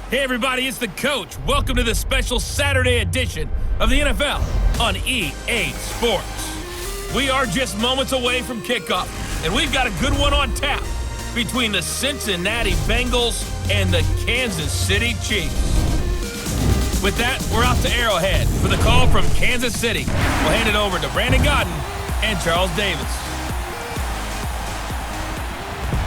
Hey everybody, it's the coach. Welcome to the special Saturday edition of the NFL on EA Sports. We are just moments away from kickoff, and we've got a good one on tap between the Cincinnati Bengals and the Kansas City Chiefs. With that, we're off to Arrowhead for the call from Kansas City. We'll hand it over to Brandon Godden and Charles Davis.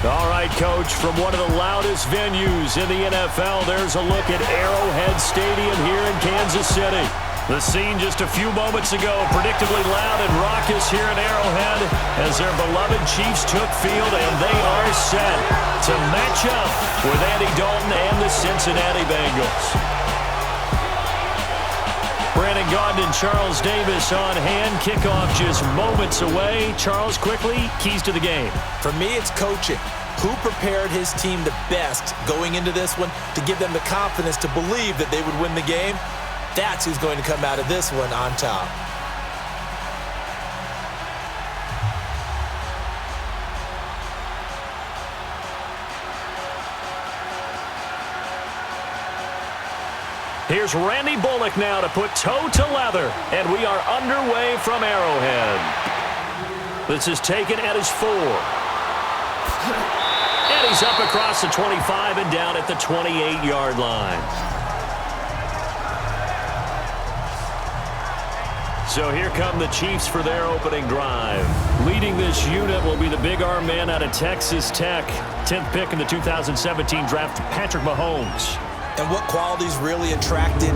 All right, Coach, from one of the loudest venues in the NFL, there's a look at Arrowhead Stadium here in Kansas City. The scene just a few moments ago, predictably loud and raucous here in Arrowhead as their beloved Chiefs took field, and they are set to match up with Andy Dalton and the Cincinnati Bengals. Brandon Godden and Charles Davis on hand. Kickoff just moments away. Charles, quickly, keys to the game. For me, it's coaching. Who prepared his team the best going into this one to give them the confidence to believe that they would win the game? That's who's going to come out of this one on top. Here's Randy Bullock now to put toe to leather, and we are underway from Arrowhead. This is taken at his 4. And he's up across the 25 and down at the 28-yard line. So here come the Chiefs for their opening drive. Leading this unit will be the big arm man out of Texas Tech. 10th pick in the 2017 draft, Patrick Mahomes. And what qualities really attracted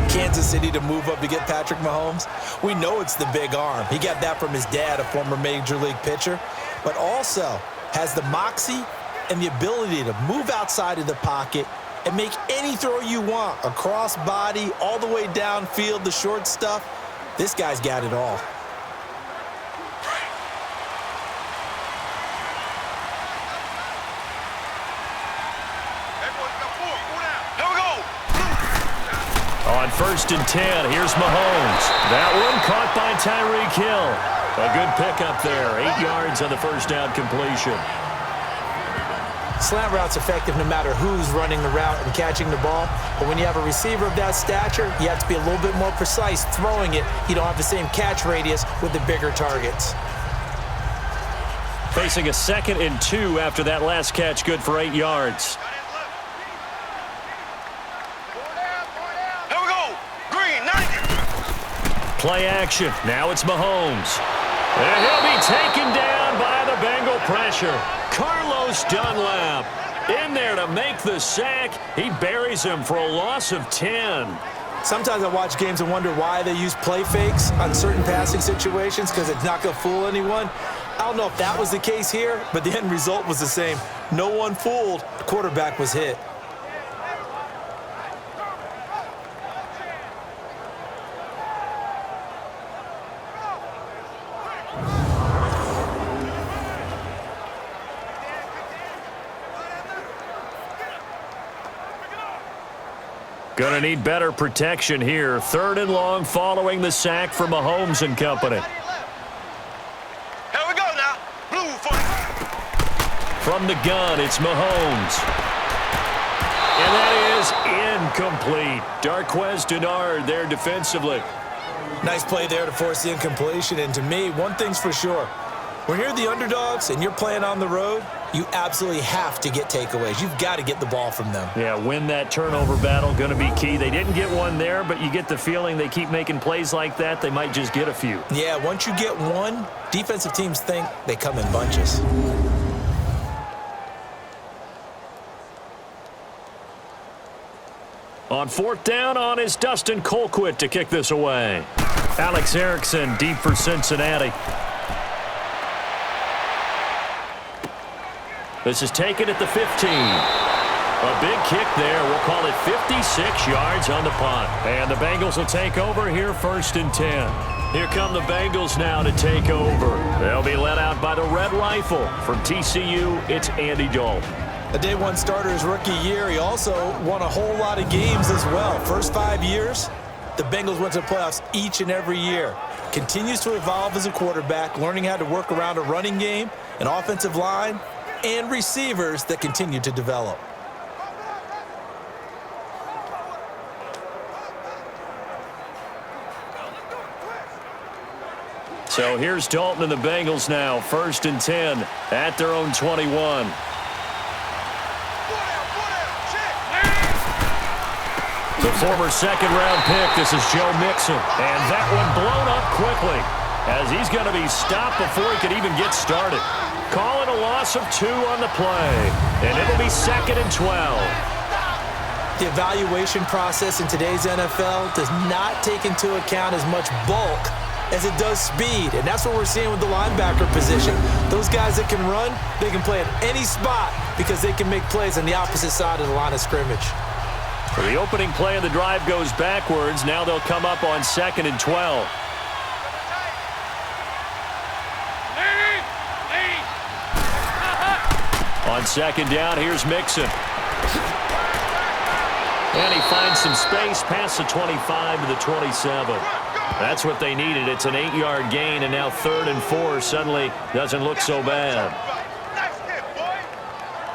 Kansas City to move up to get Patrick Mahomes? We know it's the big arm. He got that from his dad, a former Major League pitcher, but also has the moxie and the ability to move outside of the pocket and make any throw you want, across body, all the way downfield, the short stuff. This guy's got it all. On 1st and 10, here's Mahomes. That one caught by Tyreek Hill. A good pickup there. 8 yards on the first down completion. Slant route's effective no matter who's running the route and catching the ball. But when you have a receiver of that stature, you have to be a little bit more precise throwing it. You don't have the same catch radius with the bigger targets. Facing a 2nd and 2 after that last catch, good for 8 yards. Play action. Now it's Mahomes. And he'll be taken down by the Bengal pressure. Carlos Dunlap in there to make the sack. He buries him for a loss of 10. Sometimes I watch games and wonder why they use play fakes on certain passing situations because it's not going to fool anyone. I don't know if that was the case here, but the end result was the same. No one fooled. The quarterback was hit. Going to need better protection here. 3rd and long following the sack for Mahomes and company. Here we go now. Blue for From the gun, it's Mahomes. And that is incomplete. Darquez Denard there defensively. Nice play there to force the incompletion. And to me, one thing's for sure. When you're the underdogs and you're playing on the road, you absolutely have to get takeaways. You've got to get the ball from them. Yeah, win that turnover battle, going to be key. They didn't get one there, but you get the feeling they keep making plays like that, they might just get a few. Yeah, once you get one, defensive teams think they come in bunches. On 4th down, on is Dustin Colquitt to kick this away. Alex Erickson deep for Cincinnati. This is taken at the 15. A big kick there. We'll call it 56 yards on the punt. And the Bengals will take over here 1st and 10. Here come the Bengals now to take over. They'll be led out by the Red Rifle. From TCU, it's Andy Dalton. A day one starter his rookie year. He also won a whole lot of games as well. First 5 years, the Bengals went to the playoffs each and every year. Continues to evolve as a quarterback, learning how to work around a running game, an offensive line, and receivers that continue to develop. So here's Dalton and the Bengals now, 1st and 10 at their own 21. The former second-round pick, this is Joe Mixon. And that one blown up quickly as he's going to be stopped before he could even get started. Call it a loss of 2 on the play, and it'll be 2nd and 12. The evaluation process in today's NFL does not take into account as much bulk as it does speed, and that's what we're seeing with the linebacker position. Those guys that can run, they can play at any spot because they can make plays on the opposite side of the line of scrimmage. So the opening play of the drive goes backwards. Now they'll come up on 2nd and 12. On 2nd down, here's Mixon. And he finds some space past the 25 to the 27. That's what they needed. It's an 8-yard gain, and now 3rd and 4 suddenly doesn't look so bad.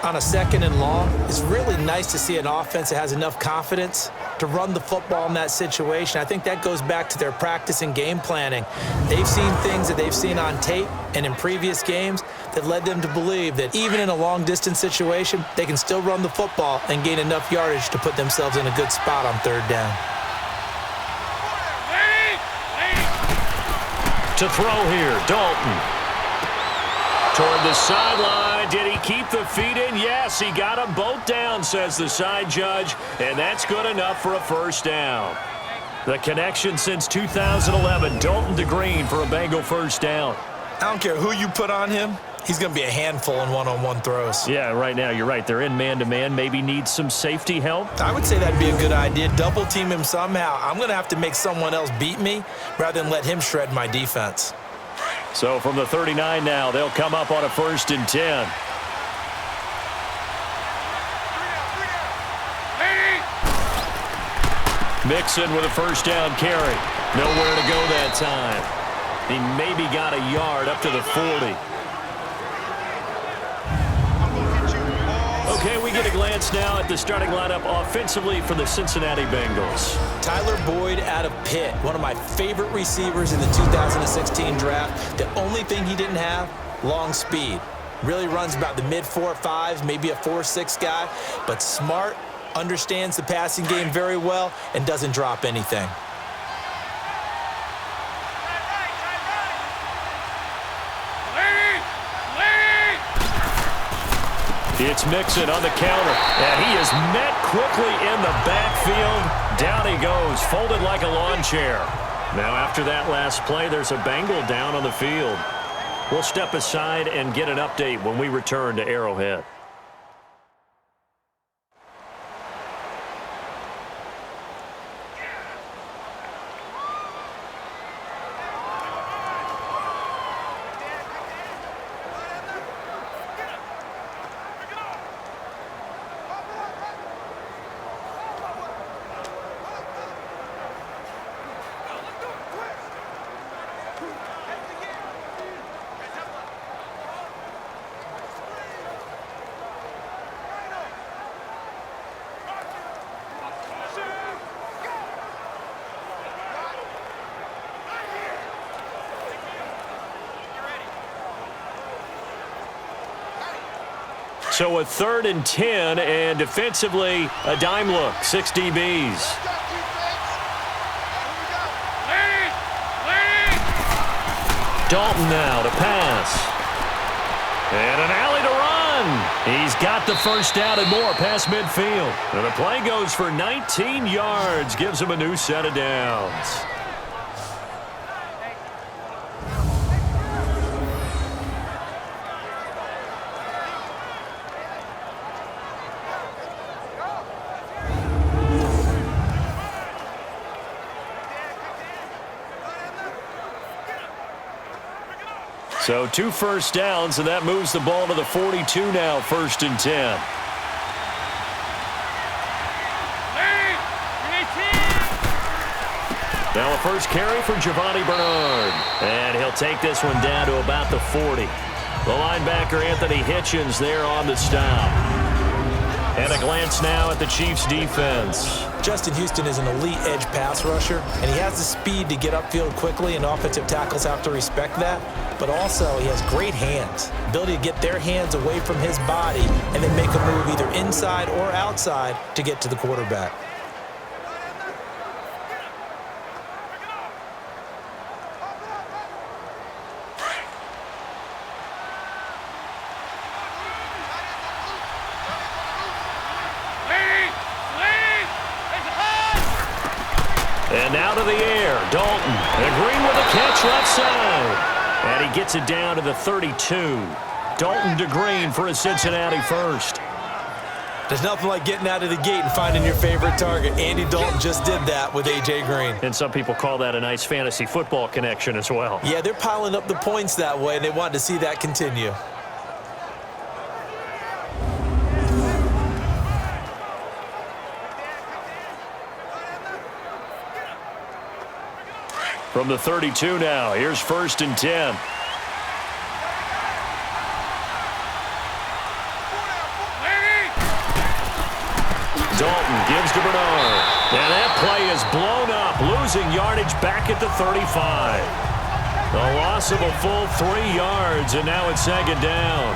On a 2nd and long, it's really nice to see an offense that has enough confidence to run the football in that situation. I think that goes back to their practice and game planning. They've seen things that they've seen on tape and in previous games that led them to believe that even in a long-distance situation, they can still run the football and gain enough yardage to put themselves in a good spot on 3rd down. To throw here, Dalton. Toward the sideline. Did he keep the feet in? Yes, he got them both down, says the side judge, and that's good enough for a 1st down. The connection since 2011, Dalton to Green for a Bengal 1st down. I don't care who you put on him, he's going to be a handful in one-on-one throws. Yeah, right now, you're right. They're in man-to-man. Maybe needs some safety help. I would say that'd be a good idea. Double team him somehow. I'm going to have to make someone else beat me rather than let him shred my defense. So from the 39 now, they'll come up on a 1st and 10. Mixon with a 1st down carry. Nowhere to go that time. He maybe got a yard up to the 40. Okay, we get a glance now at the starting lineup offensively for the Cincinnati Bengals. Tyler Boyd out of Pitt, one of my favorite receivers in the 2016 draft. The only thing he didn't have, long speed. Really runs about the mid-4.5s, maybe a 4.6 guy, but smart, understands the passing game very well, and doesn't drop anything. It's Mixon on the counter, and he is met quickly in the backfield. Down he goes, folded like a lawn chair. Now after that last play, there's a Bengal down on the field. We'll step aside and get an update when we return to Arrowhead. So a 3rd and 10, and defensively, a dime look, 6 DBs. Dalton now to pass. And an alley to run. He's got the 1st down and more past midfield. And the play goes for 19 yards, gives him a new set of downs. So 2 1st downs, and that moves the ball to the 42 now, 1st and 10. Now a first carry for Giovanni Bernard. And he'll take this one down to about the 40. The linebacker, Anthony Hitchens, there on the stop. And a glance now at the Chiefs' defense. Justin Houston is an elite edge pass rusher, and he has the speed to get upfield quickly, and offensive tackles have to respect that. But also, he has great hands, ability to get their hands away from his body and then make a move either inside or outside to get to the quarterback. And now to the air, Dalton. And Green with a catch left side. And he gets it down to the 32. Dalton to Green for a Cincinnati first. There's nothing like getting out of the gate and finding your favorite target. Andy Dalton just did that with A.J. Green. And some people call that a nice fantasy football connection as well. Yeah, they're piling up the points that way, and they want to see that continue. From the 32 now, here's 1st and 10. Dalton gives to Bernard. And that play is blown up, losing yardage back at the 35. The loss of a full 3 yards, and now it's 2nd down.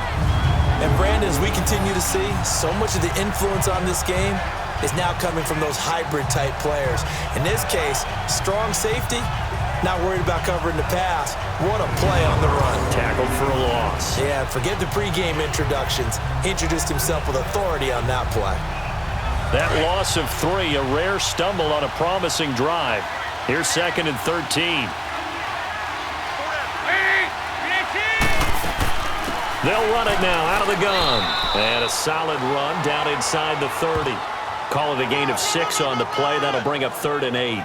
And Brandon, as we continue to see, so much of the influence on this game is now coming from those hybrid-type players. In this case, strong safety, not worried about covering the pass. What a play on the run. Tackled for a loss. Yeah, forget the pregame introductions. Introduced himself with authority on that play. That loss of 3, a rare stumble on a promising drive. Here's 2nd and 13. They'll run it now out of the gun. And a solid run down inside the 30. Call it a gain of 6 on the play. That'll bring up 3rd and 8.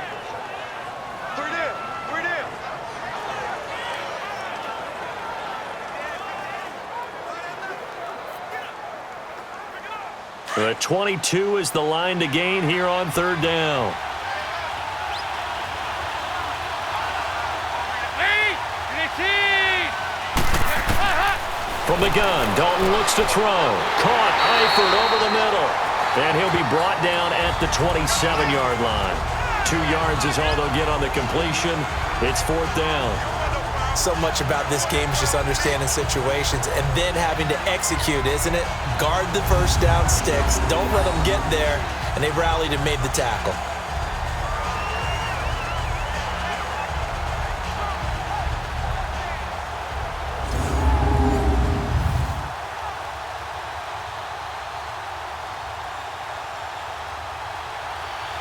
The 22 is the line to gain here on 3rd down. From the gun, Dalton looks to throw. Caught, Eifert over the middle. And he'll be brought down at the 27-yard line. 2 yards is all they'll get on the completion. It's 4th down. So much about this game is just understanding situations and then having to execute, isn't it? Guard the first down sticks. Don't let them get there. And they rallied and made the tackle.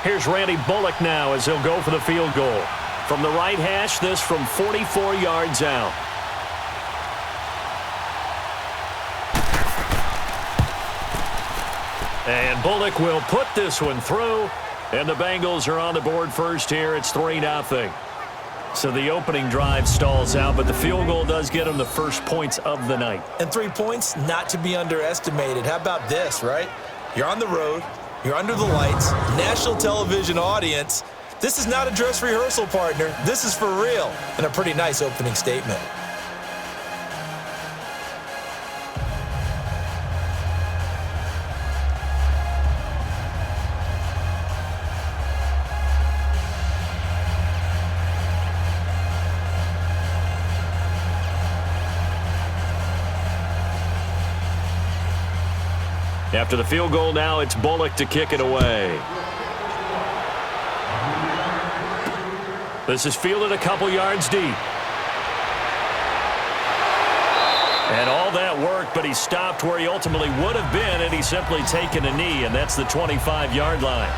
Here's Randy Bullock now as he'll go for the field goal. From the right hash, this from 44 yards out. And Bullock will put this one through. And the Bengals are on the board first here. It's 3-0. So the opening drive stalls out, but the field goal does get them the first points of the night. And 3 points, not to be underestimated. How about this, right? You're on the road. You're under the lights. National television audience. This is not a dress rehearsal, partner. This is for real. And a pretty nice opening statement. After the field goal now, it's Bullock to kick it away. This is fielded a couple yards deep. And all that work, but he stopped where he ultimately would have been, and he's simply taken a knee, and that's the 25-yard line.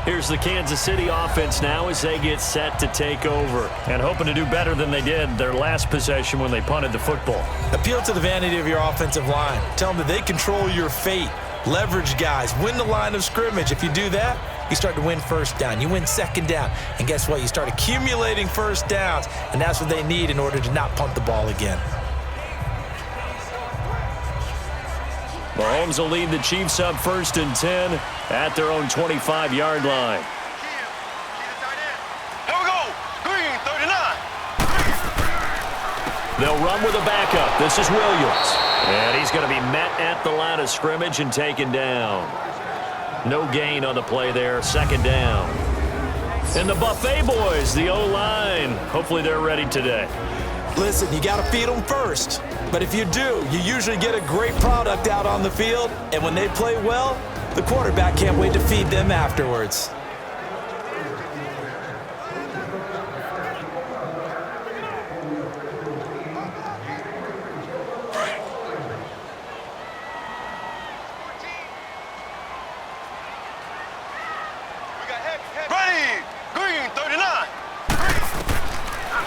Here's the Kansas City offense now as they get set to take over and hoping to do better than they did their last possession when they punted the football. Appeal to the vanity of your offensive line. Tell them that they control your fate. Leverage guys. Win the line of scrimmage. If you do that, you start to win first down. You win second down. And guess what? You start accumulating first downs, and that's what they need in order to not punt the ball again. Mahomes will lead the Chiefs up 1st and 10 at their own 25-yard line. Here we go. Green, 39. They'll run with a backup. This is Williams. And he's going to be met at the line of scrimmage and taken down. No gain on the play there. Second down. And the Buffet boys, the O-line, hopefully they're ready today. Listen, you got to feed them first. But if you do, you usually get a great product out on the field. And when they play well, the quarterback can't wait to feed them afterwards.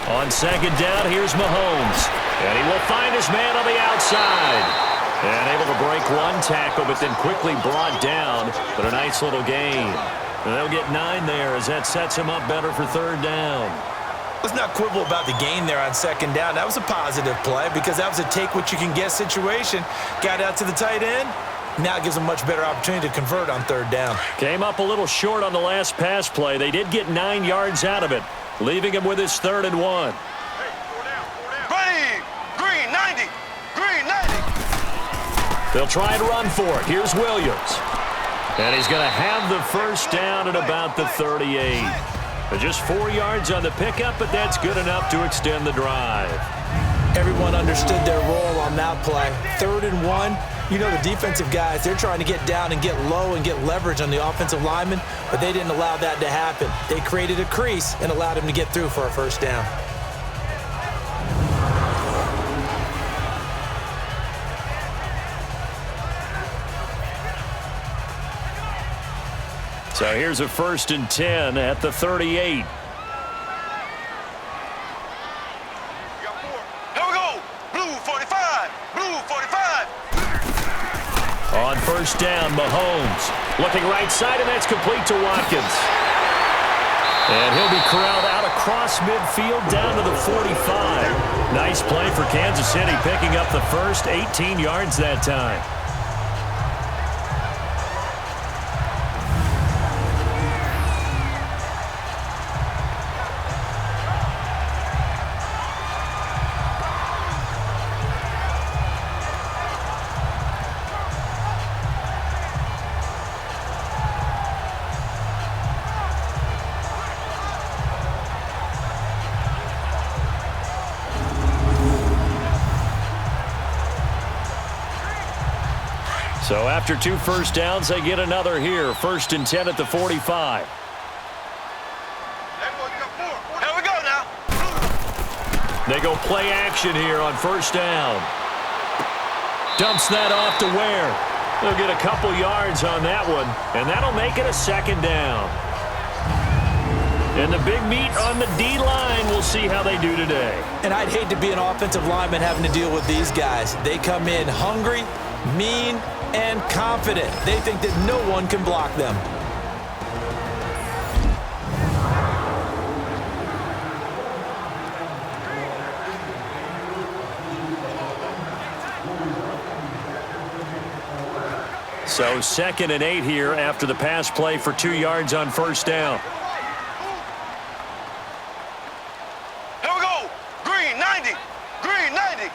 On second down, here's Mahomes. And he will find his man on the outside. And able to break one tackle, but then quickly brought down. But a nice little gain. And they'll get 9 there as that sets him up better for third down. Let's not quibble about the gain there on second down. That was a positive play because that was a take-what-you-can-get situation. Got out to the tight end. Now it gives them a much better opportunity to convert on third down. Came up a little short on the last pass play. They did get 9 yards out of it, leaving him with his 3rd and 1. Ready, green 90, green 90. They'll try and run for it. Here's Williams. And he's going to have the first down at about the 38. Just 4 yards on the pickup, but that's good enough to extend the drive. Everyone understood their role on that play. 3rd and 1. You know the defensive guys, they're trying to get down and get low and get leverage on the offensive lineman, but they didn't allow that to happen. They created a crease and allowed him to get through for a first down. So here's a 1st and 10 at the 38. On first down, Mahomes looking right side, and that's complete to Watkins. And he'll be corralled out across midfield down to the 45. Nice play for Kansas City, picking up the first 18 yards that time. So after 2 first downs, they get another here. 1st and 10 at the 45. Here we go now. They go play action here on first down. Dumps that off to Ware. They'll get a couple yards on that one, and that'll make it a 2nd down. And the big meat on the D-line, we'll see how they do today. And I'd hate to be an offensive lineman having to deal with these guys. They come in hungry, mean, and confident. They think that no one can block them. So 2nd and 8 here after the pass play for 2 yards on first down. Here we go. Green 90, green 90.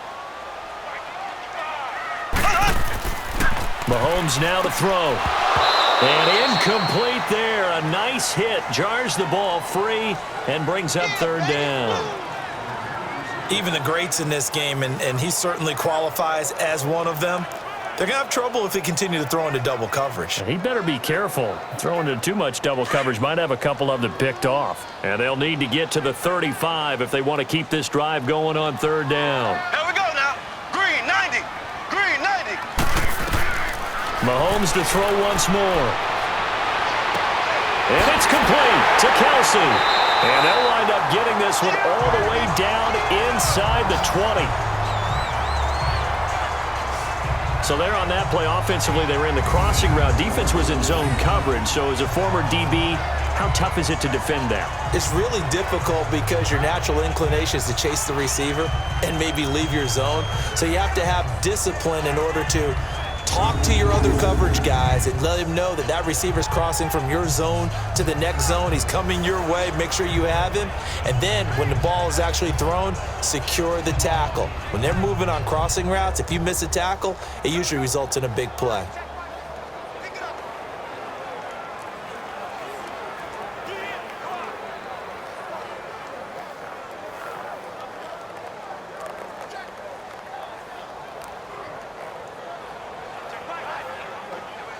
Mahomes now to throw. And incomplete there. A nice hit. Jars the ball free and brings up 3rd down. Even the greats in this game, and he certainly qualifies as one of them, they're going to have trouble if they continue to throw into double coverage. He better be careful. Throwing into too much double coverage might have a couple of them picked off. And they'll need to get to the 35 if they want to keep this drive going on 3rd down. Here we go now. Green 90, green 90. Mahomes to throw once more. And it's complete to Kelsey. And they'll wind up getting this one all the way down inside the 20. So there on that play, offensively, they ran the crossing route. Defense was in zone coverage. So as a former DB, how tough is it to defend that? It's really difficult because your natural inclination is to chase the receiver and maybe leave your zone. So you have to have discipline in order to talk to your other coverage guys and let him know that that receiver's crossing from your zone to the next zone. He's coming your way. Make sure you have him. And then when the ball is actually thrown, secure the tackle. When they're moving on crossing routes, if you miss a tackle, it usually results in a big play.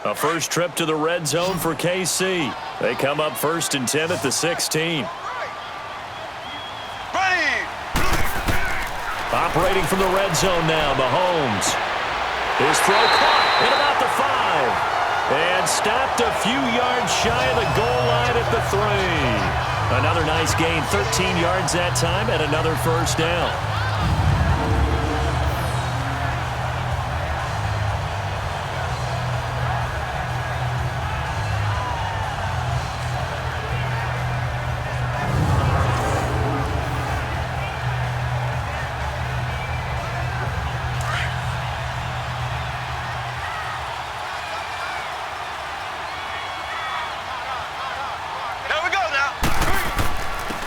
A first trip to the red zone for KC. They come up 1st and 10 at the 16. Ready. Operating from the red zone now, Mahomes. His throw caught at about the 5. And stopped a few yards shy of the goal line at the 3. Another nice gain, 13 yards that time, and another first down.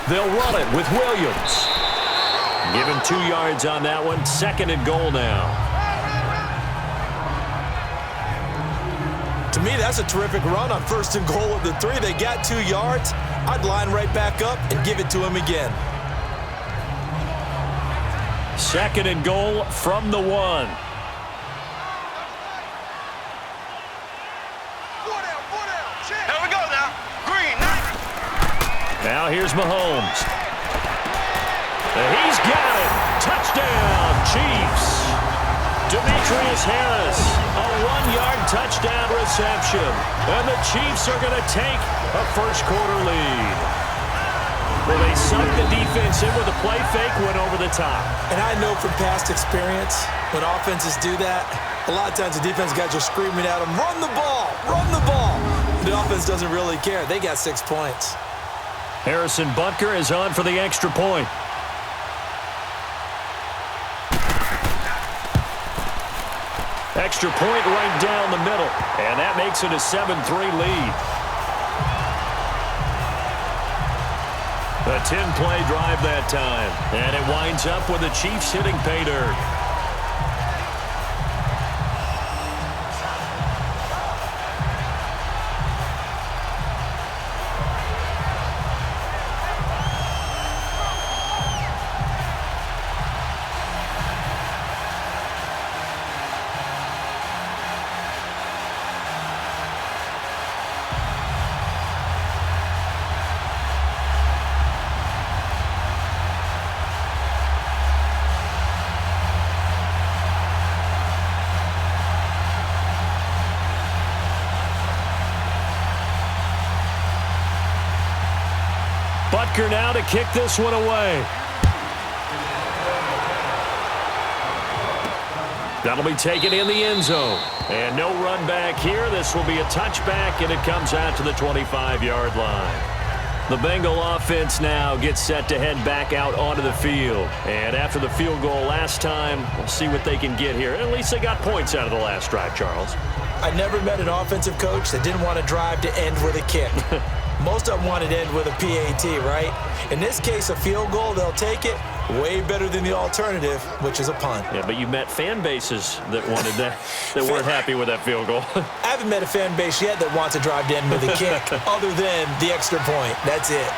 They'll run it with Williams. Give him 2 yards on that one. 2nd and goal now. To me, that's a terrific run on 1st and goal at the 3. They got 2 yards. I'd line right back up and give it to him again. 2nd and goal from the 1. Here we go now. Green, 90. Now here's Mahomes. He's got it. Touchdown, Chiefs. Demetrius Harris, a 1-yard touchdown reception. And the Chiefs are going to take a first-quarter lead. Well, they sunk the defense in with a play fake, went over the top. And I know from past experience, when offenses do that, a lot of times the defense guys are screaming at them, run the ball, run the ball. The offense doesn't really care. They got 6 points. Harrison Butker is on for the extra point. Extra point right down the middle. And that makes it a 7-3 lead. A 10-play drive that time. And it winds up with the Chiefs hitting pay dirt. Butker now to kick this one away. That'll be taken in the end zone. And no run back here. This will be a touchback, and it comes out to the 25-yard line. The Bengal offense now gets set to head back out onto the field. And after the field goal last time, we'll see what they can get here. At least they got points out of the last drive, Charles. I never met an offensive coach that didn't want to drive to end with a kick. Most of them wanted to end with a PAT, right? In this case, a field goal, they'll take it. Way better than the alternative, which is a punt. Yeah, but you met fan bases that wanted that, that weren't happy with that field goal. I haven't met a fan base yet that wants to drive to end with a kick other than the extra point. That's it.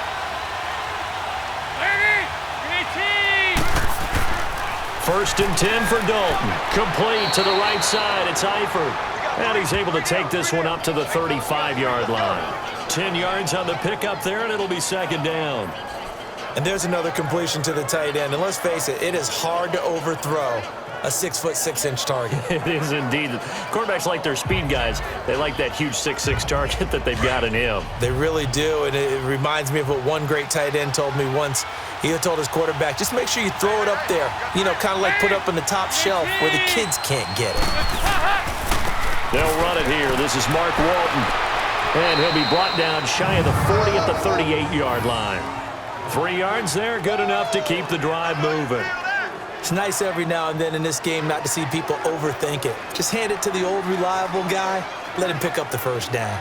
First and 10 for Dalton. Complete to the right side. It's Eifert. And he's able to take this one up to the 35-yard line. 10 yards on the pickup there, and it'll be second down. And there's another completion to the tight end. And let's face it, it is hard to overthrow a 6'6" target. It is indeed. Quarterbacks like their speed guys. They like that huge 6'6" target that they've got in him. They really do, and it reminds me of what one great tight end told me once. He told his quarterback, just make sure you throw it up there, you know, kind of like put up on the top shelf where the kids can't get it. They'll run it here. This is Mark Walton. And he'll be brought down shy of the 40 at the 38-yard line. 3 yards there, good enough to keep the drive moving. It's nice every now and then in this game not to see people overthink it. Just hand it to the old reliable guy, let him pick up the first down.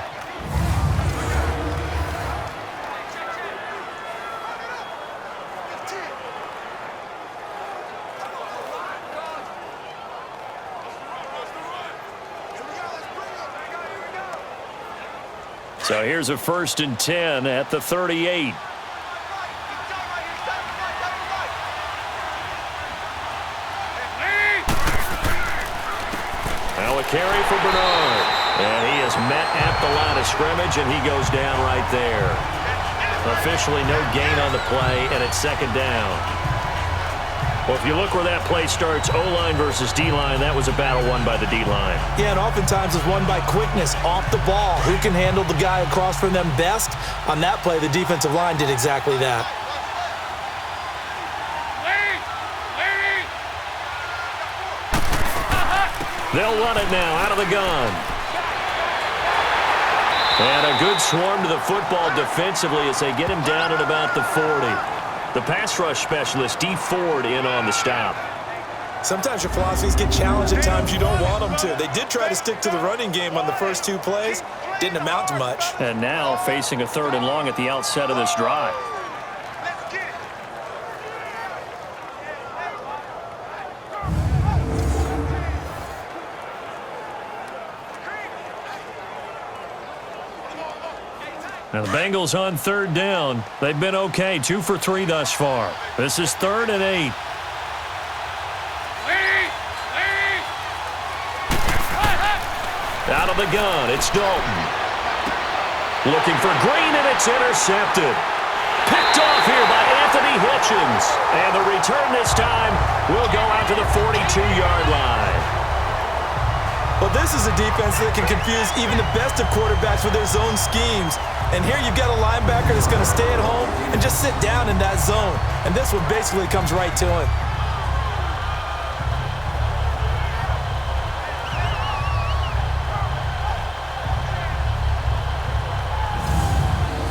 So here's a 1st and 10 at the 38. Now a carry for Bernard. And he is met at the line of scrimmage, and he goes down right there. Officially no gain on the play, and it's 2nd down. Well, if you look where that play starts, O-line versus D-line, that was a battle won by the D-line. Yeah, and oftentimes it's won by quickness off the ball. Who can handle the guy across from them best? On that play, the defensive line did exactly that. They'll run it now out of the gun. And a good swarm to the football defensively as they get him down at about the 40. The pass rush specialist, D. Ford, in on the stop. Sometimes your philosophies get challenged at times you don't want them to. They did try to stick to the running game on the first 2 plays. Didn't amount to much. And now facing a 3rd and long at the outset of this drive. Now the Bengals on 3rd down. They've been okay, 2 for 3 thus far. This is 3rd and 8. Out of the gun, it's Dalton. Looking for Green, and it's intercepted. Picked off here by Anthony Hitchens. And the return this time will go out to the 42-yard line. Well, this is a defense that can confuse even the best of quarterbacks with their zone schemes. And here you've got a linebacker that's going to stay at home and just sit down in that zone. And this one basically comes right to him.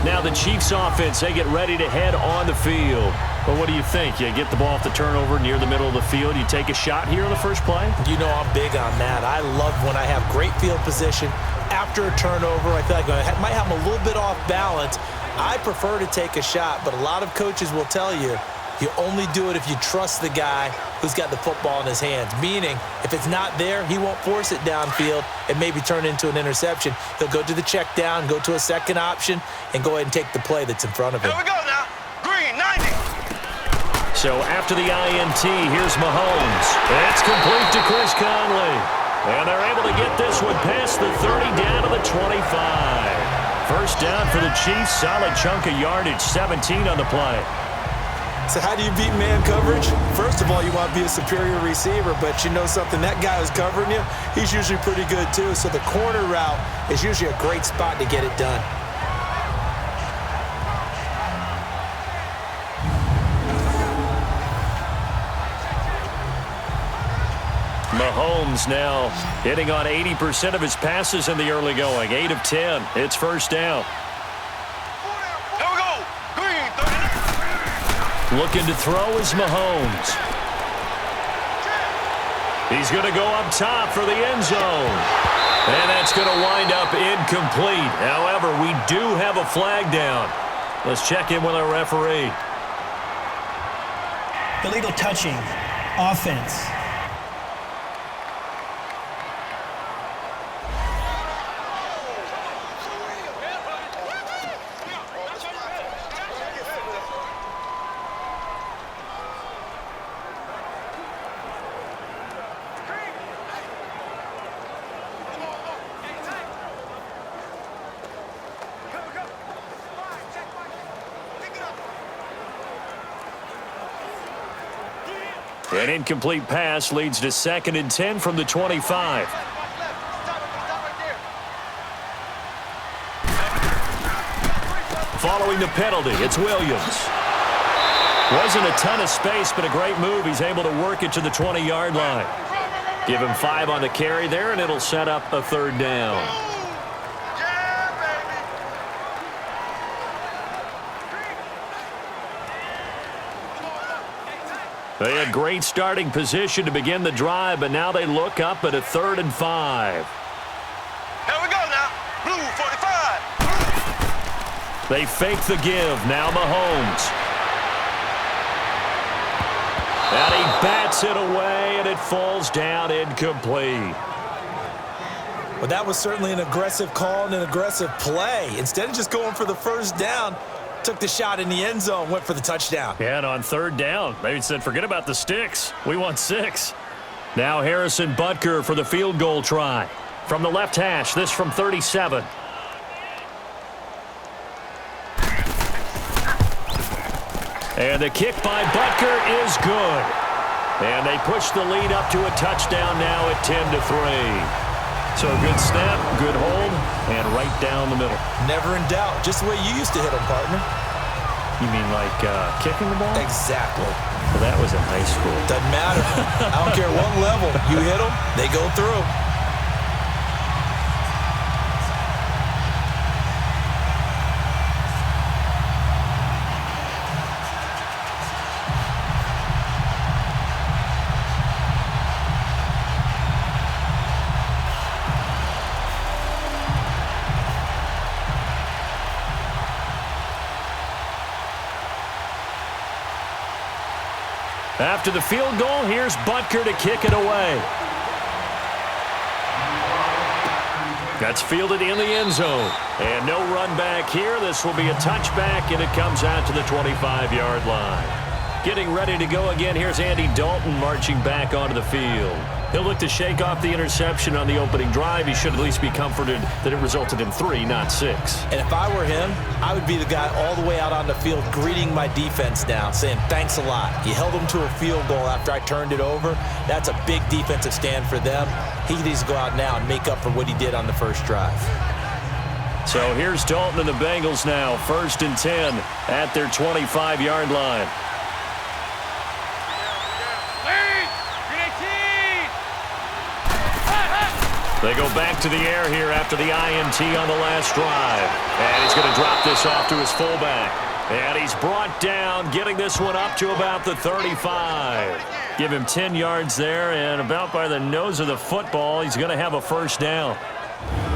Now the Chiefs offense, they get ready to head on the field. But what do you think? You get the ball off the turnover near the middle of the field. You take a shot here on the first play? You know I'm big on that. I love when I have great field position after a turnover. I feel like I might have them a little bit off balance. I prefer to take a shot, but a lot of coaches will tell you, you only do it if you trust the guy who's got the football in his hands. Meaning, if it's not there, he won't force it downfield and maybe turn into an interception. He'll go to the check down, go to a second option, and go ahead and take the play that's in front of him. Here we go now. Green, 90. So after the INT, here's Mahomes. It's complete to Chris Conley. And they're able to get this one past the 30 down to the 25. First down for the Chiefs. Solid chunk of yardage, 17 on the play. So how do you beat man coverage? First of all, you want to be a superior receiver, but you know something, that guy who's covering you, he's usually pretty good too. So the corner route is usually a great spot to get it done. Mahomes now hitting on 80% of his passes in the early going. 8 of 10. It's first down. Here we go. Green, 39. Looking to throw is Mahomes. He's going to go up top for the end zone. And that's going to wind up incomplete. However, we do have a flag down. Let's check in with our referee. Illegal touching. Offense. An incomplete pass leads to 2nd and 10 from the 25. Following the penalty, it's Williams. Wasn't a ton of space, but a great move. He's able to work it to the 20-yard line. Give him 5 on the carry there, and it'll set up a 3rd down. They had great starting position to begin the drive, but now they look up at a 3rd and 5. Here we go now. Blue 45. They fake the give. Now Mahomes. And he bats it away, and it falls down incomplete. Well, that was certainly an aggressive call and an aggressive play. Instead of just going for the first down, took the shot in the end zone, went for the touchdown. Yeah, and on 3rd down, they said, forget about the sticks. We want 6. Now Harrison Butker for the field goal try. From the left hash, this from 37. And the kick by Butker is good. And they push the lead up to a touchdown now at 10-3. So good snap, good hold, and right down the middle. Never in doubt. Just the way you used to hit them, partner. You mean like kicking the ball? Exactly. Well, that was in high school. Doesn't matter. I don't care what level. You hit them, they go through. After the field goal, here's Butker to kick it away. That's fielded in the end zone. And no run back here. This will be a touchback, and it comes out to the 25-yard line. Getting ready to go again, here's Andy Dalton marching back onto the field. He'll look to shake off the interception on the opening drive. He should at least be comforted that it resulted in 3, not 6. And if I were him, I would be the guy all the way out on the field greeting my defense now, saying thanks a lot. You held them to a field goal after I turned it over. That's a big defensive stand for them. He needs to go out now and make up for what he did on the first drive. So here's Dalton and the Bengals now, 1st and 10 at their 25-yard line. They go back to the air here after the INT on the last drive. And he's going to drop this off to his fullback. And he's brought down, getting this one up to about the 35. Give him 10 yards there, and about by the nose of the football, he's going to have a first down.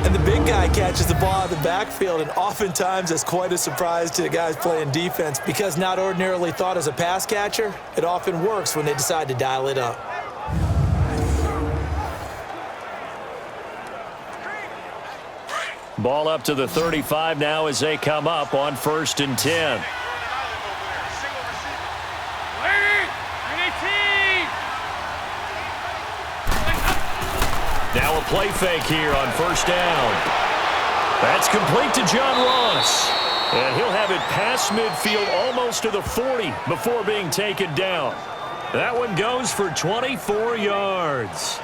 And the big guy catches the ball out of the backfield, and oftentimes it's quite a surprise to the guys playing defense because not ordinarily thought as a pass catcher, it often works when they decide to dial it up. Ball up to the 35 now as they come up on 1st and 10. Now a play fake here on 1st down. That's complete to John Ross. And he'll have it past midfield almost to the 40 before being taken down. That one goes for 24 yards.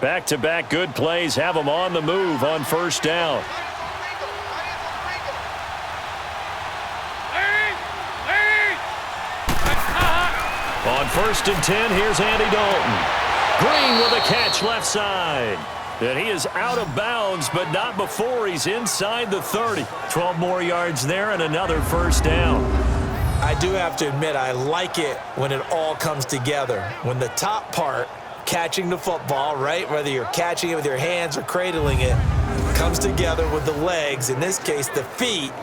Back-to-back good plays have them on the move on 1st down. On 1st and 10, here's Andy Dalton. Green with a catch left side. And he is out of bounds, but not before he's inside the 30. 12 more yards there and another first down. I do have to admit, I like it when it all comes together. When the top part, catching the football, right, whether you're catching it with your hands or cradling it, comes together with the legs, in this case the feet,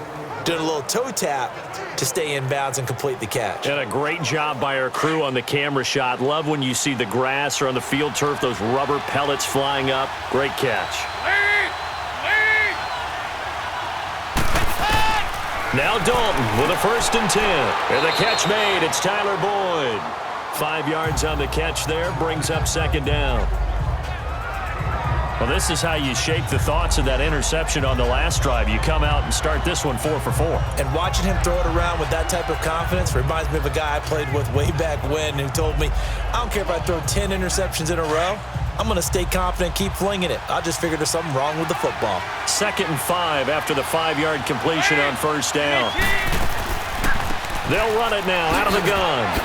doing a little toe tap to stay in bounds and complete the catch. And a great job by our crew on the camera shot. Love when you see the grass or on the field turf, those rubber pellets flying up. Great catch. Now Dalton with a 1st and 10. And the catch made. It's Tyler Boyd. 5 yards on the catch there, brings up 2nd down. Well, this is how you shake the thoughts of that interception on the last drive. You come out and start this one 4 for 4. And watching him throw it around with that type of confidence reminds me of a guy I played with way back when who told me, I don't care if I throw 10 interceptions in a row, I'm going to stay confident, keep flinging it. I just figured there's something wrong with the football. 2nd and 5 after the 5-yard completion on first down. They'll run it now out of the gun.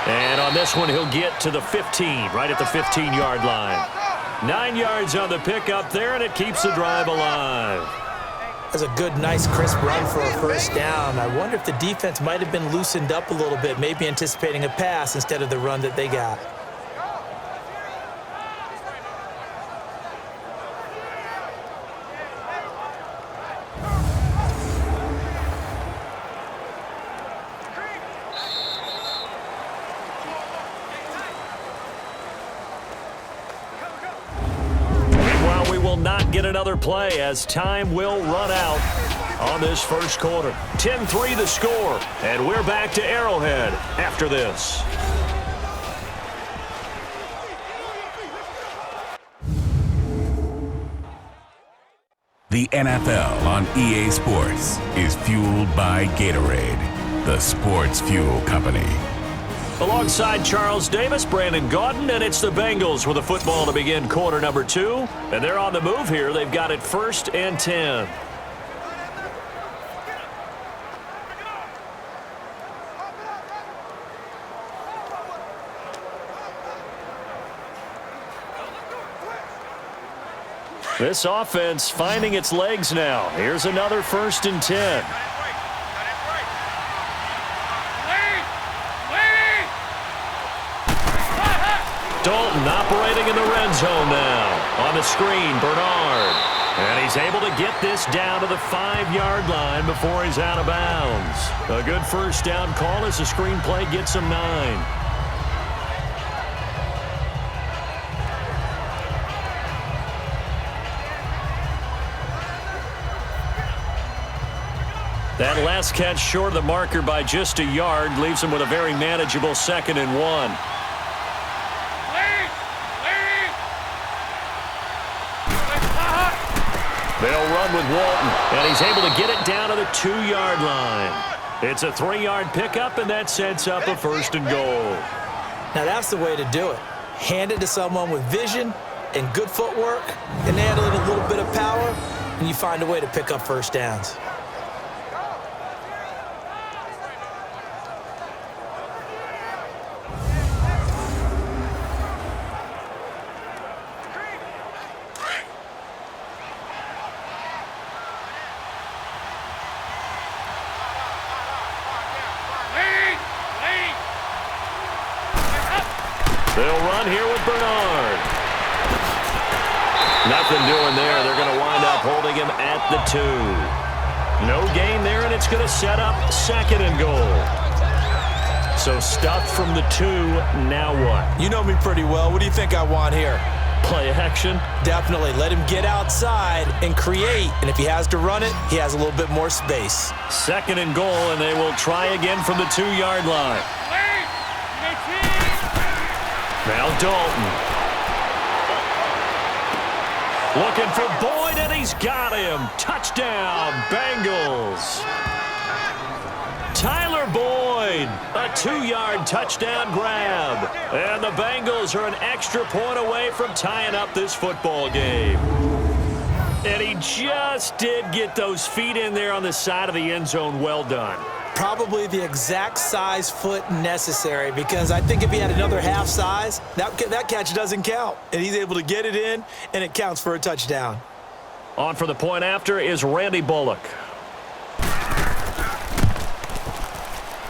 And on this one, he'll get to the 15, right at the 15-yard line. 9 yards on the pickup there, and it keeps the drive alive. That's a good, nice, crisp run for a first down. I wonder if the defense might have been loosened up a little bit, maybe anticipating a pass instead of the run that they got. Not get another play as time will run out on this first quarter. 10-3 the score, and we're back to Arrowhead after this. The NFL on EA Sports is fueled by Gatorade, the sports fuel company. Alongside Charles Davis, Brandon Gaudin, and it's the Bengals with a football to begin quarter number 2. And they're on the move here. They've got it 1st and 10. This offense finding its legs now. Here's another 1st and 10. Dalton operating in the red zone now. On the screen, Bernard. And he's able to get this down to the 5-yard line before he's out of bounds. A good first down call as the screen play gets him 9. That last catch short of the marker by just a yard leaves him with a very manageable 2nd and 1. They'll run with Walton, and he's able to get it down to the 2-yard line. It's a 3-yard pickup, and that sets up a 1st and goal. Now that's the way to do it. Hand it to someone with vision and good footwork, and add in a little bit of power, and you find a way to pick up first downs. They'll run here with Bernard. Nothing doing there. They're going to wind up holding him at the 2. No gain there, and it's going to set up 2nd and goal. So stuffed from the 2, now what? You know me pretty well. What do you think I want here? Play action? Definitely. Let him get outside and create. And if he has to run it, he has a little bit more space. 2nd and goal, and they will try again from the 2-yard line. Now Dalton. Looking for Boyd, and he's got him. Touchdown, Bengals. Tyler Boyd, a 2-yard touchdown grab. And the Bengals are an extra point away from tying up this football game. And he just did get those feet in there on the side of the end zone. Well done. Probably the exact size foot necessary, because I think if he had another half size, that catch doesn't count. And he's able to get it in, and it counts for a touchdown. On for the point after is Randy Bullock.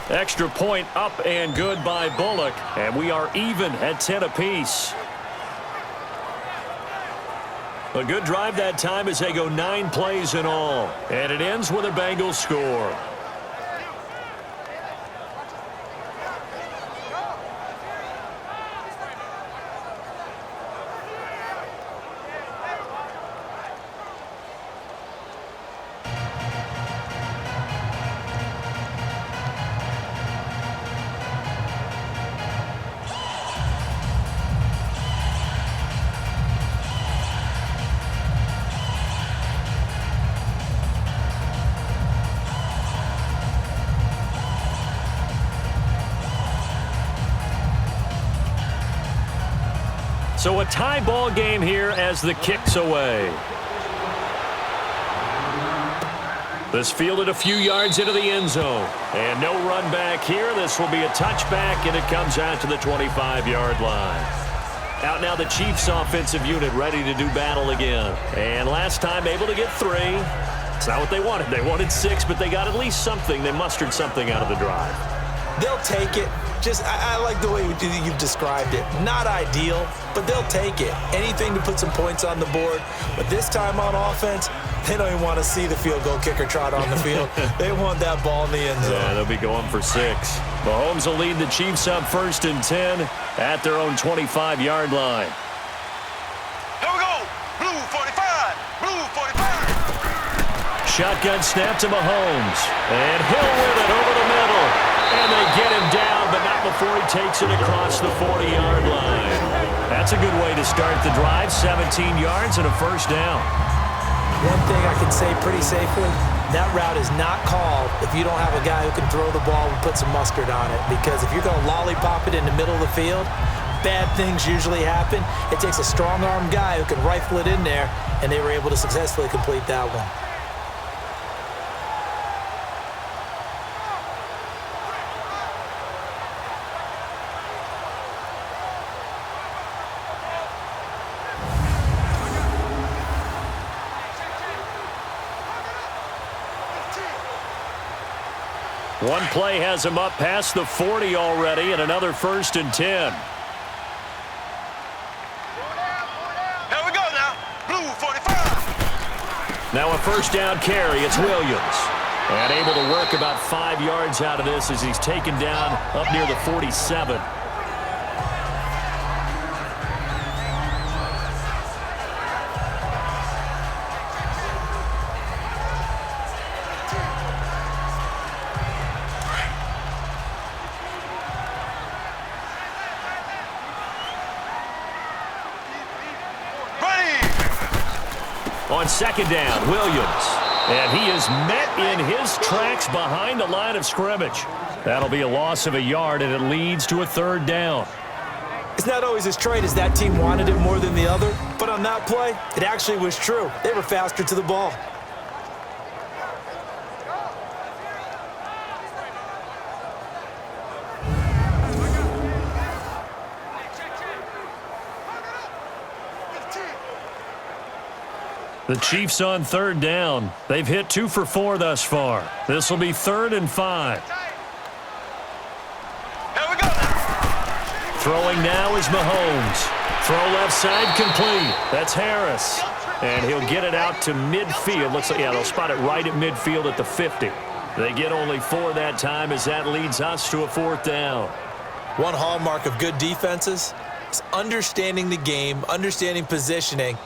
Extra point up and good by Bullock. And we are even at 10 apiece. A good drive that time as they go 9 plays in all. And it ends with a Bengals score. So a tie ball game here as the kick's away. This fielded a few yards into the end zone. And no run back here. This will be a touchback, and it comes out to the 25-yard line. Out now the Chiefs offensive unit ready to do battle again. And last time able to get 3. It's not what they wanted. They wanted 6, but they got at least something. They mustered something out of the drive. They'll take it. I like the way you've described it. Not ideal, but they'll take it. Anything to put some points on the board. But this time on offense, they don't even want to see the field goal kicker trot on the field. They want that ball in the end zone. Yeah, they'll be going for 6. Mahomes will lead the Chiefs up 1st and 10 at their own 25-yard line. Here we go. Blue 45. Blue 45. Shotgun snap to Mahomes. And Hill with it over the middle. And they get him down, but not before he takes it across the 40-yard line. That's a good way to start the drive. 17 yards and a 1st down. One thing I can say pretty safely, that route is not called if you don't have a guy who can throw the ball and put some mustard on it. Because if you're going to lollipop it in the middle of the field, bad things usually happen. It takes a strong-armed guy who can rifle it in there, and they were able to successfully complete that one. One play has him up past the 40 already, and another 1st and 10. Here we go now. Blue 45. Now a 1st down carry. It's Williams. And able to work about 5 yards out of this as he's taken down up near the 47. On 2nd down, Williams. And he is met in his tracks behind the line of scrimmage. That'll be a loss of a yard, and it leads to a 3rd down. It's not always as straight as that team wanted it more than the other, but on that play, it actually was true. They were faster to the ball. The Chiefs on 3rd down. They've hit 2 for 4 thus far. This will be 3rd and 5. Here we go now. Throwing now is Mahomes. Throw left side complete. That's Harris. And he'll get it out to midfield. Looks like, yeah, they'll spot it right at midfield at the 50. They get only 4 that time as that leads us to a 4th down. One hallmark of good defenses is understanding the game, understanding positioning,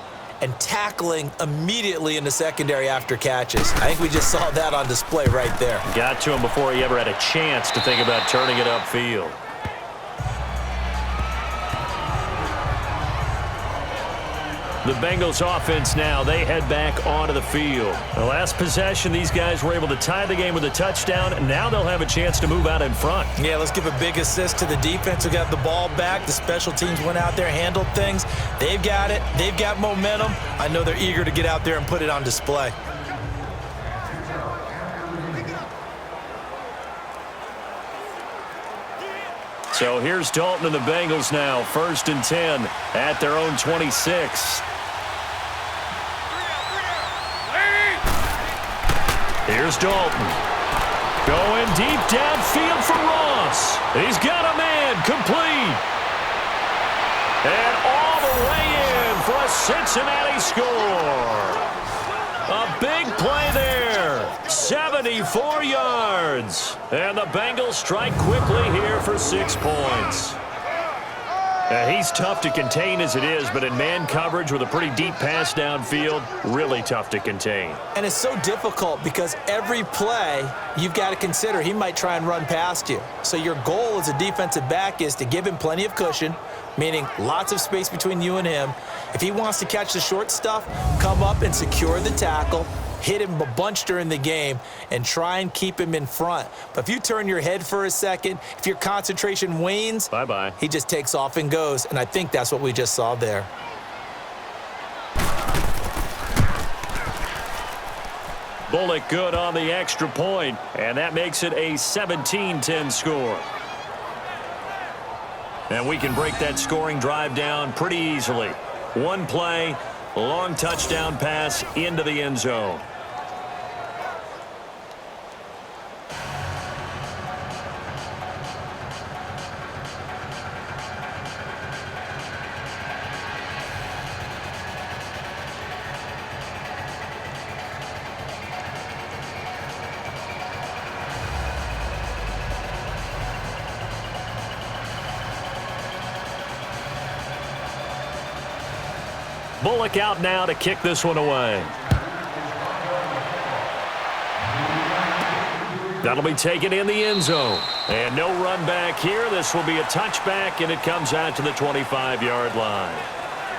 and tackling immediately in the secondary after catches. I think we just saw that on display right there. Got to him before he ever had a chance to think about turning it upfield. The Bengals offense now, they head back onto the field. The last possession, these guys were able to tie the game with a touchdown, and now they'll have a chance to move out in front. Yeah, let's give a big assist to the defense who got the ball back. The special teams went out there, handled things. They've got it. They've got momentum. I know they're eager to get out there and put it on display. So here's Dalton and the Bengals now, 1st and 10 at their own 26. Here's Dalton. Going deep downfield for Ross. He's got a man complete. And all the way in for a Cincinnati score. A big play there. 74 yards. And the Bengals strike quickly here for 6 points. He's tough to contain as it is, but in man coverage with a pretty deep pass downfield, really tough to contain. And it's so difficult because every play you've got to consider he might try and run past you. So your goal as a defensive back is to give him plenty of cushion, meaning lots of space between you and him. If he wants to catch the short stuff, come up and secure the tackle. hit him a bunch during the game, and try and keep him in front. But if you turn your head for a second, if your concentration wanes, bye-bye. He just takes off and goes, and I think that's what we just saw there. Bullock good on the extra point, and that makes it a 17-10 score. And we can break that scoring drive down pretty easily. One play, long touchdown pass into the end zone. Bullock out now to kick this one away. That'll be taken in the end zone. And no run back here. This will be a touchback, and it comes out to the 25-yard line.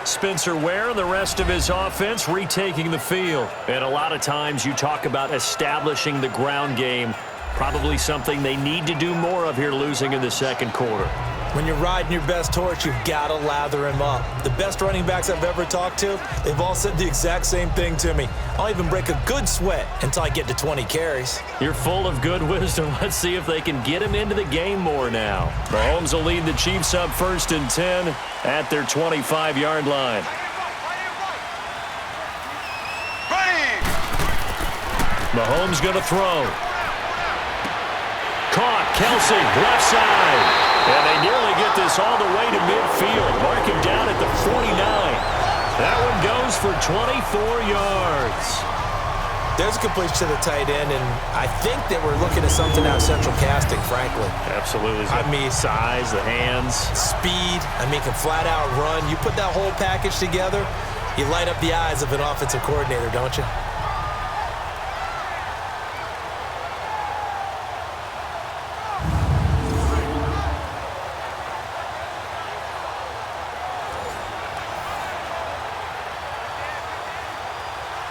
Spencer Ware and the rest of his offense retaking the field. And a lot of times you talk about establishing the ground game. Probably something they need to do more of here, losing in the second quarter. When you're riding your best horse, you've got to lather him up. The best running backs I've ever talked to, they've all said the exact same thing to me. I'll even break a good sweat until I get to 20 carries. You're full of good wisdom. Let's see if they can get him into the game more now. Mahomes will lead the Chiefs up 1st and 10 at their 25-yard line. Mahomes going to throw. Caught. Kelsey, left side. And they nearly get this all the way to midfield. Mark him down at the 49. That one goes for 24 yards. There's a completion to the tight end, and I think that we're looking at something out of central casting, frankly. Absolutely. I mean, size, the hands. Speed. I mean, can flat out run. You put that whole package together, you light up the eyes of an offensive coordinator, don't you?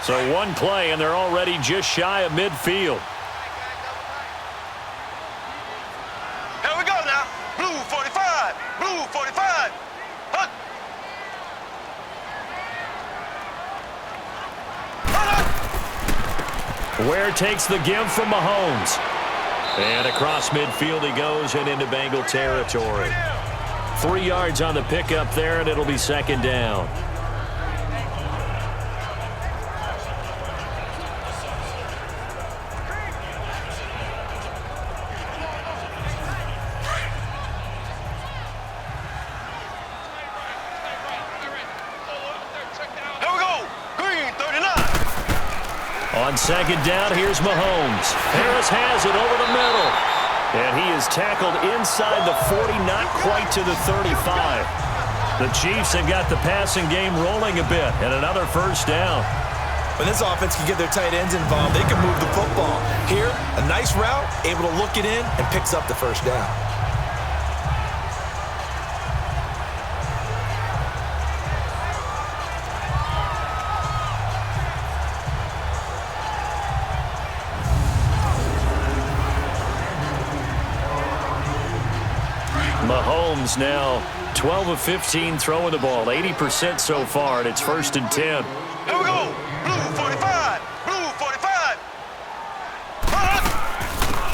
So one play, and they're already just shy of midfield. Here we go now. Blue 45. Blue 45. Huck. Ware takes the give from Mahomes. And across midfield he goes and into Bengal territory. 3 yards on the pickup there, and it'll be second down. On second down, here's Mahomes. Harris has it over the middle. And he is tackled inside the 40, not quite to the 35. The Chiefs have got the passing game rolling a bit, and another first down. When this offense can get their tight ends involved, they can move the football. Here, a nice route, able to look it in, and picks up the first down. Mahomes now 12 of 15 throwing the ball, 80% so far, and it's 1st and 10. Here we go. Blue 45. Blue 45.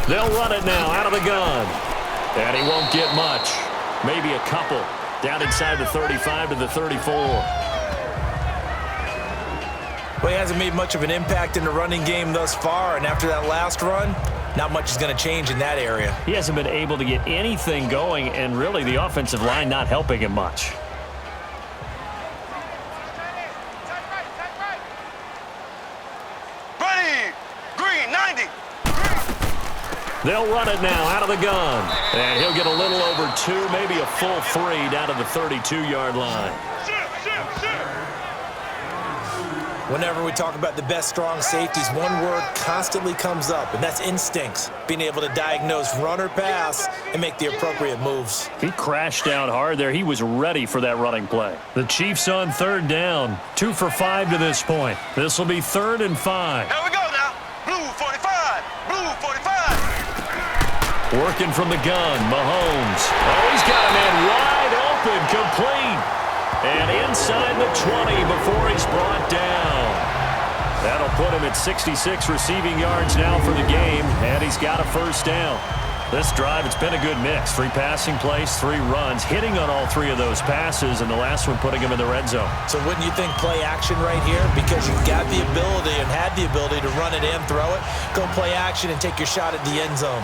They'll run it now out of the gun. And he won't get much. Maybe a couple. Down inside the 35 to the 34. Well, he hasn't made much of an impact in the running game thus far, and after that last run, not much is going to change in that area. He hasn't been able to get anything going, and really the offensive line not helping him much. Ready. Green 90. They'll run it now out of the gun. And he'll get a little over 2, maybe a full 3 down to the 32-yard line. Whenever we talk about the best strong safeties, one word constantly comes up, and that's instincts. Being able to diagnose run or pass and make the appropriate moves. He crashed down hard there. He was ready for that running play. The Chiefs on third down. 2 for 5 to this point. This will be 3rd and 5. Here we go now. Blue 45. Blue 45. Working from the gun, Mahomes. Oh, he's got a man wide open, complete. And inside the 20 before he's brought down. That'll put him at 66 receiving yards now for the game, and he's got a first down. This drive, it's been a good mix. 3 passing plays, 3 runs, hitting on all 3 of those passes, and the last one putting him in the red zone. So wouldn't you think play action right here? Because you've got the ability and had the ability to run it and throw it. Go play action and take your shot at the end zone.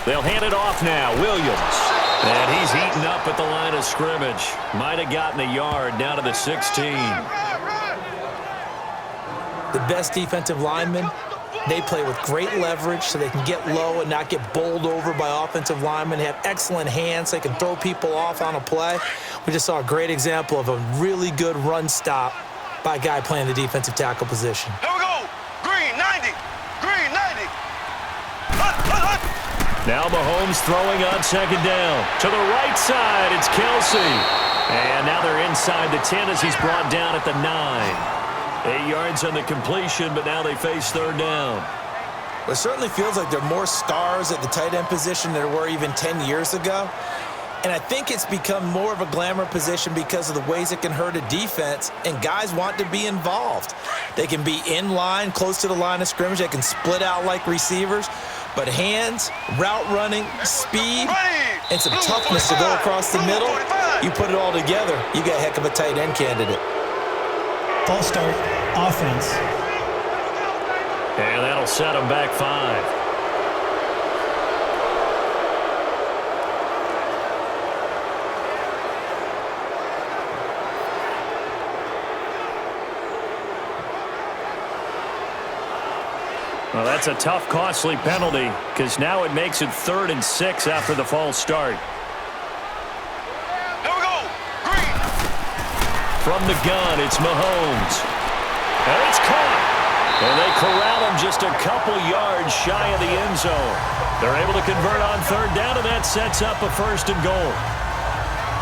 They'll hand it off now. Williams. And he's heating up at the line of scrimmage. Might have gotten a yard down to the 16. The best defensive linemen, they play with great leverage so they can get low and not get bowled over by offensive linemen. They have excellent hands so they can throw people off on a play. We just saw a great example of a really good run stop by a guy playing the defensive tackle position. Here we go. Green 90. Green 90. Now Mahomes throwing on second down. To the right side, it's Kelsey. And now they're inside the 10 as he's brought down at the 9. 8 yards on the completion, but now they face third down. It certainly feels like there are more stars at the tight end position than there were even 10 years ago. And I think it's become more of a glamour position because of the ways it can hurt a defense, and guys want to be involved. They can be in line, close to the line of scrimmage. They can split out like receivers. But hands, route running, speed, and some toughness to go across the middle, you put it all together, you got a heck of a tight end candidate. False start, offense. And that'll set him back 5. Well, that's a tough, costly penalty because now it makes it 3rd and 6 after the false start. Here we go. Green. From the gun, it's Mahomes. And it's caught. And they corral him just a couple yards shy of the end zone. They're able to convert on third down, and that sets up a 1st and goal.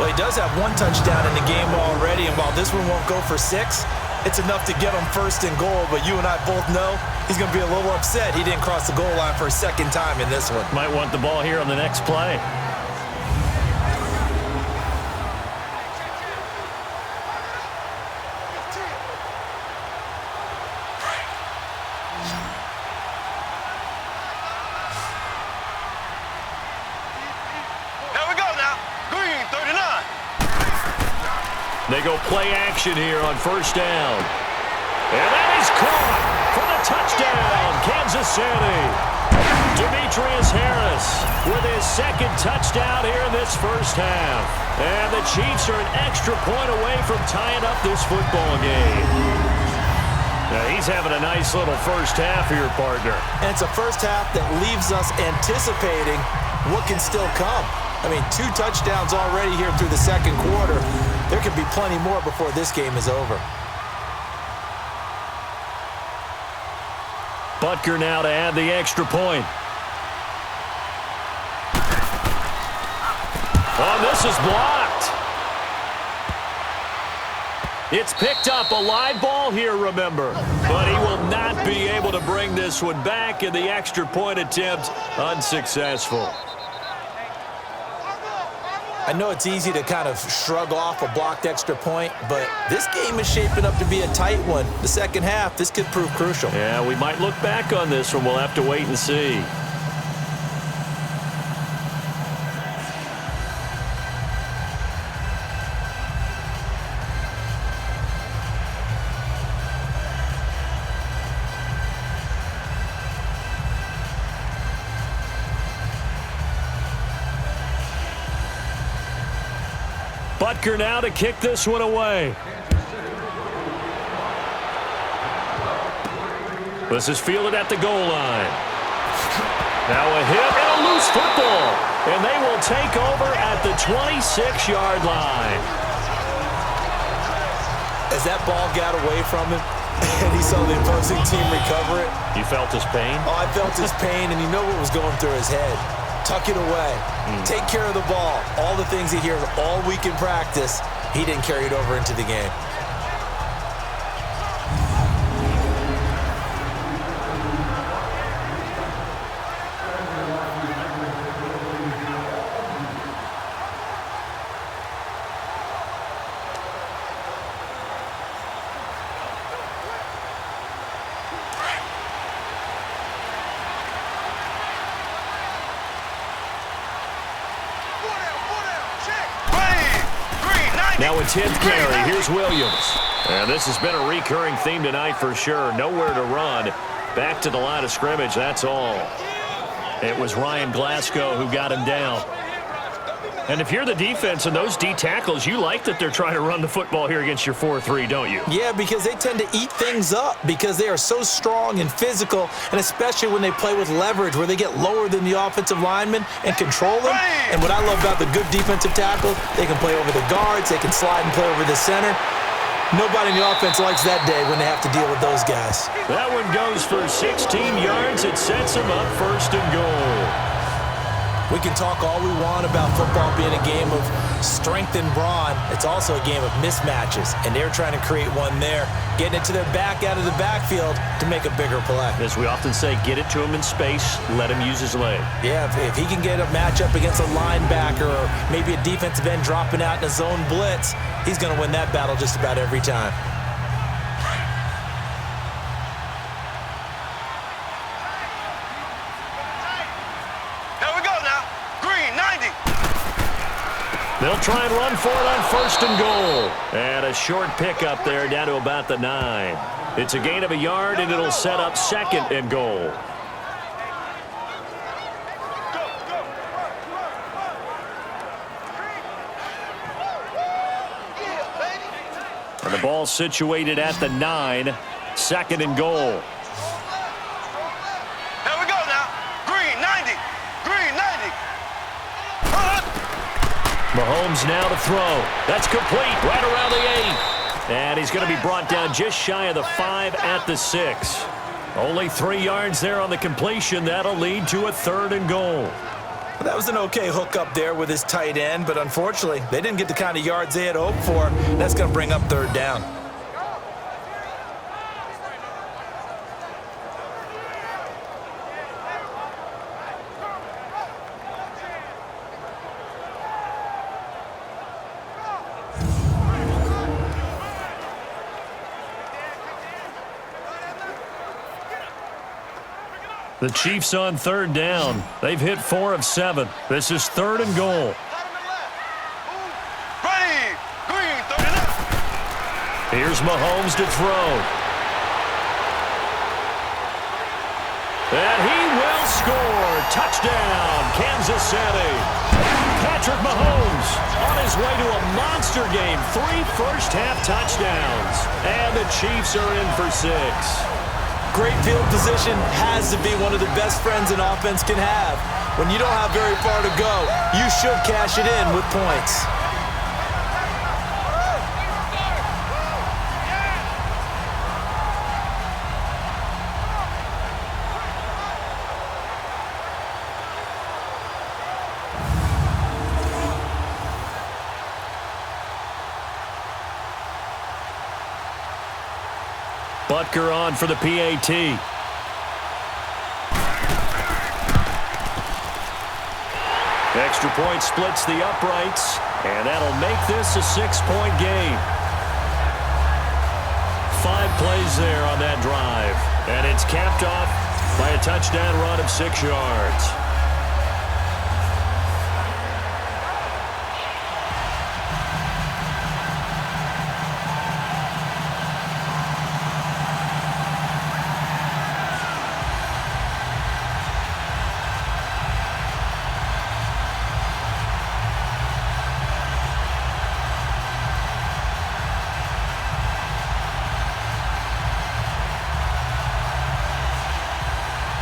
Well, he does have 1 touchdown in the game already, and while this one won't go for 6, it's enough to get him 1st and goal, but you and I both know he's going to be a little upset he didn't cross the goal line for a 2nd time in this one. Might want the ball here on the next play. Here we go now. Green 39. They go play action here on 1st down. And that is caught for the touchdown, Kansas City. Demetrius Harris with his 2nd touchdown here in this 1st half. And the Chiefs are an extra point away from tying up this football game. Now, he's having a nice little 1st half here, partner. And it's a 1st half that leaves us anticipating what can still come. I mean, 2 touchdowns already here through the 2nd quarter. There could be plenty more before this game is over. Butker now to add the extra point. Oh, this is blocked. It's picked up. A live ball here, remember. But he will not be able to bring this one back, and the extra point attempt unsuccessful. I know it's easy to kind of shrug off a blocked extra point, but this game is shaping up to be a tight one. The 2nd half, this could prove crucial. Yeah, we might look back on this one. We'll have to wait and see. Butker now to kick this one away. This is fielded at the goal line. Now a hit and a loose football. And they will take over at the 26-yard line. As that ball got away from him and he saw the opposing team recover it. You felt his pain? Oh, I felt his pain, and you know what was going through his head. Tuck it away. Take care of the ball. All the things he hears all week in practice, he didn't carry it over into the game. Now a 10th carry. Here's Williams. And this has been a recurring theme tonight for sure. Nowhere to run. Back to the line of scrimmage, that's all. It was Ryan Glasgow who got him down. And if you're the defense and those D tackles, you like that they're trying to run the football here against your 4-3, don't you? Yeah, because they tend to eat things up because they are so strong and physical, and especially when they play with leverage where they get lower than the offensive linemen and control them. And what I love about the good defensive tackles, they can play over the guards, they can slide and play over the center. Nobody in the offense likes that day when they have to deal with those guys. That one goes for 16 yards. It sets them up 1st and goal. We can talk all we want about football being a game of strength and brawn. It's also a game of mismatches, and they're trying to create one there, getting it to their back out of the backfield to make a bigger play. As we often say, get it to him in space, let him use his leg. Yeah, if he can get a matchup against a linebacker or maybe a defensive end dropping out in a zone blitz, he's going to win that battle just about every time. They'll try and run for it on 1st and goal. And a short pickup there down to about the 9. It's a gain of a yard, and it'll set up 2nd and goal. And the ball situated at the 9. 2nd and goal. Here we go now. Green 90. Green 90. Mahomes now to throw. That's complete right around the 8. And he's going to be brought down just shy of the 5 at the 6. Only 3 yards there on the completion. That'll lead to a 3rd and goal. Well, that was an okay hook up there with his tight end, but unfortunately, they didn't get the kind of yards they had hoped for. That's going to bring up 3rd down. The Chiefs on 3rd down. They've hit 4 of 7. This is 3rd and goal. Ready. Green 39. Here's Mahomes to throw. And he will score. Touchdown, Kansas City. Patrick Mahomes on his way to a monster game. 3 first-half touchdowns. And the Chiefs are in for 6. Great field position has to be one of the best friends an offense can have. When you don't have very far to go, you should cash it in with points. Butker on for the PAT. Extra point splits the uprights, and that'll make this a 6-point game. 5 plays there on that drive, and it's capped off by a touchdown run of 6 yards.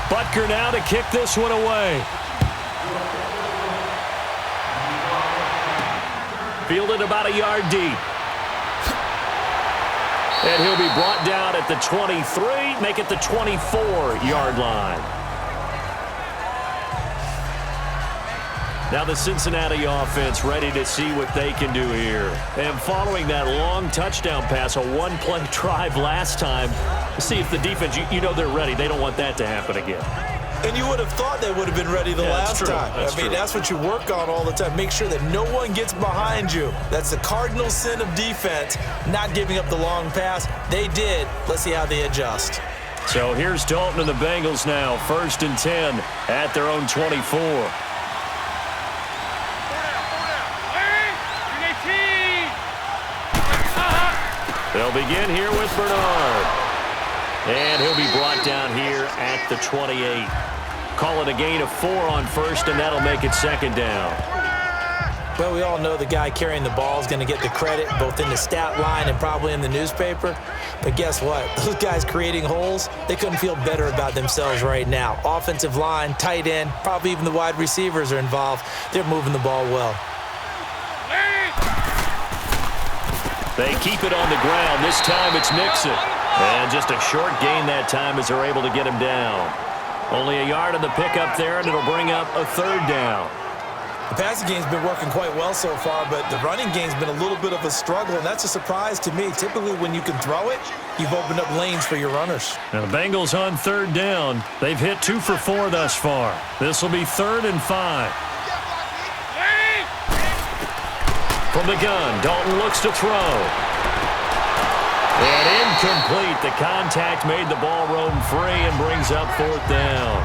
Butker now to kick this one away. Fielded about a yard deep. And he'll be brought down at the 23, make it the 24-yard line. Now the Cincinnati offense ready to see what they can do here. And following that long touchdown pass, a one-play drive last time, see if the defense, you know they're ready. They don't want that to happen again. And you would have thought they would have been ready the last time. That's what you work on all the time. Make sure that no one gets behind you. That's the cardinal sin of defense, not giving up the long pass. They did. Let's see how they adjust. So here's Dalton and the Bengals now, 1st and 10 at their own 24. They'll begin here with Bernard. And he'll be brought down here at the 28. Call it a gain of 4 on 1st, and that'll make it 2nd down. Well, we all know the guy carrying the ball is going to get the credit, both in the stat line and probably in the newspaper. But guess what? Those guys creating holes, they couldn't feel better about themselves right now. Offensive line, tight end, probably even the wide receivers are involved. They're moving the ball well. They keep it on the ground. This time it's Mixon. And just a short gain that time as they're able to get him down. Only a yard on the pickup there, and it'll bring up a 3rd down. The passing game's been working quite well so far, but the running game's been a little bit of a struggle, and that's a surprise to me. Typically, when you can throw it, you've opened up lanes for your runners. Now the Bengals on 3rd down. They've hit 2 for 4 thus far. This will be 3rd and 5. From the gun, Dalton looks to throw. And incomplete. The contact made the ball roam free and brings up 4th down.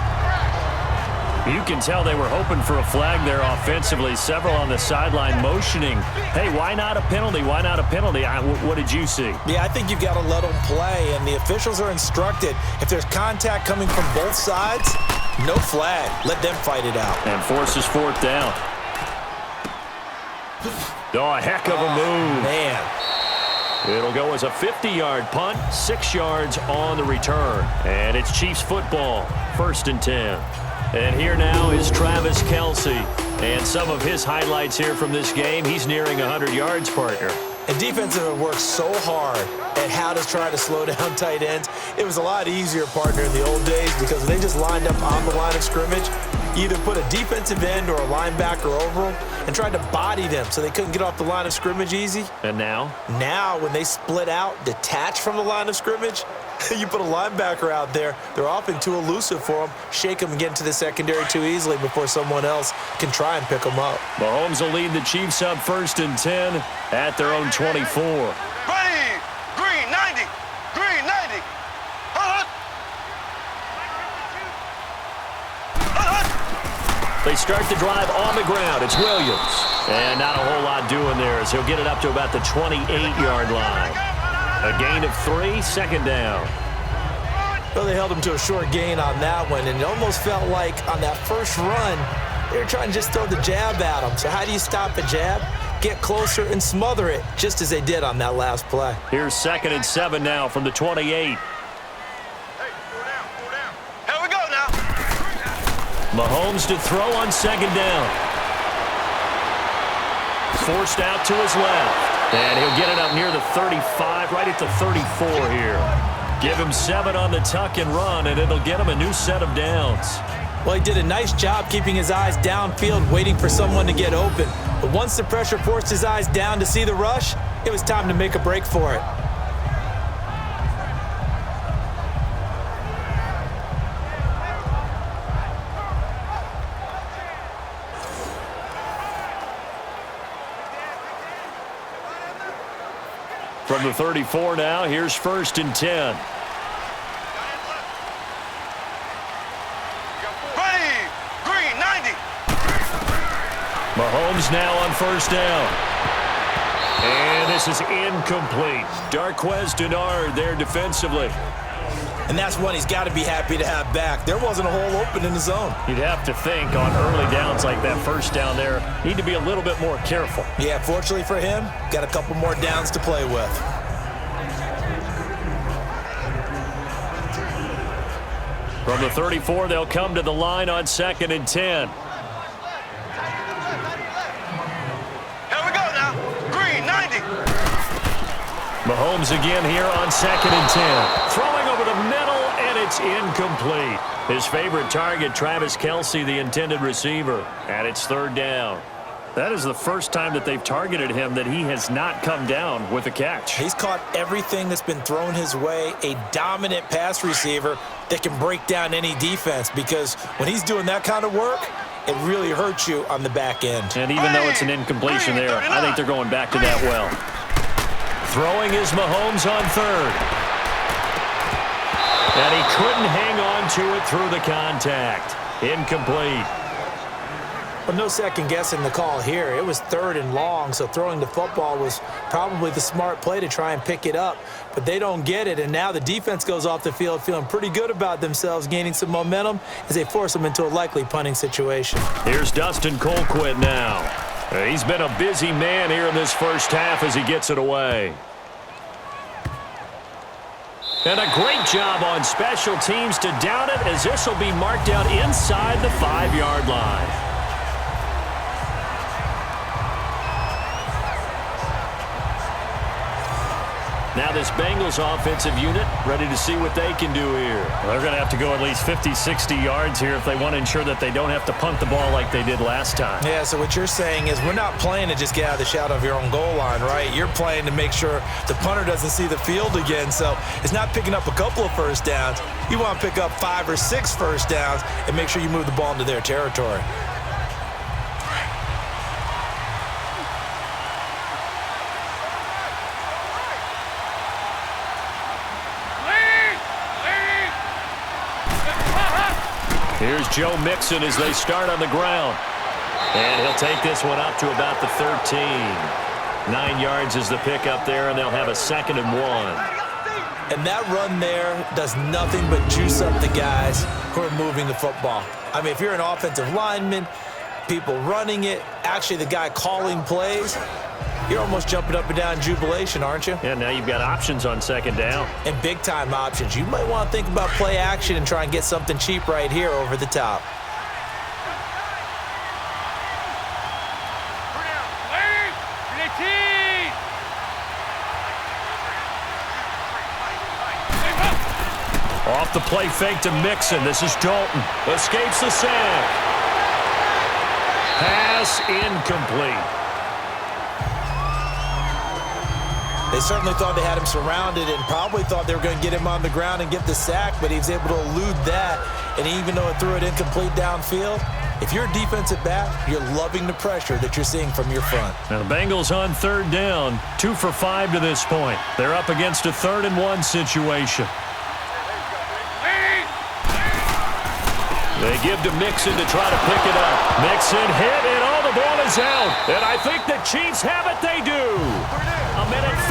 You can tell they were hoping for a flag there offensively. Several on the sideline motioning. Hey, why not a penalty? Why not a penalty? What did you see? Yeah, I think you've got to let them play, and the officials are instructed. If there's contact coming from both sides, no flag. Let them fight it out. And forces 4th down. Oh, a heck of a move. Man. It'll go as a 50-yard punt, 6 yards on the return. And it's Chiefs football, 1st and 10. And here now is Travis Kelce. And some of his highlights here from this game, he's nearing 100 yards, partner. And defensive have worked so hard at how to try to slow down tight ends. It was a lot easier, partner, in the old days because they just lined up on the line of scrimmage, either put a defensive end or a linebacker over them and tried to body them so they couldn't get off the line of scrimmage easy. And now? Now, when they split out, detach from the line of scrimmage, you put a linebacker out there, they're often too elusive for them. Shake them and get into the secondary too easily before someone else can try and pick them up. Mahomes will lead the Chiefs up 1st and 10 at their own 24. Ready, green 90, green 90. They start the drive on the ground. It's Williams. And not a whole lot doing there as he'll get it up to about the 28-yard line. A gain of 3, 2nd down. Well, they held him to a short gain on that one, and it almost felt like on that first run, they were trying to just throw the jab at him. So how do you stop a jab? Get closer and smother it, just as they did on that last play. Here's 2nd and 7 now from the 28. Mahomes to throw on 2nd down. Forced out to his left. And he'll get it up near the 35, right at the 34 here. Give him 7 on the tuck and run, and it'll get him a new set of downs. Well, he did a nice job keeping his eyes downfield, waiting for someone to get open. But once the pressure forced his eyes down to see the rush, it was time to make a break for it. From the 34 now, here's 1st and 10. Ready, green 90. Mahomes now on 1st down. And this is incomplete. Darquez Denard there defensively. And that's one he's got to be happy to have back. There wasn't a hole open in the zone. You'd have to think on early downs like that 1st down there, need to be a little bit more careful. Yeah, fortunately for him, got a couple more downs to play with. From the 34, they'll come to the line on 2nd and 10. Here we go now. Green, 90. Mahomes again here on 2nd and 10. Throwing over the middle, and it's incomplete. His favorite target, Travis Kelce, the intended receiver. And it's 3rd down. That is the first time that they've targeted him that he has not come down with a catch. He's caught everything that's been thrown his way, a dominant pass receiver that can break down any defense, because when he's doing that kind of work, it really hurts you on the back end. And even though it's an incompletion there, I think they're going back to that well. Throwing is Mahomes on 3rd. And he couldn't hang on to it through the contact. Incomplete. Well, no second guessing the call here. It was 3rd and long, so throwing the football was probably the smart play to try and pick it up. But they don't get it, and now the defense goes off the field feeling pretty good about themselves, gaining some momentum as they force them into a likely punting situation. Here's Dustin Colquitt now. He's been a busy man here in this first half as he gets it away. And a great job on special teams to down it, as this will be marked out inside the 5-yard line. Now this Bengals offensive unit ready to see what they can do here. Well, they're going to have to go at least 50, 60 yards here if they want to ensure that they don't have to punt the ball like they did last time. Yeah, so what you're saying is we're not playing to just get out of the shadow of your own goal line, right? You're playing to make sure the punter doesn't see the field again. So it's not picking up a couple of first downs. You want to pick up 5 or 6 first downs and make sure you move the ball into their territory. Here's Joe Mixon as they start on the ground. And he'll take this one up to about the 13. 9 yards is the pickup there, and they'll have a 2nd and 1. And that run there does nothing but juice up the guys who are moving the football. I mean, if you're an offensive lineman, people running it, actually the guy calling plays, you're almost jumping up and down in jubilation, aren't you? Yeah, now you've got options on 2nd down. And big-time options. You might want to think about play action and try and get something cheap right here over the top. Off the play fake to Mixon. This is Dalton. Escapes the sack. Pass incomplete. They certainly thought they had him surrounded and probably thought they were going to get him on the ground and get the sack, but he was able to elude that. And even though it threw it incomplete downfield, if you're a defensive back, you're loving the pressure that you're seeing from your front. Now the Bengals on 3rd down, 2 for 5 to this point. They're up against a 3rd and 1 situation. They give to Mixon to try to pick it up. Mixon hit, and all the ball is out. And I think the Chiefs have it. They do.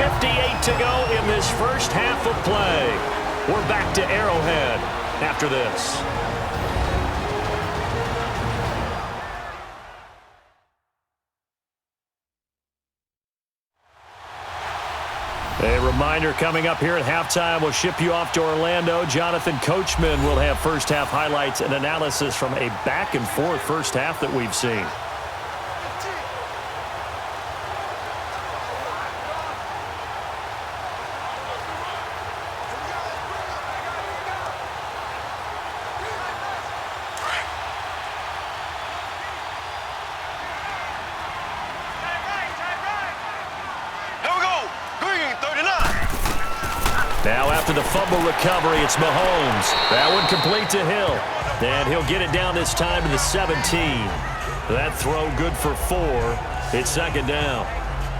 1:58 to go in this first half of play. We're back to Arrowhead after this. A reminder coming up here at halftime, we'll ship you off to Orlando. Jonathan Coachman will have first half highlights and analysis from a back and forth first half that we've seen. Now after the fumble recovery, it's Mahomes. That one complete to Hill. And he'll get it down this time to the 17. That throw good for 4. It's 2nd down.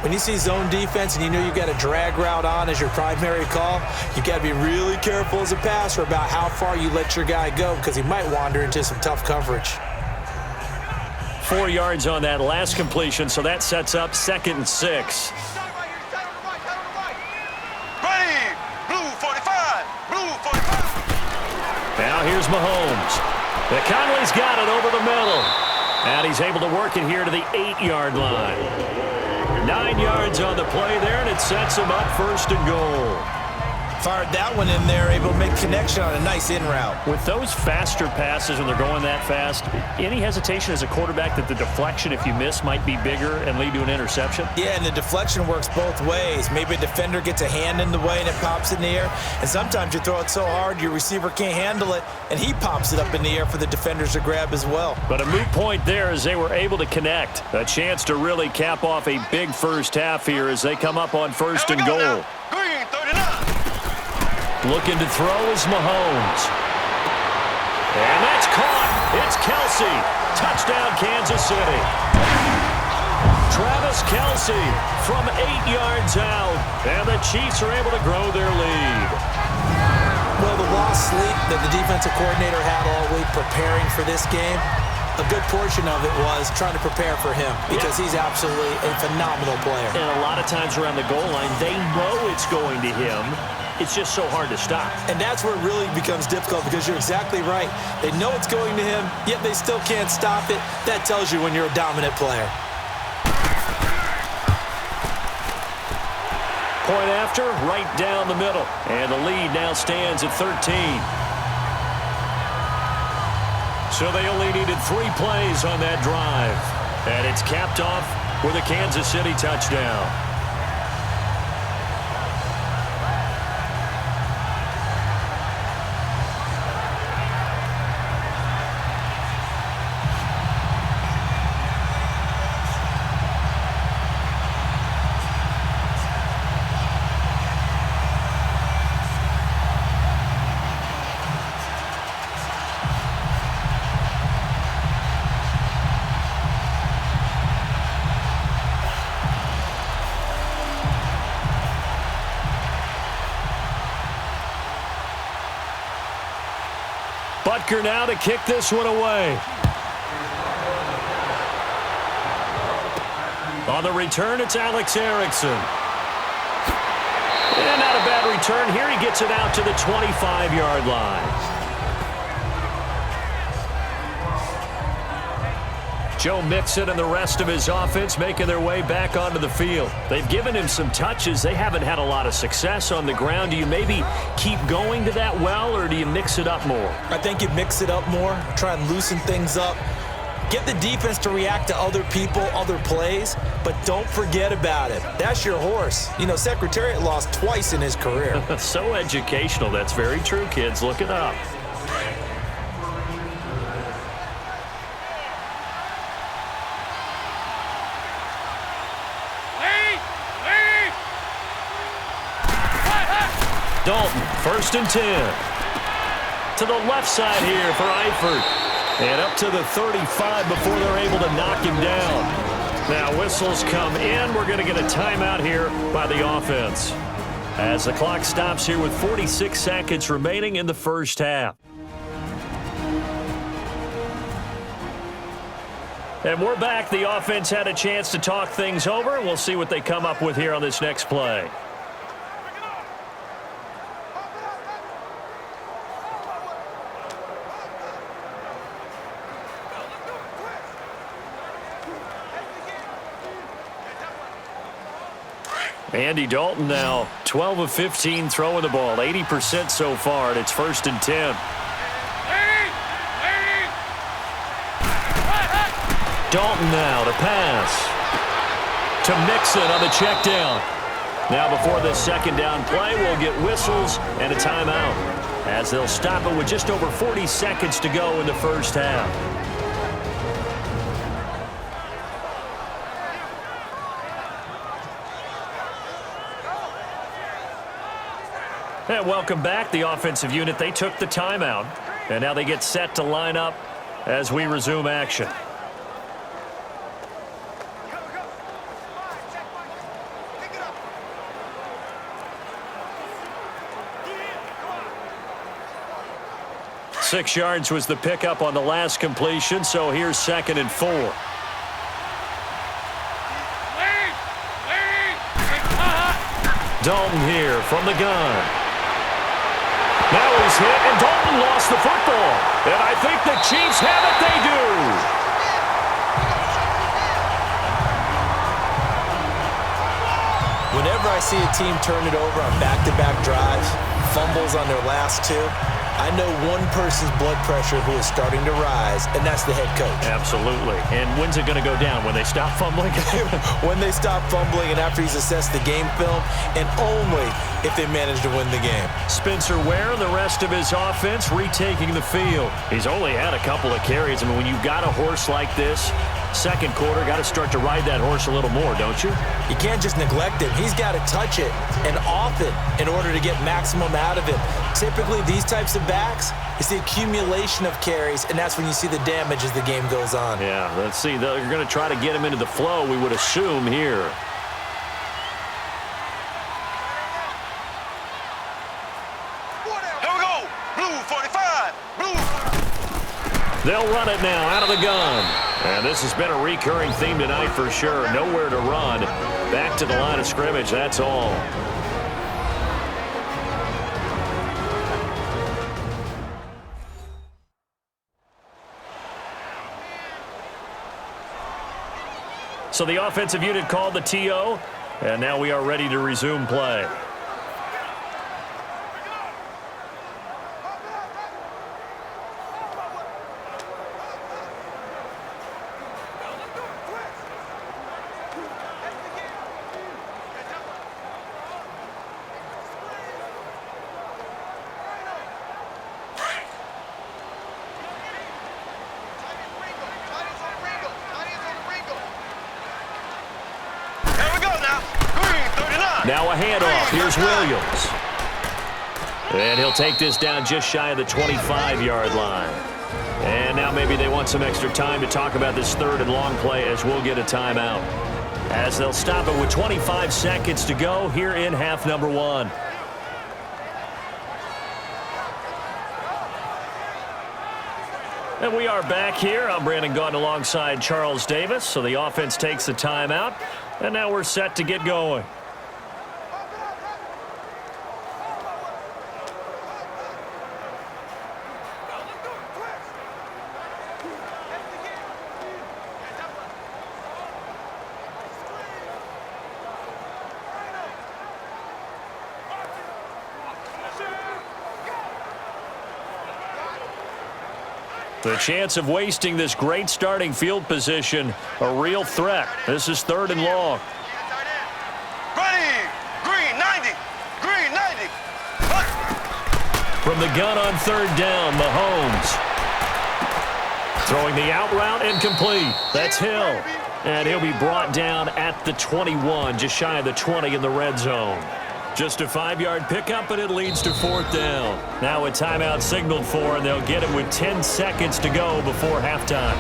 When you see zone defense and you know you've got a drag route on as your primary call, you've got to be really careful as a passer about how far you let your guy go because he might wander into some tough coverage. 4 yards on that last completion, so that sets up 2nd and 6. Now here's Mahomes. Conley's got it over the middle. And he's able to work it here to the 8-yard line. 9 yards on the play there, and it sets him up 1st and goal. Fired that one in there, able to make connection on a nice in route. With those faster passes when they're going that fast, any hesitation as a quarterback that the deflection, if you miss, might be bigger and lead to an interception? Yeah, and the deflection works both ways. Maybe a defender gets a hand in the way and it pops in the air. And sometimes you throw it so hard your receiver can't handle it, and he pops it up in the air for the defenders to grab as well. But a moot point there as they were able to connect. A chance to really cap off a big first half here as they come up on first and goal. Green 39. Looking to throw is Mahomes. And that's caught. It's Kelsey. Touchdown, Kansas City. Travis Kelsey from 8 yards out. And the Chiefs are able to grow their lead. Well, the lost sleep that the defensive coordinator had all week preparing for this game, a good portion of it was trying to prepare for him because he's absolutely a phenomenal player. And a lot of times around the goal line, they know it's going to him. It's just so hard to stop. And that's where it really becomes difficult because you're exactly right. They know it's going to him, yet they still can't stop it. That tells you when you're a dominant player. Point after, right down the middle. And the lead now stands at 13. So they only needed 3 plays on that drive. And it's capped off with a Kansas City touchdown. Butker now to kick this one away. On the return, it's Alex Erickson. And not a bad return here. He gets it out to the 25-yard line. Joe Mixon and the rest of his offense making their way back onto the field. They've given him some touches. They haven't had a lot of success on the ground. Do you maybe keep going to that well, or do you mix it up more? I think you mix it up more, try and loosen things up. Get the defense to react to other people, other plays, but don't forget about it. That's your horse. You know, Secretariat lost twice in his career. So educational. That's very true, kids. Look it up. Dalton, 1st and 10. To the left side here for Eifert. And up to the 35 before they're able to knock him down. Now whistles come in. We're going to get a timeout here by the offense. As the clock stops here with 46 seconds remaining in the first half. And we're back. The offense had a chance to talk things over. We'll see what they come up with here on this next play. Andy Dalton now 12 of 15 throwing the ball, 80% so far, and it's 1st and 10. Dalton now to pass. To Mixon on the check down. Now before this second down play, we'll get whistles and a timeout as they'll stop it with just over 40 seconds to go in the first half. And welcome back. The offensive unit, they took the timeout. And now they get set to line up as we resume action. Six yards was the pickup on the last completion, so here's 2nd and 4. Dalton here from the gun. Now he's hit, and Dalton lost the football. And I think the Chiefs have it. They do. Whenever I see a team turn it over on back-to-back drives, fumbles on their last 2. I know one person's blood pressure who is starting to rise, and that's the head coach. Absolutely. And when's it going to go down? When they stop fumbling? When they stop fumbling and after he's assessed the game film, and only if they manage to win the game. Spencer Ware and the rest of his offense retaking the field. He's only had a couple of carries. I mean, when you've got a horse like this, second quarter, got to start to ride that horse a little more, don't you? You can't just neglect him. He's got to touch it and often in order to get maximum out of him. Typically, these types of backs, it's the accumulation of carries, and that's when you see the damage as the game goes on. Yeah, let's see. They're going to try to get him into the flow, we would assume here. Here we go. Blue 45. Blue. They'll run it now out of the gun. And this has been a recurring theme tonight for sure. Nowhere to run. Back to the line of scrimmage, that's all. So the offensive unit called the TO, and now we are ready to resume play. Now a handoff. Here's Williams. And he'll take this down just shy of the 25-yard line. And now maybe they want some extra time to talk about this third and long play as we'll get a timeout. As they'll stop it with 25 seconds to go here in half number 1. And we are back here. I'm Brandon Gaudin alongside Charles Davis. So the offense takes the timeout. And now we're set to get going. The chance of wasting this great starting field position, a real threat. This is third and long. Ready. Green 90. Green 90. From the gun on third down, Mahomes. Throwing the out route and complete. That's Hill. And he'll be brought down at the 21, just shy of the 20 in the red zone. Just a 5-yard pickup, but it leads to fourth down. Now a timeout signaled for, and they'll get it with 10 seconds to go before halftime.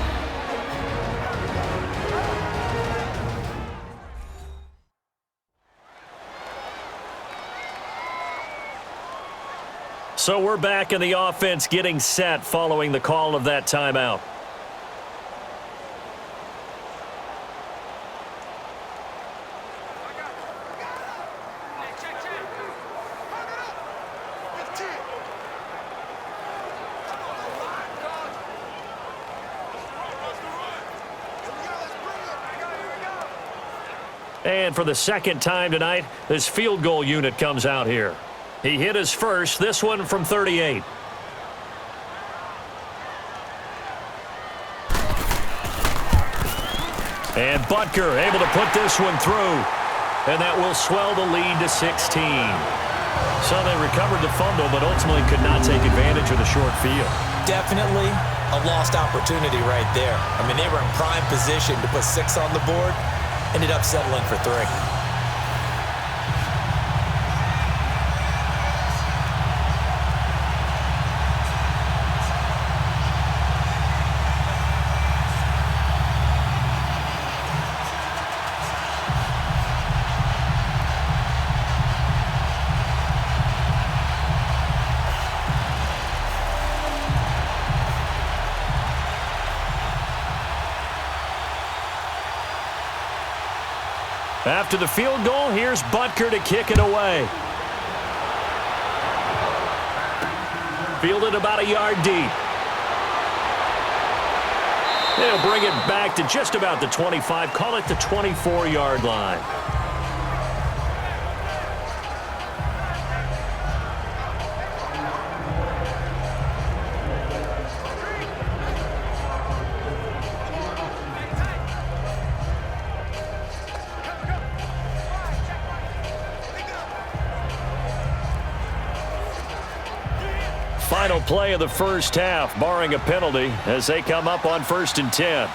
So we're back in the offense getting set following the call of that timeout. And for the second time tonight, this field goal unit comes out here. He hit his first, this one from 38. And Butker able to put this one through. And that will swell the lead to 16. So they recovered the fumble, but ultimately could not take advantage of the short field. Definitely a lost opportunity right there. I mean, they were in prime position to put 6 on the board. Ended up settling for 3. After the field goal, here's Butker to kick it away. Fielded about a yard deep. They'll bring it back to just about the 25. Call it the 24-yard line. final play of the first half, barring a penalty, as they come up on 1st and 10.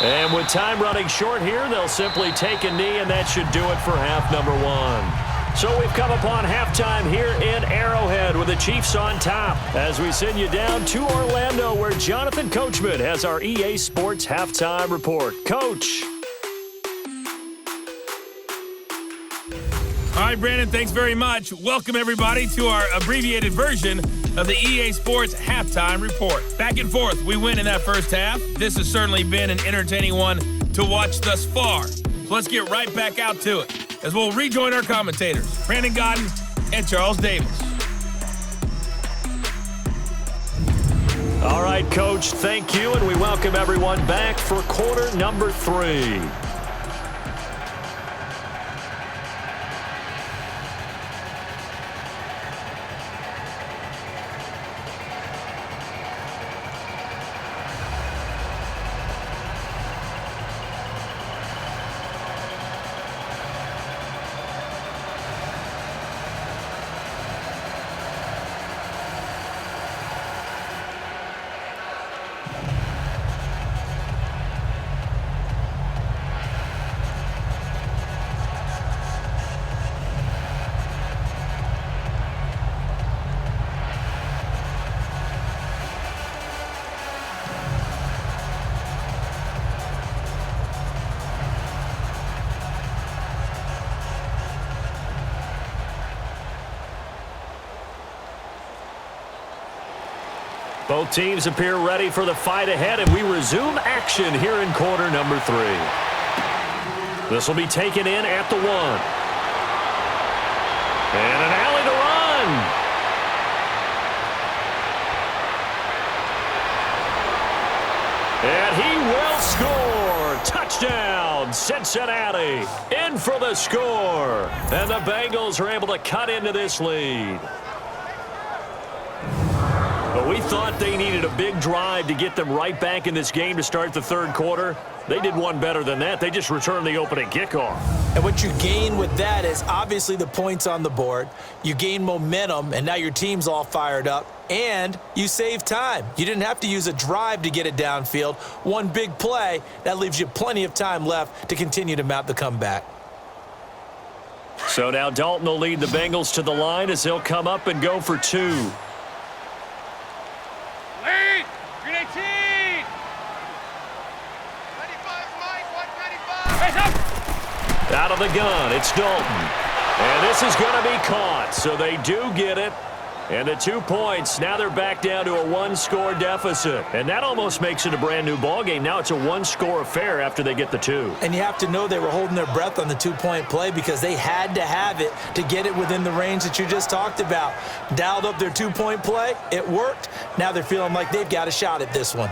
And with time running short here, they'll simply take a knee, and that should do it for half number 1. So we've come upon halftime here in Arrowhead with the Chiefs on top as we send you down to Orlando, where Jonathan Coachman has our EA Sports halftime report. Coach. All right, Brandon, thanks very much. Welcome, everybody, to our abbreviated version of the EA Sports Halftime Report. Back and forth, we win in that first half. This has certainly been an entertaining one to watch thus far. So let's get right back out to it as we'll rejoin our commentators, Brandon Godden and Charles Davis. All right, Coach, thank you, and we welcome everyone back for quarter number 3. Both teams appear ready for the fight ahead, and we resume action here in quarter number 3. This will be taken in at the 1. And an alley to run. And he will score. Touchdown, Cincinnati. In for the score. And the Bengals are able to cut into this lead. But we thought they needed a big drive to get them right back in this game to start the third quarter. They did one better than that. They just returned the opening kickoff. And what you gain with that is obviously the points on the board. You gain momentum, and now your team's all fired up. And you save time. You didn't have to use a drive to get it downfield. One big play, that leaves you plenty of time left to continue to mount the comeback. So now Dalton will lead the Bengals to the line as they'll come up and go for 2. Out of the gun, it's Dalton. And this is going to be caught, so they do get it. And the 2 points, now they're back down to a 1-score deficit. And that almost makes it a brand-new ballgame. Now it's a 1-score affair after they get the 2. And you have to know they were holding their breath on the 2-point play because they had to have it to get it within the range that you just talked about. Dialed up their 2-point play. It worked. Now they're feeling like they've got a shot at this one.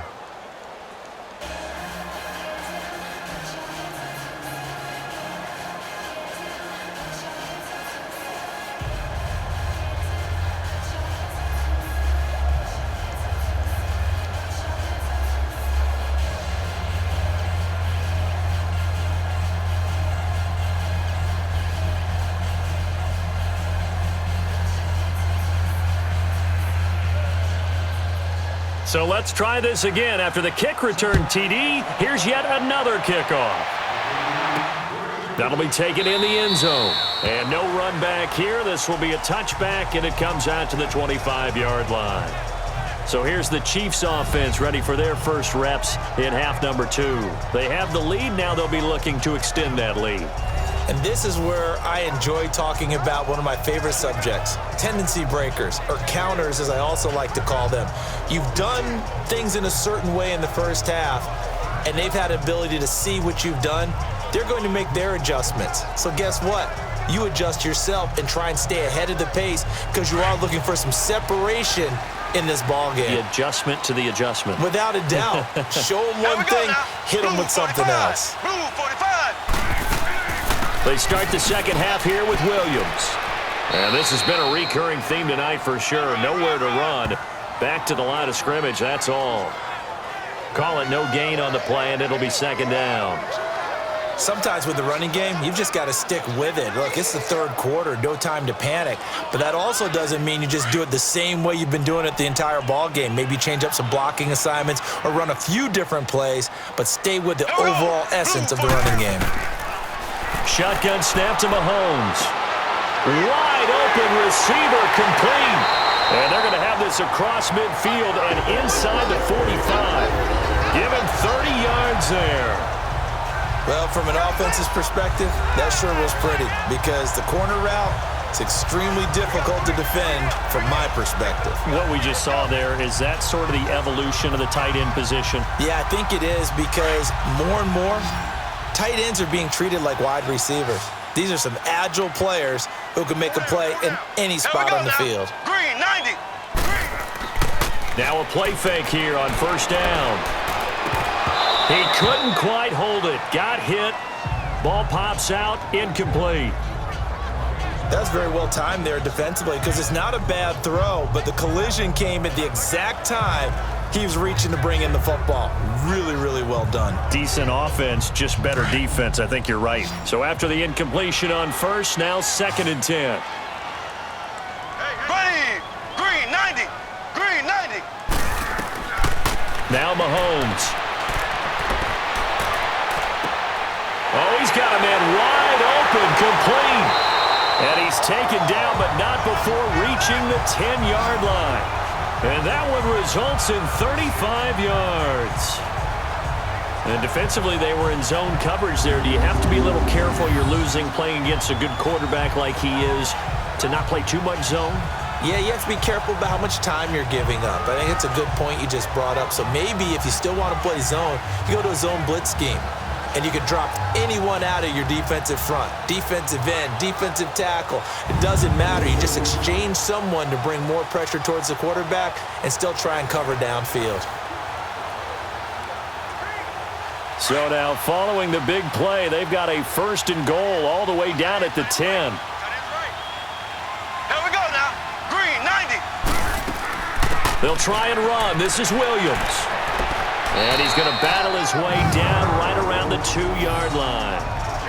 So let's try this again. After the kick return TD, here's yet another kickoff. That'll be taken in the end zone. And no run back here. This will be a touchback, and it comes out to the 25-yard line. So here's the Chiefs offense ready for their first reps in half number 2. They have the lead. Now they'll be looking to extend that lead. And this is where I enjoy talking about one of my favorite subjects, tendency breakers, or counters as I also like to call them. You've done things in a certain way in the first half, and they've had the ability to see what you've done. They're going to make their adjustments. So guess what? You adjust yourself and try and stay ahead of the pace because you are looking for some separation in this ball game. The adjustment to the adjustment. Without a doubt. Show them one thing, hit them with something else. Blue 45. They start the second half here with Williams. And this has been a recurring theme tonight for sure. Nowhere to run. Back to the line of scrimmage, that's all. Call it no gain on the play, and it'll be second down. Sometimes with the running game, you've just got to stick with it. Look, it's the third quarter, no time to panic. But that also doesn't mean you just do it the same way you've been doing it the entire ball game. Maybe change up some blocking assignments or run a few different plays, but stay with the overall essence of the running game. Shotgun snap to Mahomes. Wide open receiver, complete. And they're going to have this across midfield and inside the 45. Give him 30 yards there. Well, from an offensive perspective, that sure was pretty because the corner route is extremely difficult to defend from my perspective. What we just saw there, is that sort of the evolution of the tight end position? Yeah, I think it is because more and more, tight ends are being treated like wide receivers. These are some agile players who can make a play in any spot on the field. Green, 90. Now a play fake here on first down. He couldn't quite hold it. Got hit. Ball pops out. Incomplete. That's very well timed there defensively because it's not a bad throw, but the collision came at the exact time he was reaching to bring in the football. Really, really well done. Decent offense, just better defense. I think you're right. So after the incompletion on first, now 2nd and 10. Ready. Green, 90. Green, 90. Now Mahomes. Oh, he's got a man wide open, complete. And he's taken down, but not before reaching the 10-yard line. And that one results in 35 yards. And defensively, they were in zone coverage there. Do you have to be a little careful? You're losing playing against a good quarterback like he is to not play too much zone? Yeah, you have to be careful about how much time you're giving up. I think it's a good point you just brought up. So maybe if you still want to play zone, you go to a zone blitz scheme. And you can drop anyone out of your defensive front, defensive end, defensive tackle. It doesn't matter. You just exchange someone to bring more pressure towards the quarterback and still try and cover downfield. So now following the big play, they've got a 1st and goal all the way down at the 10. Here we go now. Green, 90. They'll try and run. This is Williams. And he's going to battle his way down right around the 2-yard line.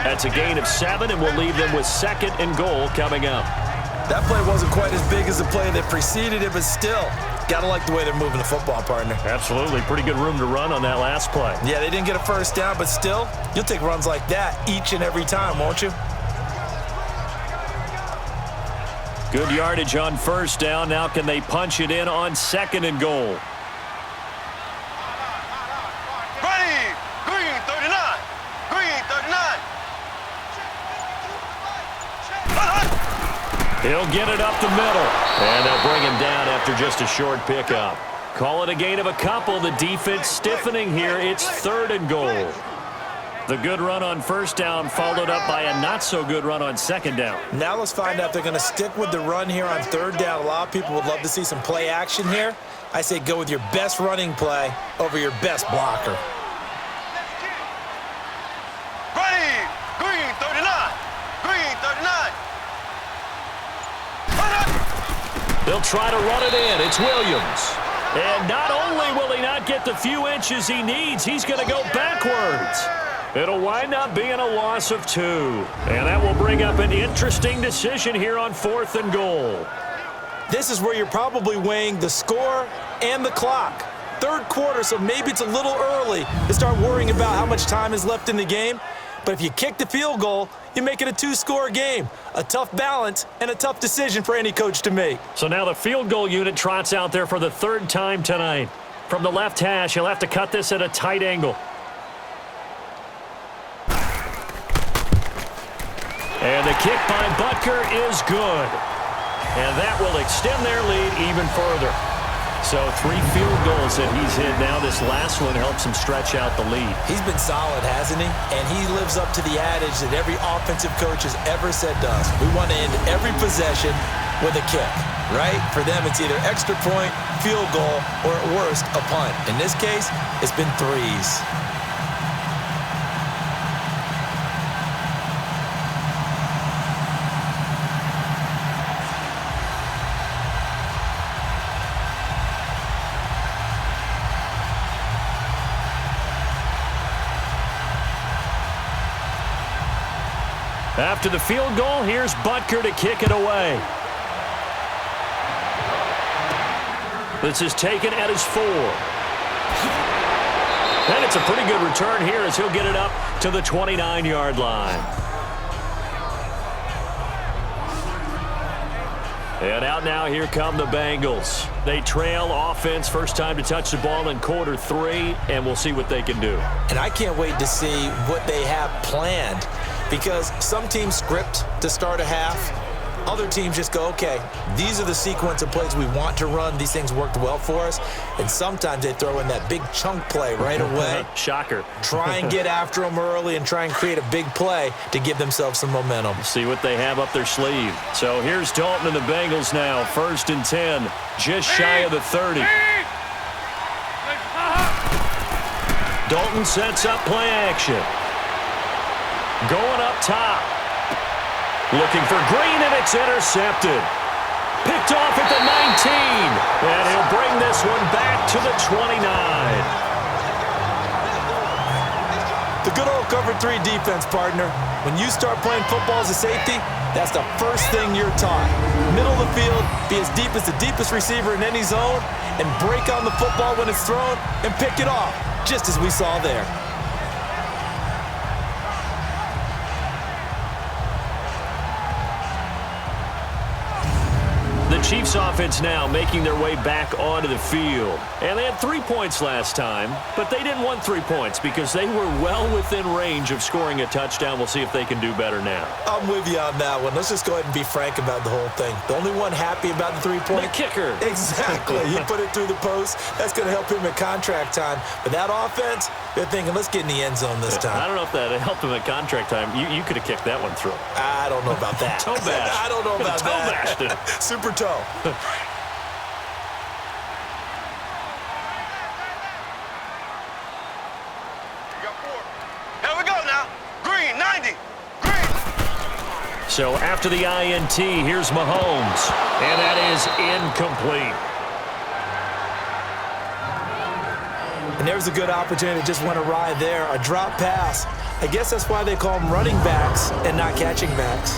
That's a gain of 7, and we'll leave them with 2nd and goal coming up. That play wasn't quite as big as the play that preceded it, but still, got to like the way they're moving the football, partner. Absolutely. Pretty good room to run on that last play. Yeah, they didn't get a first down, but still, you'll take runs like that each and every time, won't you? Good yardage on first down. Now can they punch it in on 2nd and goal? He'll get it up the middle. And they'll bring him down after just a short pickup. Call it a gain of a couple. The defense stiffening here. It's 3rd and goal. The good run on first down followed up by a not-so-good run on 2nd down. Now let's find out if they're going to stick with the run here on 3rd down. A lot of people would love to see some play action here. I say go with your best running play over your best blocker. Ready. Green, 39. Green, 39. They'll try to run it in. It's Williams. And not only will he not get the few inches he needs, he's going to go backwards. It'll wind up being a loss of 2. And that will bring up an interesting decision here on 4th and goal. This is where you're probably weighing the score and the clock. 3rd quarter, so maybe it's a little early to start worrying about how much time is left in the game. But if you kick the field goal, you make it a 2-score game. A tough balance and a tough decision for any coach to make. So now the field goal unit trots out there for the 3rd time tonight. From the left hash, he'll have to cut this at a tight angle. And the kick by Butker is good. And that will extend their lead even further. So 3 field goals that he's hit now. This last one helps him stretch out the lead. He's been solid, hasn't he? And he lives up to the adage that every offensive coach has ever said to us. We want to end every possession with a kick, right? For them, it's either extra point, field goal, or at worst, a punt. In this case, it's been 3s. After the field goal, here's Butker to kick it away. This is taken at his 4. And it's a pretty good return here as he'll get it up to the 29-yard line. And out now, here come the Bengals. They trail offense, first time to touch the ball in quarter 3, and we'll see what they can do. And I can't wait to see what they have planned, because some teams script to start a half. Other teams just go, okay, these are the sequence of plays we want to run. These things worked well for us. And sometimes they throw in that big chunk play right away. Shocker. Try and get after them early and try and create a big play to give themselves some momentum. See what they have up their sleeve. So here's Dalton and the Bengals now. 1st and 10, just shy of the 30. Dalton sets up play action. Going up top. Looking for Green, and it's intercepted. Picked off at the 19. And he'll bring this one back to the 29. The good old cover 3 defense, partner. When you start playing football as a safety, that's the first thing you're taught. Middle of the field, be as deep as the deepest receiver in any zone, and break on the football when it's thrown and pick it off, just as we saw there. The Chiefs offense now making their way back onto the field. And they had 3 points last time, but they didn't want 3 points because they were well within range of scoring a touchdown. We'll see if they can do better now. I'm with you on that one. Let's just go ahead and be frank about the whole thing. The only one happy about the 3-point? The kicker. Exactly. He put it through the post. That's going to help him at contract time. But that offense, they're thinking, let's get in the end zone this time. I don't know if that helped him at contract time. You could have kicked that one through. I don't know about that. Toe bash. I don't know about toe that. Bashed it. Super toe. You got 4. Here we go now. Green, 90. Green. So after the INT, here's Mahomes. And that is incomplete. And there's a good opportunity that just went awry there. A drop pass. I guess that's why they call them running backs and not catching backs.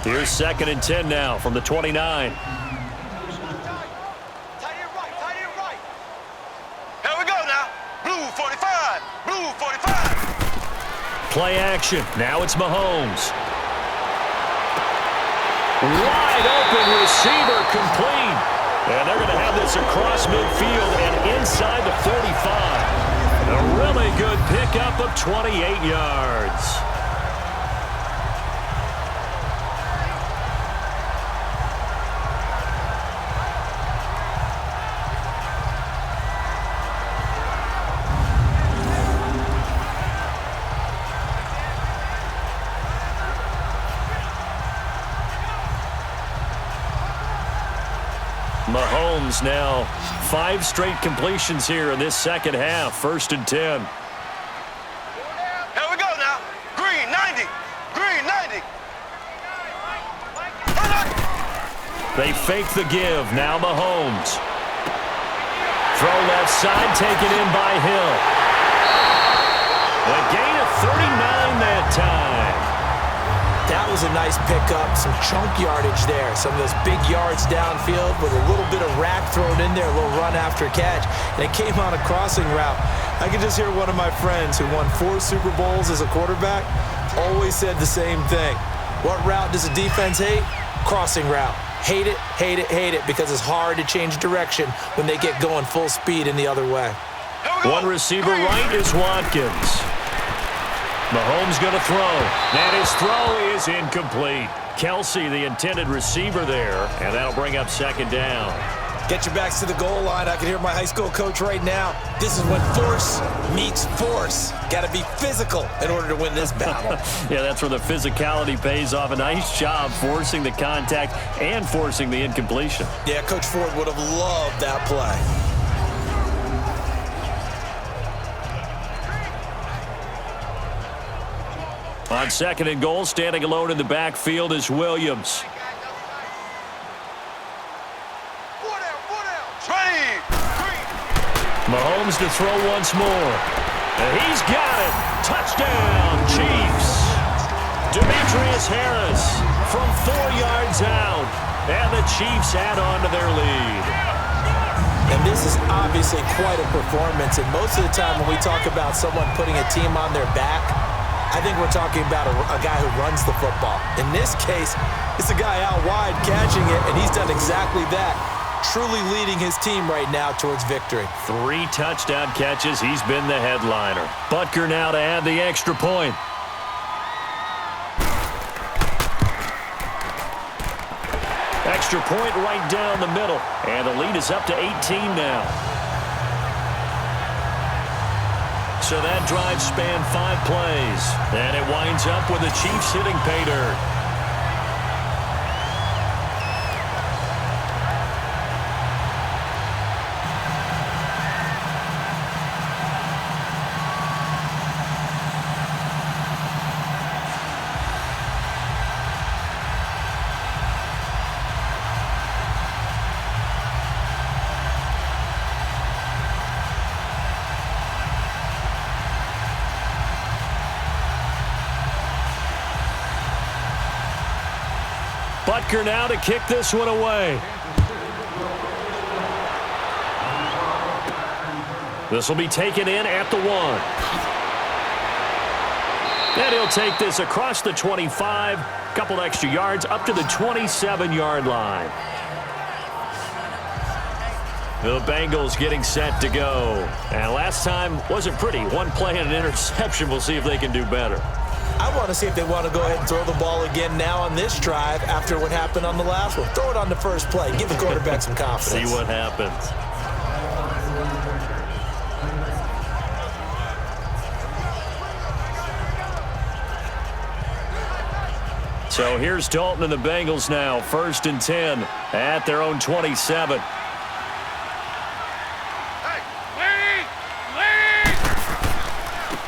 Here's 2nd and 10 now from the 29. Tight end right. Here we go now. Blue 45. Blue 45. Play action. Now it's Mahomes. Wide open receiver complete. And they're going to have this across midfield and inside the 45. A really good pickup of 28 yards. Mahomes now 5 straight completions here in this second half. 1st and 10. Here we go now. Green, 90. Green, 90. They fake the give. Now Mahomes. Throw left side, taken in by Hill. A gain of 39 that time. That was a nice pickup, some chunk yardage there. Some of those big yards downfield with a little bit of rack thrown in there, a little run after catch. And it came on a crossing route. I can just hear one of my friends who won 4 Super Bowls as a quarterback always said the same thing. What route does a defense hate? Crossing route. Hate it, hate it, hate it, because it's hard to change direction when they get going full speed in the other way. One receiver right is Watkins. Mahomes going to throw. And his throw is incomplete. Kelsey, the intended receiver there, and that'll bring up 2nd down. Get your backs to the goal line. I can hear my high school coach right now. This is when force meets force. Got to be physical in order to win this battle. Yeah, that's where the physicality pays off. A nice job forcing the contact and forcing the incompletion. Yeah, Coach Ford would have loved that play. On 2nd and goal, standing alone in the backfield is Williams. Mahomes to throw once more. And he's got it. Touchdown, Chiefs. Demetrius Harris from 4 yards out. And the Chiefs add on to their lead. And this is obviously quite a performance. And most of the time when we talk about someone putting a team on their back, I think we're talking about a guy who runs the football. In this case, it's a guy out wide catching it, and he's done exactly that. Truly leading his team right now towards victory. 3 touchdown catches. He's been the headliner. Butker now to add the extra point. Extra point right down the middle. And the lead is up to 18 now. So that drive spanned 5 plays. And it winds up with the Chiefs hitting pay dirt. Butker now to kick this one away. This will be taken in at the 1. And he'll take this across the 25, couple extra yards up to the 27-yard line. The Bengals getting set to go. And last time wasn't pretty. 1 play and an interception. We'll see if they can do better. I want to see if they want to go ahead and throw the ball again now on this drive after what happened on the last one. Throw it on the first play. Give the quarterback some confidence. See what happens. So here's Dalton and the Bengals now. 1st and 10 at their own 27.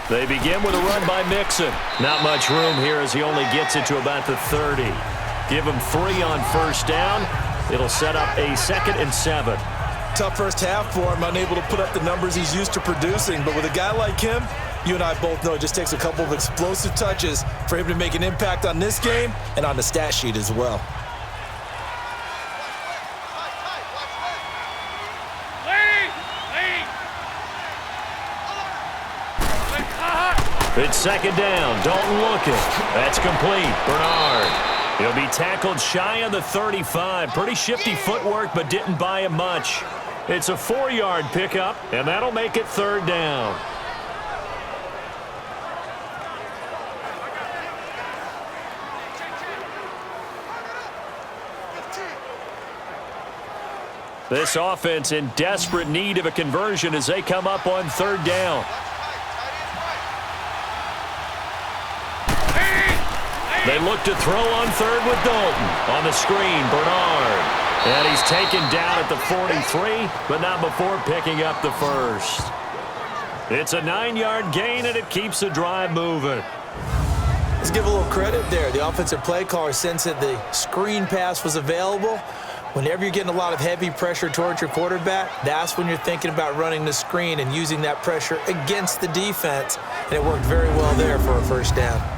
They begin with a run by Mixon. Not much room here as he only gets it to about the 30. Give him 3 on 1st down. It'll set up a 2nd and 7. Tough first half for him, unable to put up the numbers he's used to producing. But with a guy like him, you and I both know it just takes a couple of explosive touches for him to make an impact on this game and on the stat sheet as well. It's 2nd down. Dalton looking. That's complete. Bernard. He'll be tackled shy of the 35. Pretty shifty footwork, but didn't buy him much. It's a 4-yard pickup, and that'll make it 3rd down. This offense in desperate need of a conversion as they come up on 3rd down. They look to throw on 3rd with Dalton. On the screen, Bernard. And he's taken down at the 43, but not before picking up the 1st. It's a 9-yard gain, and it keeps the drive moving. Let's give a little credit there. The offensive play caller sensed that the screen pass was available. Whenever you're getting a lot of heavy pressure towards your quarterback, that's when you're thinking about running the screen and using that pressure against the defense. And it worked very well there for a 1st down.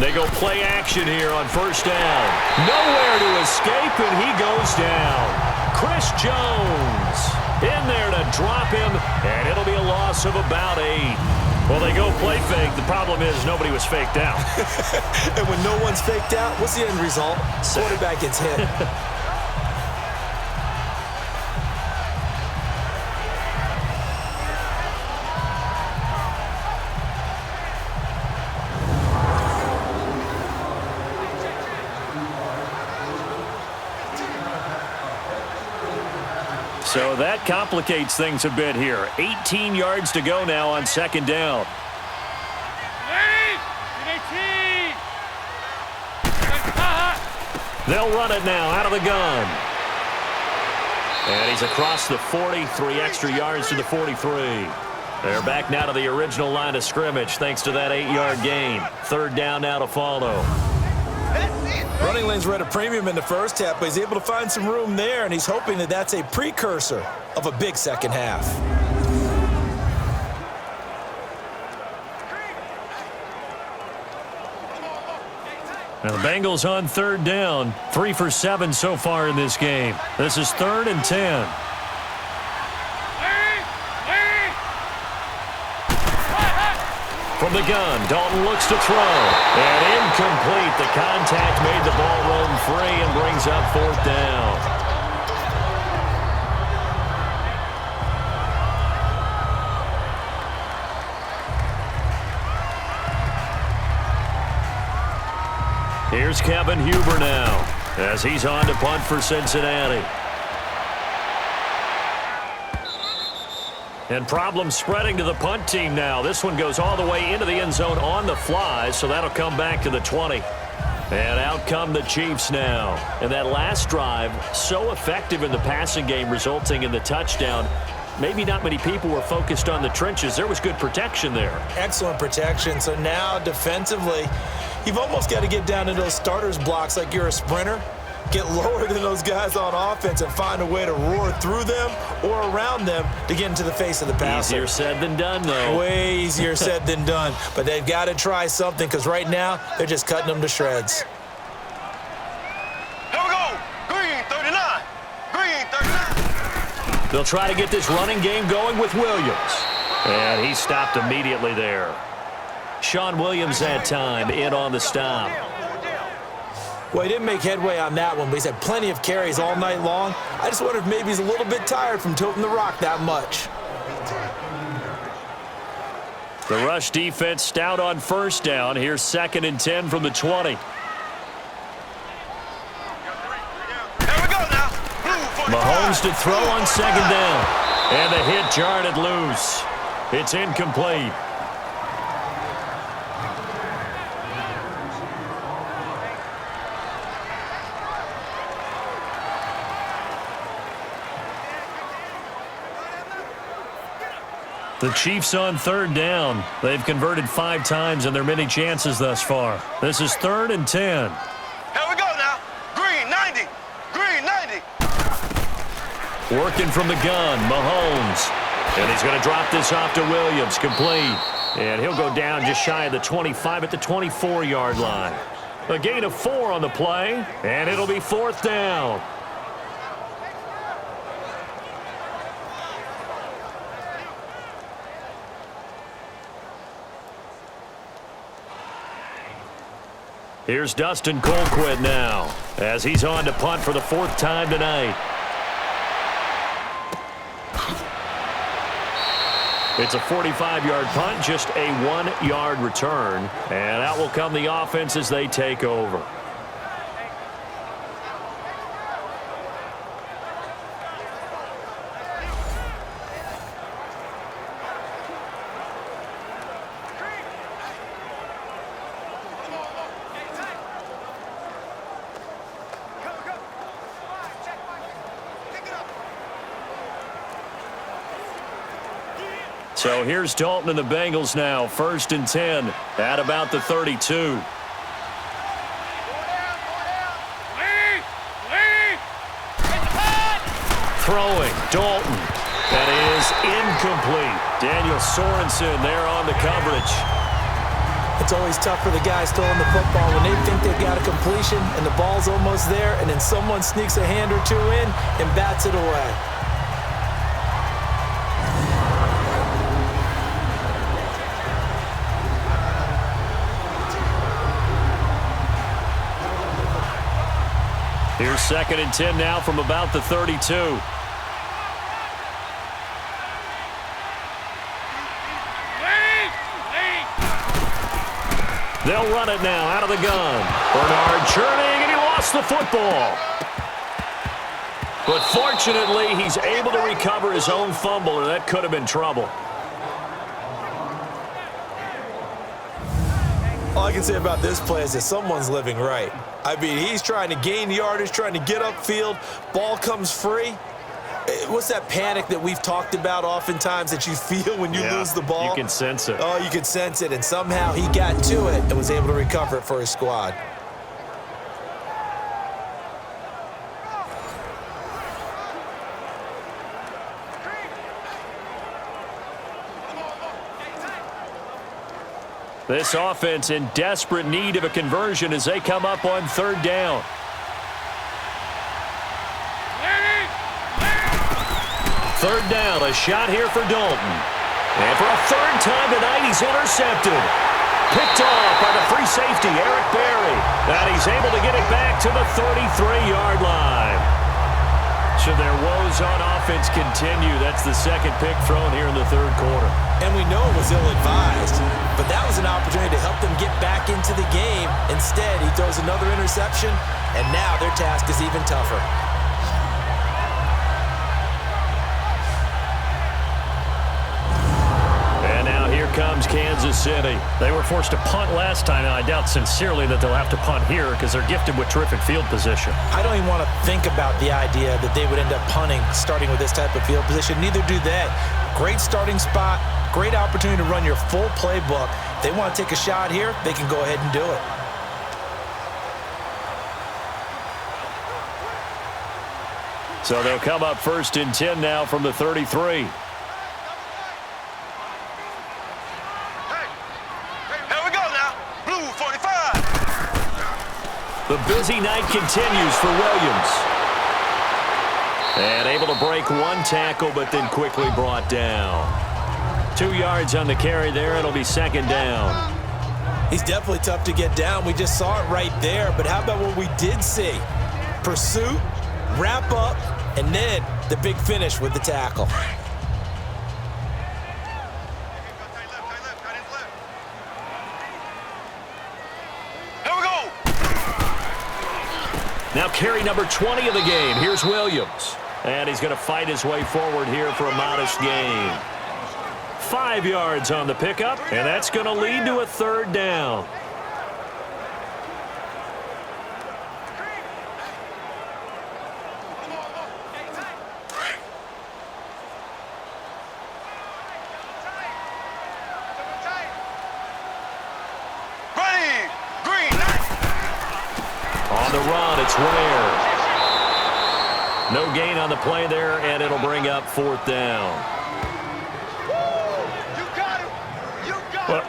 They go play action here on 1st down. Nowhere to escape, and he goes down. Chris Jones in there to drop him, and it'll be a loss of about 8. Well, they go play fake. The problem is nobody was faked out. And when no one's faked out, what's the end result? Quarterback gets hit. So that complicates things a bit here. 18 yards to go now on 2nd down. They'll run it now out of the gun. And he's across the 40, 3 extra yards to the 43. They're back now to the original line of scrimmage thanks to that 8-yard gain. 3rd down now to follow. Running lanes were at a premium in the first half, but he's able to find some room there, and he's hoping that that's a precursor of a big second half. Now the Bengals on 3rd down. 3 for 7 so far in this game. This is 3rd and 10. From the gun, Dalton looks to throw. And incomplete. The contact made the ball roam free and brings up 4th down. Here's Kevin Huber now as he's on to punt for Cincinnati. And problems spreading to the punt team now. This one goes all the way into the end zone on the fly, so that'll come back to the 20. And out come the Chiefs now. And that last drive, so effective in the passing game, resulting in the touchdown. Maybe not many people were focused on the trenches. There was good protection there. Excellent protection. So now defensively, you've almost got to get down to those starters blocks like you're a sprinter. Get lower than those guys on offense and find a way to roar through them or around them to get into the face of the passer. Easier said than done, though. Way easier said than done. But they've got to try something because right now they're just cutting them to shreds. Here we go. Green 39. Green 39. They'll try to get this running game going with Williams. And he stopped immediately there. Sean Williams that time in on the stop. Well, he didn't make headway on that one, but he's had plenty of carries all night long. I just wonder if maybe he's a little bit tired from toting the rock that much. The rush defense stout on 1st down. Here's 2nd and 10 from the 20. Here we go now. Blue 45. Mahomes to throw on 2nd down. And the hit jarred it loose. It's incomplete. The Chiefs on 3rd down. They've converted 5 times in their many chances thus far. This is 3rd and 10. Here we go now. Green 90. Green 90. Working from the gun, Mahomes. And he's going to drop this off to Williams, complete. And he'll go down just shy of the 25 at the 24-yard line. A gain of 4 on the play, and it'll be 4th down. Here's Dustin Colquitt now as he's on to punt for the 4th time tonight. It's a 45-yard punt, just a 1-yard return. And out will come the offense as they take over. So here's Dalton and the Bengals now. 1st and 10 at about the 32. Throwing, Dalton. That is incomplete. Daniel Sorensen there on the coverage. It's always tough for the guys throwing the football when they think they've got a completion and the ball's almost there, and then someone sneaks a hand or two in and bats it away. Here's 2nd and 10 now from about the 32. They'll run it now out of the gun. Bernard churning, and he lost the football. But fortunately, he's able to recover his own fumble, or that could have been trouble. All I can say about this play is that someone's living right. I mean, he's trying to gain yardage, trying to get upfield. Ball comes free. What's that panic that we've talked about oftentimes that you feel when you lose the ball? You can sense it. Oh, you can sense it, and somehow he got to it and was able to recover it for his squad. This offense in desperate need of a conversion as they come up on third down. Third down, a shot here for Dalton. And for a third time tonight, he's intercepted. Picked off by the free safety, Eric Berry. And he's able to get it back to the 33-yard line. Should their woes on offense continue, that's the second pick thrown here in the third quarter. And we know it was ill-advised, but that was an opportunity to help them get back into the game. Instead, he throws another interception, and now their task is even tougher. And now here comes Kansas City. They were forced to punt last time, and I doubt sincerely that they'll have to punt here because they're gifted with terrific field position. I don't even want to think about the idea that they would end up punting starting with this type of field position. Neither do they. Great starting spot, great opportunity to run your full playbook. If they want to take a shot here, they can go ahead and do it. So they'll come up 1st and 10 now from the 33. The busy night continues for Williams. And able to break one tackle, but then quickly brought down. 2 yards on the carry there. It'll be second down. He's definitely tough to get down. We just saw it right there. But how about what we did see? Pursuit, wrap up, and then the big finish with the tackle. Now carry number 20 of the game. Here's Williams. And he's going to fight his way forward here for a modest gain. 5 yards on the pickup, and that's going to lead to a third down. On the run, it's Ware. No gain on the play there, and it'll bring up 4th down.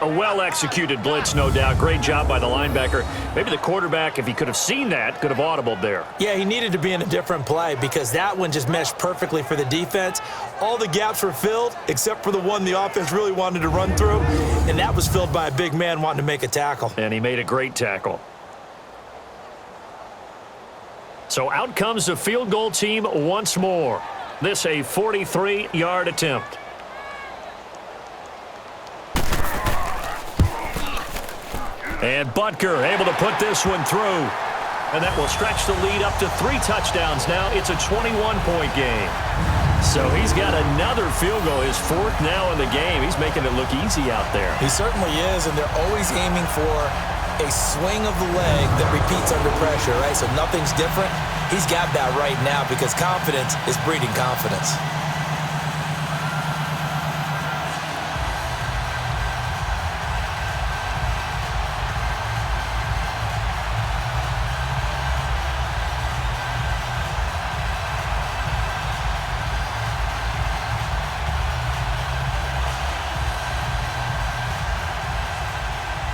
A well-executed blitz, no doubt. Great job by the linebacker. Maybe the quarterback, if he could have seen that, could have audibled there. Yeah, he needed to be in a different play because that one just meshed perfectly for the defense. All the gaps were filled except for the one the offense really wanted to run through, and that was filled by a big man wanting to make a tackle. And he made a great tackle. So out comes the field goal team once more. This a 43-yard attempt. And Butker able to put this one through. And that will stretch the lead up to 3 touchdowns now. It's a 21-point game. So he's got another field goal, his 4th now in the game. He's making it look easy out there. He certainly is, and they're always aiming for a swing of the leg that repeats under pressure, right? So nothing's different. He's got that right now because confidence is breeding confidence.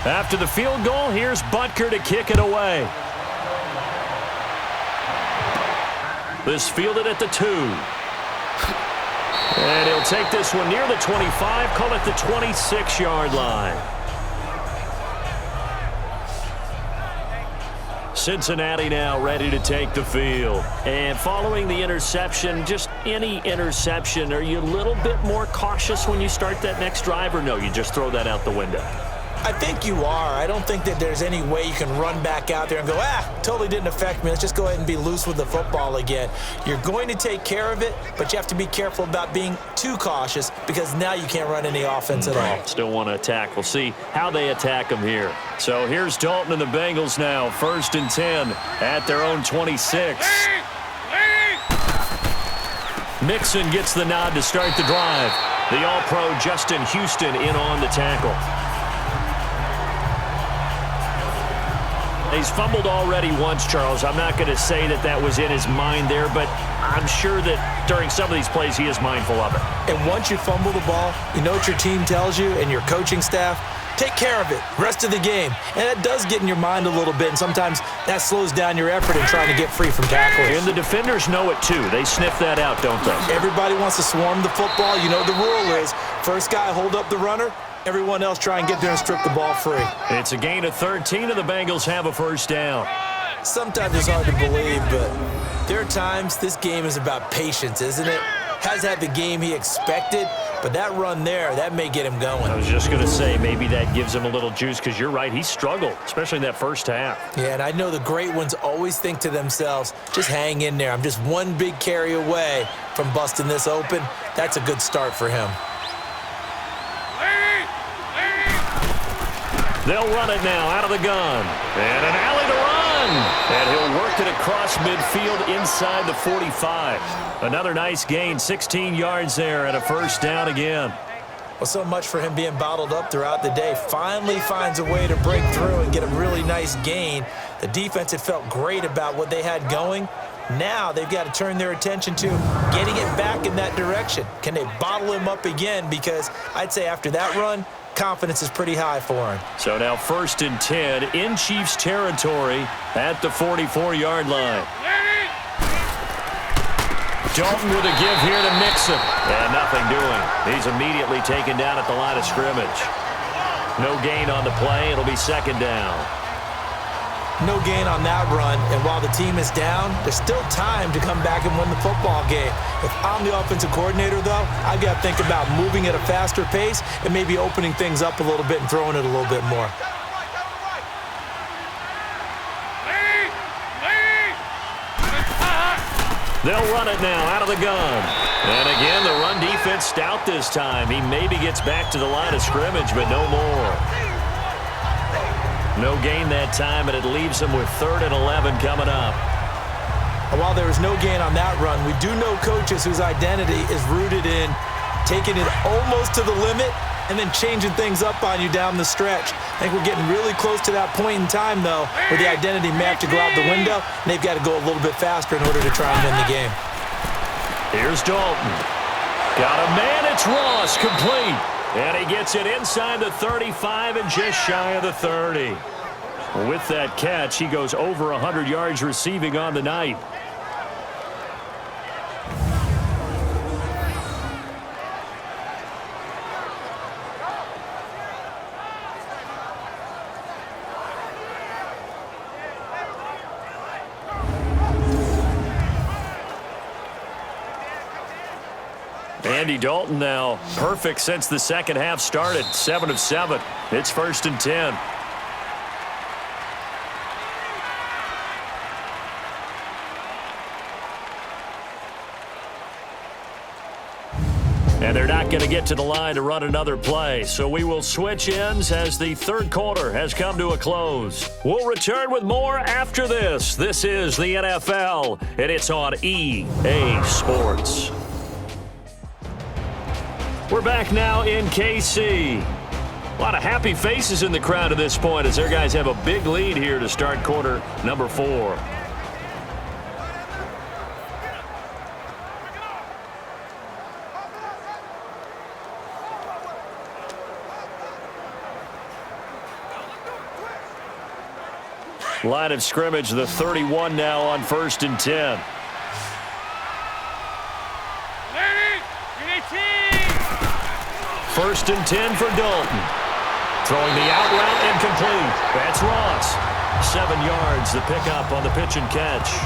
After the field goal, here's Butker to kick it away. This fielded at the 2. And he'll take this one near the 25, call it the 26-yard line. Cincinnati now ready to take the field. And following the interception, just any interception, are you a little bit more cautious when you start that next drive, or no, you just throw that out the window? I think you are. I don't think that there's any way you can run back out there and go, totally didn't affect me. Let's just go ahead and be loose with the football again. You're going to take care of it, but you have to be careful about being too cautious because now you can't run any offense at all. Still want to attack. We'll see how they attack them here. So here's Dalton and the Bengals now. 1st and 10 at their own 26. Mixon gets the nod to start the drive. The All-Pro Justin Houston in on the tackle. He's fumbled already once, Charles. I'm not going to say that that was in his mind there, but I'm sure that during some of these plays he is mindful of it. And once you fumble the ball, you know what your team tells you and your coaching staff? Take care of it rest of the game. And that does get in your mind a little bit, and sometimes that slows down your effort in trying to get free from tacklers. And the defenders know it too. They sniff that out, don't they? Everybody wants to swarm the football. You know the rule is first guy hold up the runner, everyone else try and get there and strip the ball free. It's a gain of 13, and the Bengals have a 1st down. Sometimes it's hard to believe, but there are times this game is about patience, isn't it? Has had the game he expected, but that run there, that may get him going. I was just going to say maybe that gives him a little juice because you're right, he struggled, especially in that first half. Yeah, and I know the great ones always think to themselves, just hang in there. I'm just one big carry away from busting this open. That's a good start for him. They'll run it now out of the gun. And an alley to run. And he'll work it across midfield inside the 45. Another nice gain, 16 yards there and a 1st down again. Well, so much for him being bottled up throughout the day. Finally finds a way to break through and get a really nice gain. The defense had felt great about what they had going. Now they've got to turn their attention to getting it back in that direction. Can they bottle him up again? Because I'd say after that run, confidence is pretty high for him. So now 1st and 10 in Chiefs territory at the 44-yard line. Dalton with a give here to Mixon. And nothing doing. He's immediately taken down at the line of scrimmage. No gain on the play. It'll be 2nd down. No gain on that run, and while the team is down, there's still time to come back and win the football game. If I'm the offensive coordinator, though, I've got to think about moving at a faster pace and maybe opening things up a little bit and throwing it a little bit more. They'll run it now out of the gun. And again, the run defense stout this time. He maybe gets back to the line of scrimmage, but no more. No gain that time, and it leaves him with 3rd and 11 coming up. While there was no gain on that run, we do know coaches whose identity is rooted in taking it almost to the limit and then changing things up on you down the stretch. I think we're getting really close to that point in time, though, where the identity may have to go out the window, and they've got to go a little bit faster in order to try and win the game. Here's Dalton. Got a man, it's Ross, complete. And he gets it inside the 35 and just shy of the 30. With that catch, he goes over 100 yards receiving on the night. Andy Dalton now perfect since the 2nd half started. 7 of 7. It's 1st and 10. And they're not going to get to the line to run another play. So we will switch ends as the 3rd quarter has come to a close. We'll return with more after this. This is the NFL, and it's on EA Sports. We're back now in KC. A lot of happy faces in the crowd at this point as their guys have a big lead here to start quarter number 4. Line of scrimmage, the 31 now on 1st and 10. First and 10 for Dalton. Throwing the out route and complete. That's Ross. 7 yards, the pickup on the pitch and catch.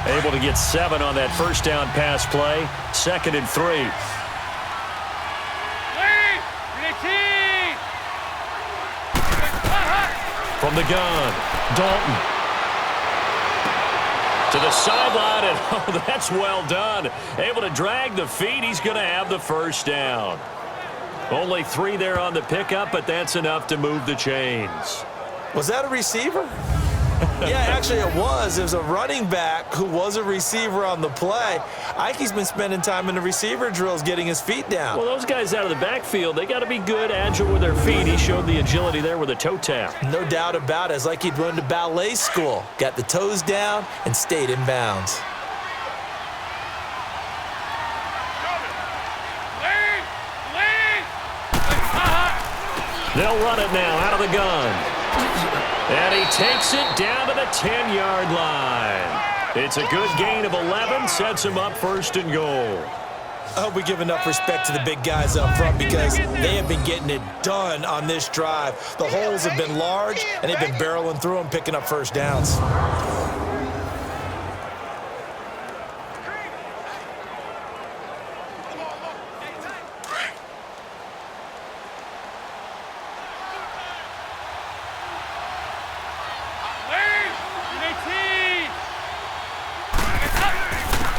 Able to get 7 on that first down pass play. 2nd and 3. From the gun, Dalton. To the sideline, and oh, that's well done. Able to drag the feet. He's going to have the first down. Only 3 there on the pickup, but that's enough to move the chains. Was that a receiver? Yeah, actually it was. It was a running back who was a receiver on the play. Ike's been spending time in the receiver drills getting his feet down. Well, those guys out of the backfield, they got to be good, agile with their feet. He showed the agility there with a toe tap. No doubt about it. It's like he'd run to ballet school. Got the toes down and stayed in bounds. They'll run it now out of the gun. And he takes it down to the 10-yard line. It's a good gain of 11, sets him up 1st and goal. I hope we give enough respect to the big guys up front because they have been getting it done on this drive. The holes have been large, and they've been barreling through them, picking up first downs.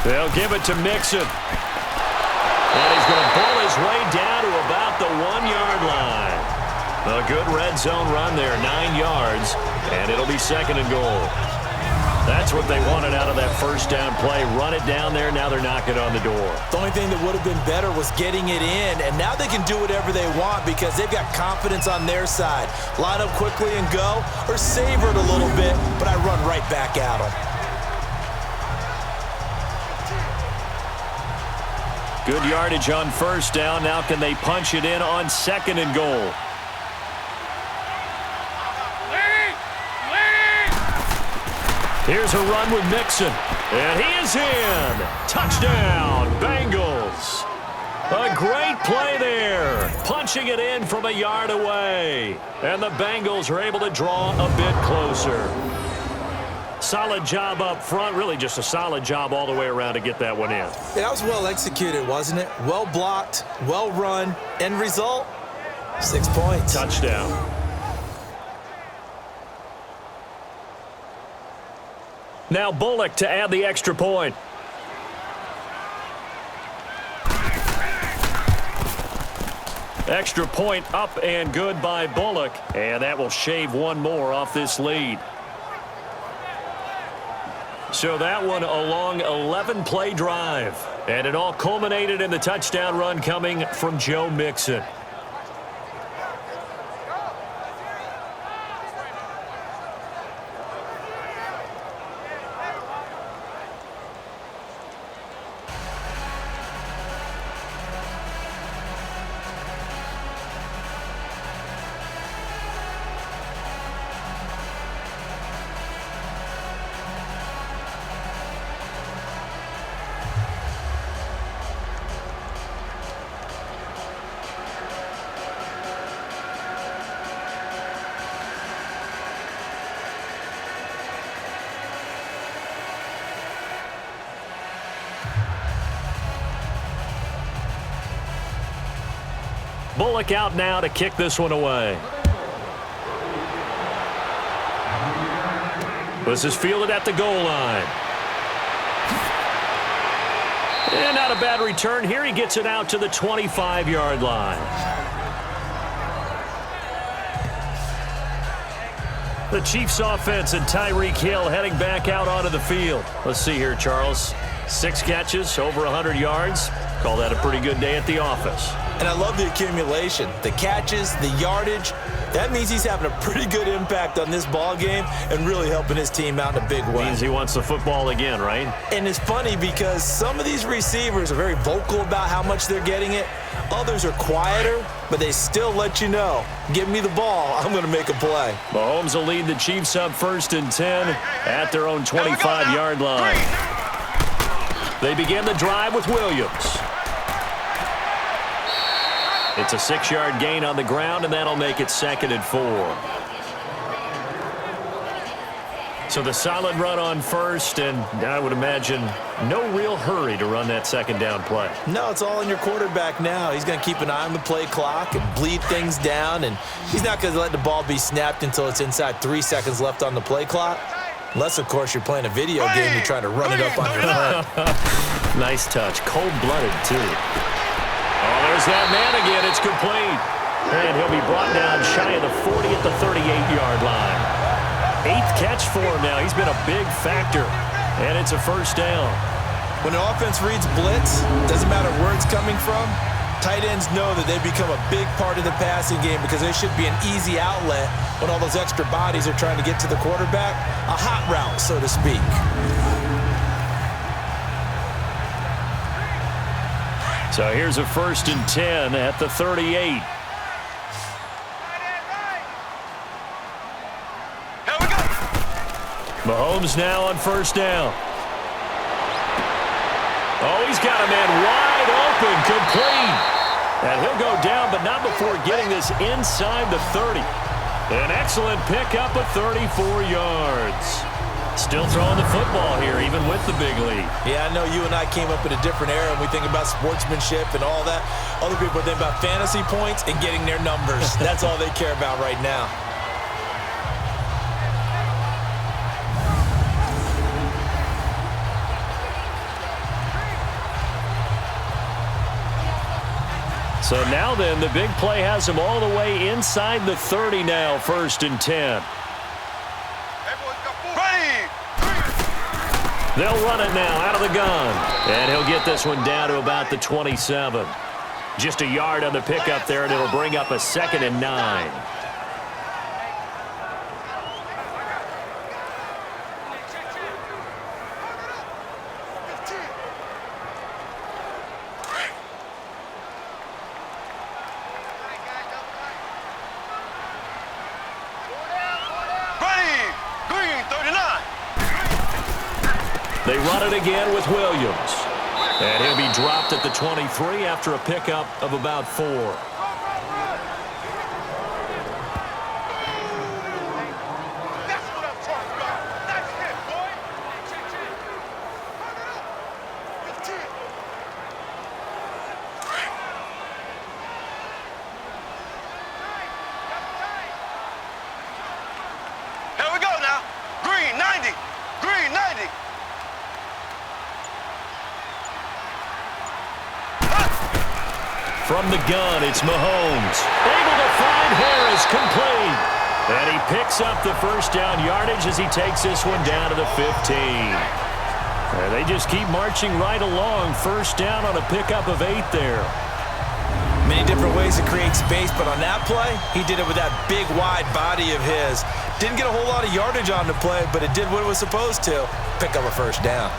They'll give it to Mixon. And he's going to pull his way down to about the 1-yard line. A good red zone run there, 9 yards, and it'll be 2nd and goal. That's what they wanted out of that first down play. Run it down there, now they're knocking on the door. The only thing that would have been better was getting it in, and now they can do whatever they want because they've got confidence on their side. Line up quickly and go, or savor it a little bit, but I run right back at them. Good yardage on first down. Now can they punch it in on 2nd and goal? Here's a run with Mixon. And he is in. Touchdown, Bengals. A great play there. Punching it in from a yard away. And the Bengals are able to draw a bit closer. Solid job up front. Really just a solid job all the way around to get that one in. Yeah, that was well executed, wasn't it? Well blocked, well run. End result, 6 points. Touchdown. Now Bullock to add the extra point. Extra point up and good by Bullock. And that will shave 1 more off this lead. So that one a long 11-play drive. And it all culminated in the touchdown run coming from Joe Mixon. Bullock out now to kick this one away. This is fielded at the goal line. And not a bad return here. He gets it out to the 25-yard line. The Chiefs offense and Tyreek Hill heading back out onto the field. Let's see here, Charles. 6 catches, over 100 yards. Call that a pretty good day at the office. And I love the accumulation, the catches, the yardage. That means he's having a pretty good impact on this ball game and really helping his team out in a big way. Means he wants the football again, right? And it's funny because some of these receivers are very vocal about how much they're getting it. Others are quieter, but they still let you know, give me the ball, I'm going to make a play. Mahomes will lead the Chiefs up 1st and 10 at their own 25-yard line. They begin the drive with Williams. It's a 6-yard gain on the ground, and that'll make it 2nd and 4. So the solid run on first, and I would imagine no real hurry to run that second down play. No, it's all in your quarterback now. He's going to keep an eye on the play clock and bleed things down, and he's not going to let the ball be snapped until it's inside 3 seconds left on the play clock. Unless, of course, you're playing a video game, you're trying to run it up on your head. Nice touch. Cold-blooded, too. Oh, there's that man again. It's complete. And he'll be brought down shy of the 40 at the 38-yard line. 8th catch for him now. He's been a big factor. And it's a first down. When an offense reads blitz, doesn't matter where it's coming from, tight ends know that they become a big part of the passing game because there should be an easy outlet when all those extra bodies are trying to get to the quarterback. A hot route, so to speak. So here's a 1st and 10 at the 38. Mahomes now on first down. Oh, he's got a man wide open, complete. And he'll go down, but not before getting this inside the 30. An excellent pickup of 34 yards. Still throwing the football here, even with the big lead. Yeah, I know you and I came up in a different era, and we think about sportsmanship and all that. Other people think about fantasy points and getting their numbers. That's all they care about right now. So now then, the big play has him all the way inside the 30 now, 1st and 10. They'll run it now out of the gun. And he'll get this one down to about the 27. Just a yard on the pickup there, and it'll bring up a 2nd and 9. They run it again with Williams. And he'll be dropped at the 23 after a pickup of about 4. Here we go now. Green 90. Green 90. From the gun, it's Mahomes. Able to find Harris, complete. And he picks up the first down yardage as he takes this one down to the 15. And they just keep marching right along. First down on a pickup of 8 there. Many different ways to create space, but on that play, he did it with that big, wide body of his. Didn't get a whole lot of yardage on the play, but it did what it was supposed to. Pick up a first down.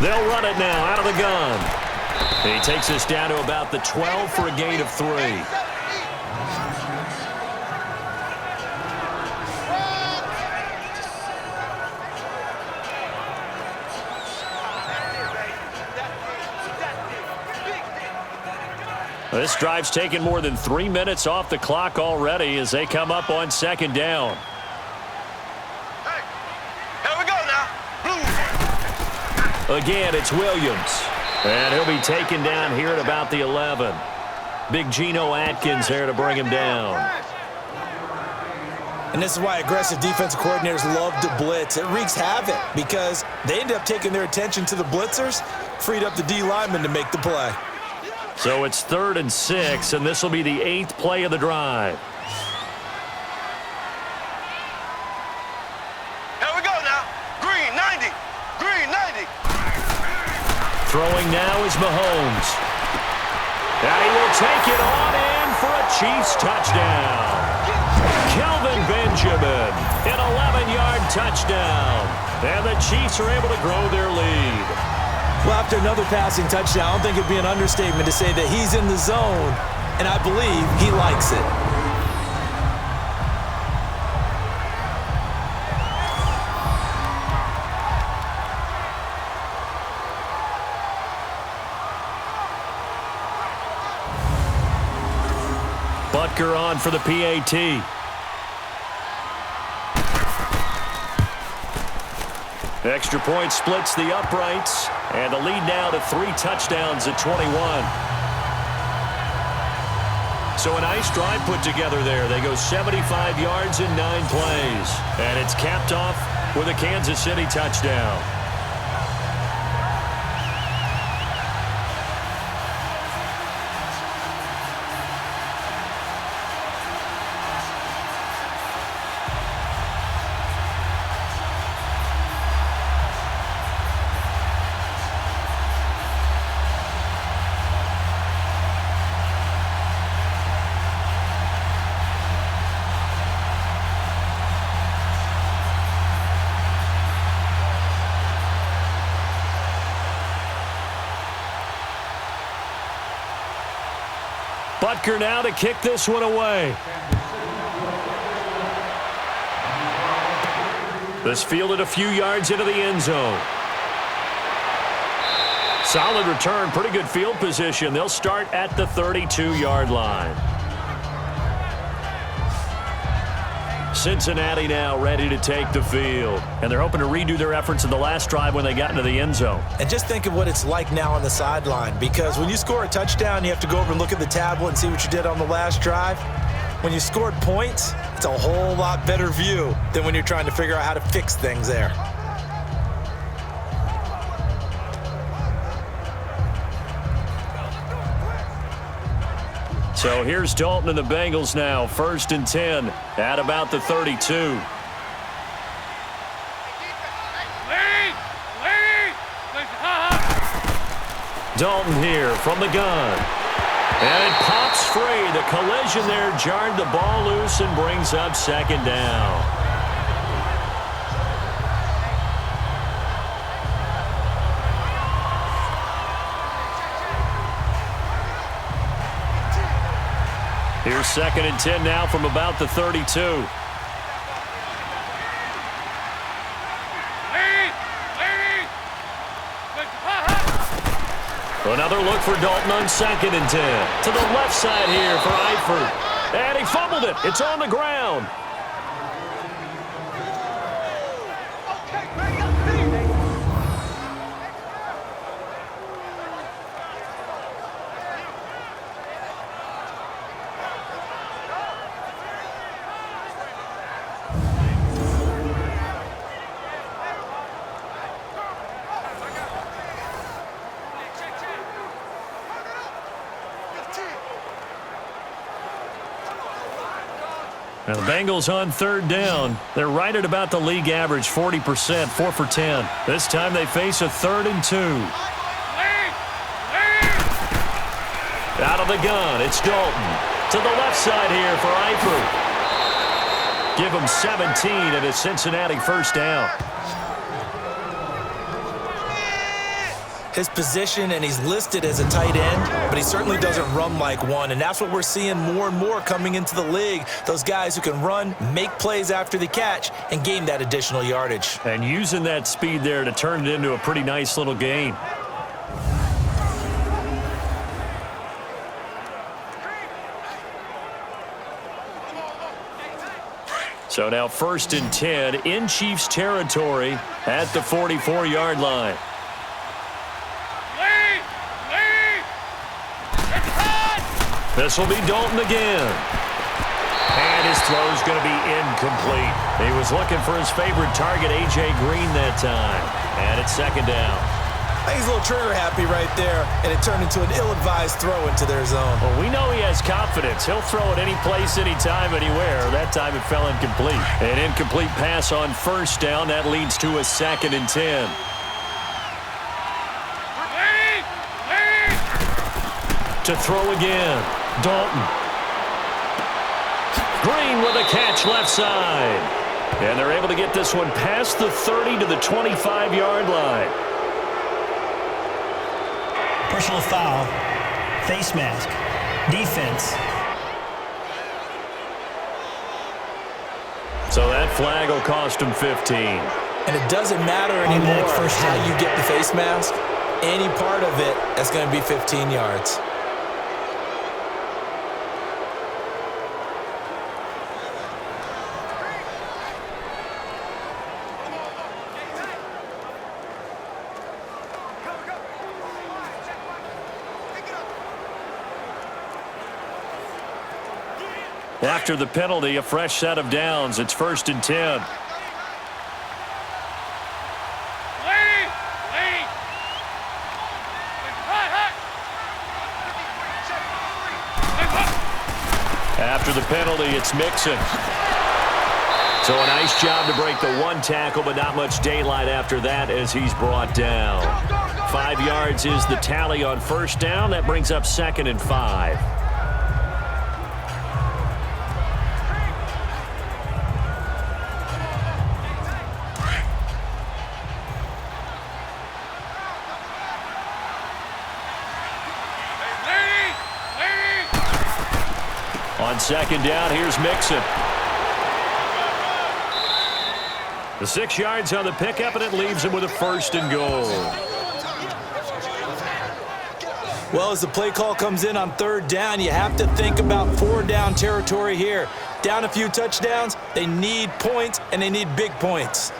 They'll run it now out of the gun. He takes us down to about the 12 for a gain of 3. This drive's taken more than 3 minutes off the clock already as they come up on 2nd down. Again, it's Williams. And he'll be taken down here at about the 11. Big Geno Atkins there to bring him down. And this is why aggressive defensive coordinators love to blitz. It wreaks havoc because they end up taking their attention to the blitzers, freed up the D lineman to make the play. So it's 3rd and 6, and this will be the 8th play of the drive. Here we go now. Green 90. Green 90. Throwing now is Mahomes. And he will take it on in for a Chiefs touchdown. Kelvin Benjamin, an 11-yard touchdown. And the Chiefs are able to grow their lead. Well, after another passing touchdown, I don't think it'd be an understatement to say that he's in the zone, and I believe he likes it. Butker on for the PAT. Extra point splits the uprights, and the lead now to 3 touchdowns at 21. So a nice drive put together there. They go 75 yards in 9 plays, and it's capped off with a Kansas City touchdown. Butker now to kick this one away. This fielded a few yards into the end zone. Solid return, pretty good field position. They'll start at the 32-yard line. Cincinnati now ready to take the field. And they're hoping to redo their efforts in the last drive when they got into the end zone. And just think of what it's like now on the sideline, because when you score a touchdown, you have to go over and look at the tablet and see what you did on the last drive. When you scored points, it's a whole lot better view than when you're trying to figure out how to fix things there. So here's Dalton and the Bengals now, 1st and 10 at about the 32. Dalton here from the gun. And it pops free. The collision there jarred the ball loose and brings up 2nd down. Here's 2nd and 10 now from about the 32. Another look for Dalton on 2nd and 10. To the left side here for Eifert. And he fumbled it. It's on the ground. Now the Bengals on 3rd down. They're right at about the league average, 40%, 4 for 10. This time they face a 3rd and 2. Out of the gun, it's Dalton. To the left side here for Eifert. Give him 17 and a Cincinnati 1st down. His position, and he's listed as a tight end, but he certainly doesn't run like one, and that's what we're seeing more and more coming into the league. Those guys who can run, make plays after the catch, and gain that additional yardage. And using that speed there to turn it into a pretty nice little gain. So now 1st and 10 in Chiefs territory at the 44-yard line. This will be Dalton again. And his throw is going to be incomplete. He was looking for his favorite target, A.J. Green, that time. And it's 2nd down. I think he's a little trigger happy right there, and it turned into an ill-advised throw into their zone. Well, we know he has confidence. He'll throw it any place, anytime, anywhere. That time it fell incomplete. An incomplete pass on 1st down. That leads to a 2nd and 10. To throw again. Dalton. Green with a catch left side. And they're able to get this one past the 30 to the 25-yard line. Personal foul, face mask, defense. So that flag will cost him 15. And it doesn't matter anymore how you get the face mask. Any part of it is going to be 15 yards. After the penalty, a fresh set of downs. It's 1st and 10. After the penalty, it's Mixon. So a nice job to break the one tackle, but not much daylight after that as he's brought down. 5 yards is the tally on 1st down. That brings up 2nd and 5. On 2nd down, here's Mixon. The 6 yards on the pickup, and it leaves him with a 1st and goal. Well, as the play call comes in on 3rd down, you have to think about 4-down territory here. Down a few touchdowns, they need points, and they need big points.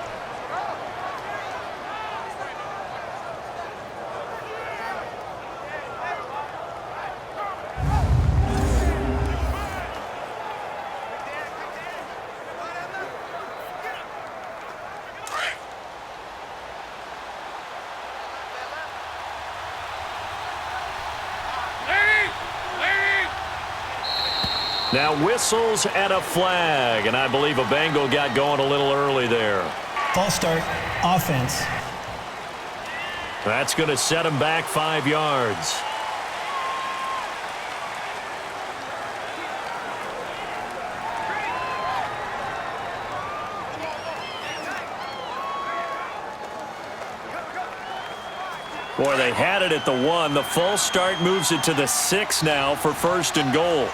Now whistles and a flag, and I believe a Bengal got going a little early there. False start, offense. That's going to set him back 5 yards. Boy, they had it at the 1. The false start moves it to the 6 now for 1st and goal.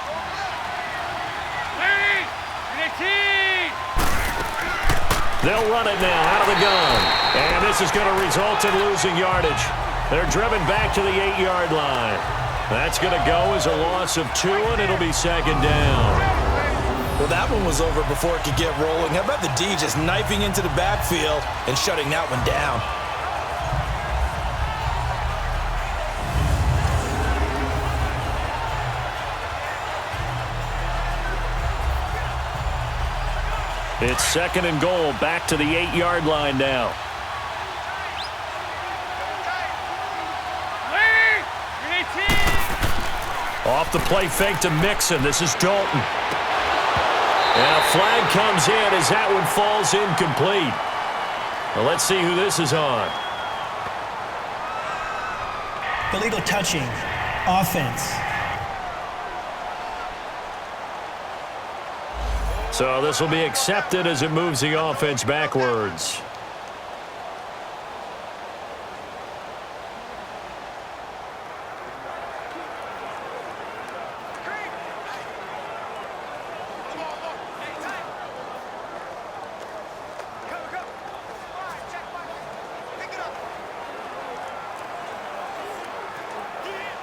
They'll run it now out of the gun. And this is going to result in losing yardage. They're driven back to the 8-yard line. That's going to go as a loss of 2, and it'll be 2nd down. Well, that one was over before it could get rolling. How about the D just knifing into the backfield and shutting that one down? It's 2nd and goal, back to the 8-yard line now. Off the play fake to Mixon. This is Dalton. And a flag comes in as that one falls incomplete. Well, let's see who this is on. Illegal touching, offense. So this will be accepted as it moves the offense backwards.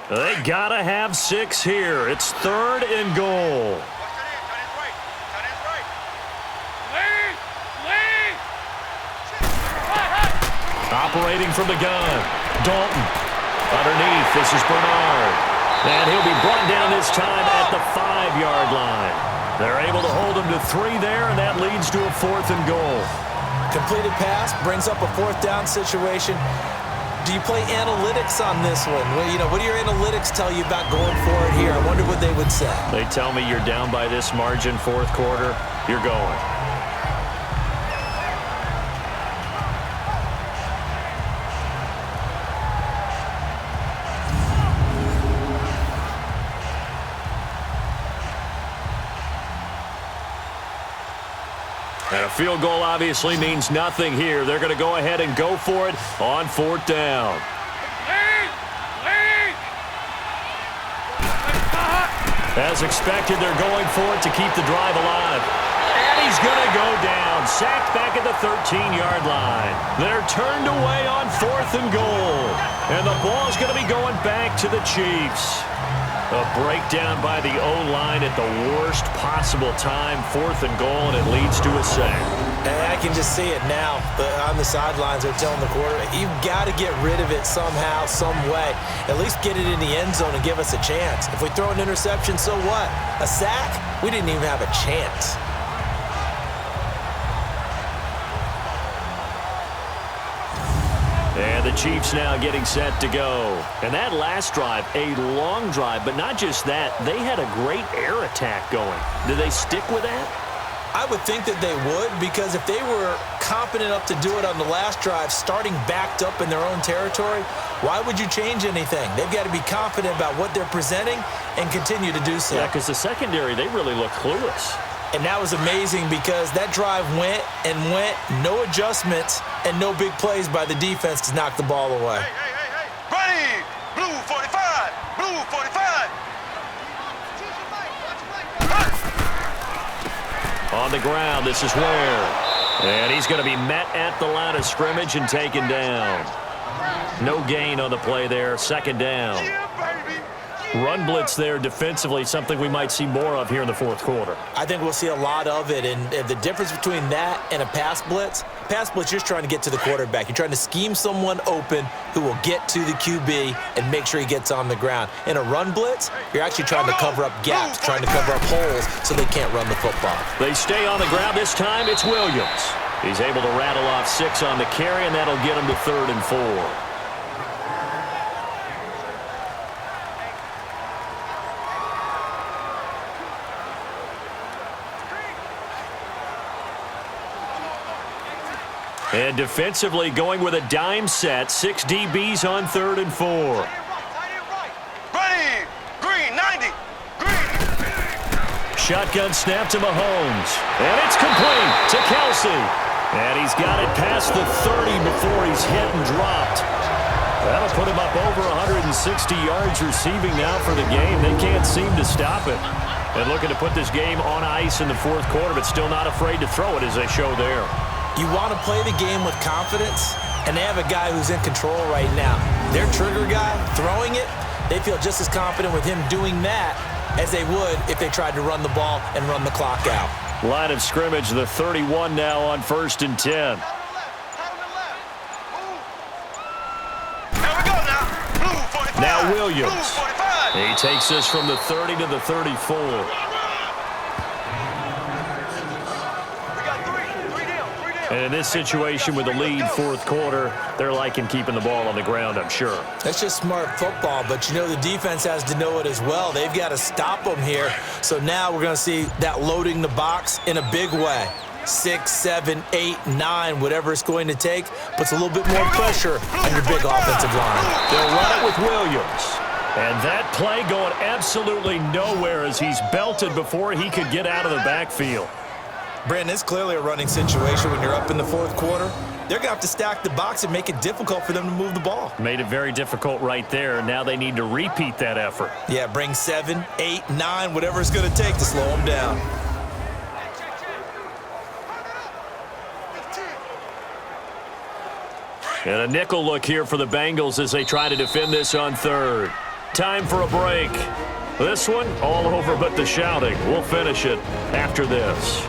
They gotta have 6 here. It's 3rd and goal. Operating from the gun. Dalton. Underneath, this is Bernard. And he'll be brought down this time at the 5-yard line. They're able to hold him to 3 there, and that leads to a 4th and goal. Completed pass brings up a 4th down situation. Do you play analytics on this one? Well, you know, what do your analytics tell you about going for it here? I wonder what they would say. They tell me you're down by this margin 4th quarter, you're going. And a field goal obviously means nothing here. They're going to go ahead and go for it on 4th down. As expected, they're going for it to keep the drive alive. And he's going to go down. Sacked back at the 13-yard line. They're turned away on 4th and goal. And the ball's going to be going back to the Chiefs. A breakdown by the O-line at the worst possible time. 4th and goal, and it leads to a sack. And I can just see it now. On the sidelines, they're telling the quarterback, you've got to get rid of it somehow, some way. At least get it in the end zone and give us a chance. If we throw an interception, so what? A sack? We didn't even have a chance. And the Chiefs now getting set to go. And that last drive, a long drive, but not just that. They had a great air attack going. Do they stick with that? I would think that they would, because if they were competent enough to do it on the last drive, starting backed up in their own territory, why would you change anything? They've got to be confident about what they're presenting and continue to do so. Yeah, because the secondary, they really look clueless. And that was amazing because that drive went and went, no adjustments and no big plays by the defense to knock the ball away. Hey. Ready! Blue 45! Blue 45! On the ground, this is Ware. And he's going to be met at the line of scrimmage and taken down. No gain on the play there, 2nd down. Run blitz there defensively, something we might see more of here in the 4th quarter. I think we'll see a lot of it, and the difference between that and a pass blitz, you're just trying to get to the quarterback. You're trying to scheme someone open who will get to the QB and make sure he gets on the ground. In a run blitz, you're actually trying to cover up gaps, trying to cover up holes so they can't run the football. They stay on the ground. This time it's Williams. He's able to rattle off 6 on the carry, and that'll get him to 3rd and 4. And defensively going with a dime set. 6 DBs on 3rd and 4. Ready! Green, 90! Green! Shotgun snap to Mahomes. And it's complete to Kelsey. And he's got it past the 30 before he's hit and dropped. That'll put him up over 160 yards receiving now for the game. They can't seem to stop it. And looking to put this game on ice in the 4th quarter, but still not afraid to throw it as they show there. You want to play the game with confidence, and they have a guy who's in control right now. Their trigger guy, throwing it, they feel just as confident with him doing that as they would if they tried to run the ball and run the clock out. Line of scrimmage, the 31 now on 1st and 10. Here we go now. Blue 45. Now Williams. Blue 45. He takes this from the 30 to the 34. And in this situation with the lead 4th quarter, they're liking keeping the ball on the ground, I'm sure. That's just smart football, but you know the defense has to know it as well. They've got to stop them here. So now we're going to see that loading the box in a big way. 6, 7, 8, 9, whatever it's going to take, puts a little bit more pressure on your big offensive line. They'll run it with Williams. And that play going absolutely nowhere as he's belted before he could get out of the backfield. Brandon, it's clearly a running situation when you're up in the 4th quarter. They're going to have to stack the box and make it difficult for them to move the ball. Made it very difficult right there. Now they need to repeat that effort. Yeah, bring 7, 8, 9, whatever it's going to take to slow them down. And a nickel look here for the Bengals as they try to defend this on 3rd. Time for a break. This one, all over but the shouting. We'll finish it after this.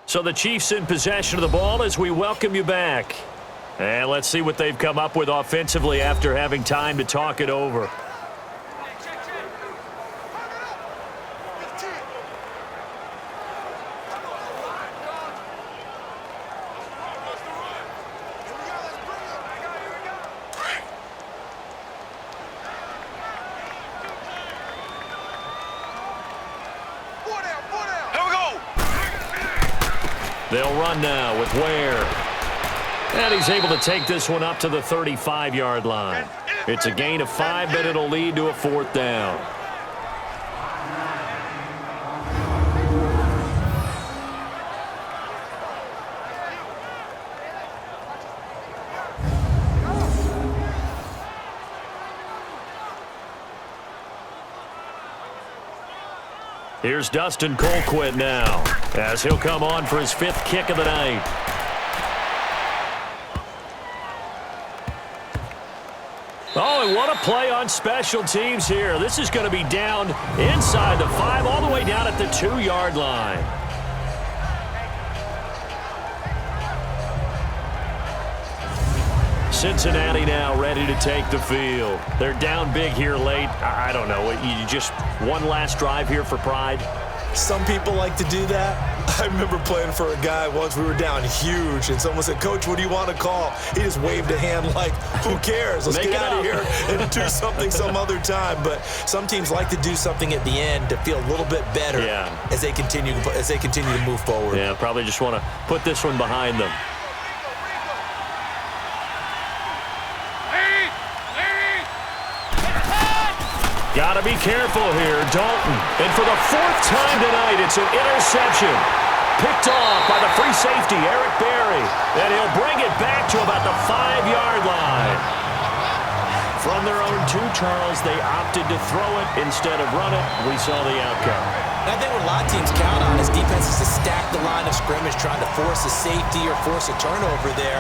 So the Chiefs in possession of the ball as we welcome you back. And let's see what they've come up with offensively after having time to talk it over. They'll run now with Ware. And he's able to take this one up to the 35-yard line. It's a gain of 5, but it'll lead to a 4th down. Here's Dustin Colquitt now as he'll come on for his 5th kick of the night. boy, what a play on special teams here. This is going to be down inside the 5, all the way down at the 2-yard line. Cincinnati now ready to take the field. They're down big here late. I don't know. You just one last drive here for pride? Some people like to do that. I remember playing for a guy once. We were down huge, and someone said, "Coach, what do you want to call?" He just waved a hand like, "Who cares? Let's get out of here and do something some other time." But some teams like to do something at the end to feel a little bit better as they continue to move forward. Yeah, probably just want to put this one behind them. Got to be careful here, Dalton. And for the 4th time tonight, it's an interception. Picked off by the free safety, Eric Berry. And he'll bring it back to about the 5-yard line. From their own 2, Charles, they opted to throw it instead of run it. We saw the outcome. And I think what a lot of teams count on is defenses to stack the line of scrimmage, trying to force a safety or force a turnover there.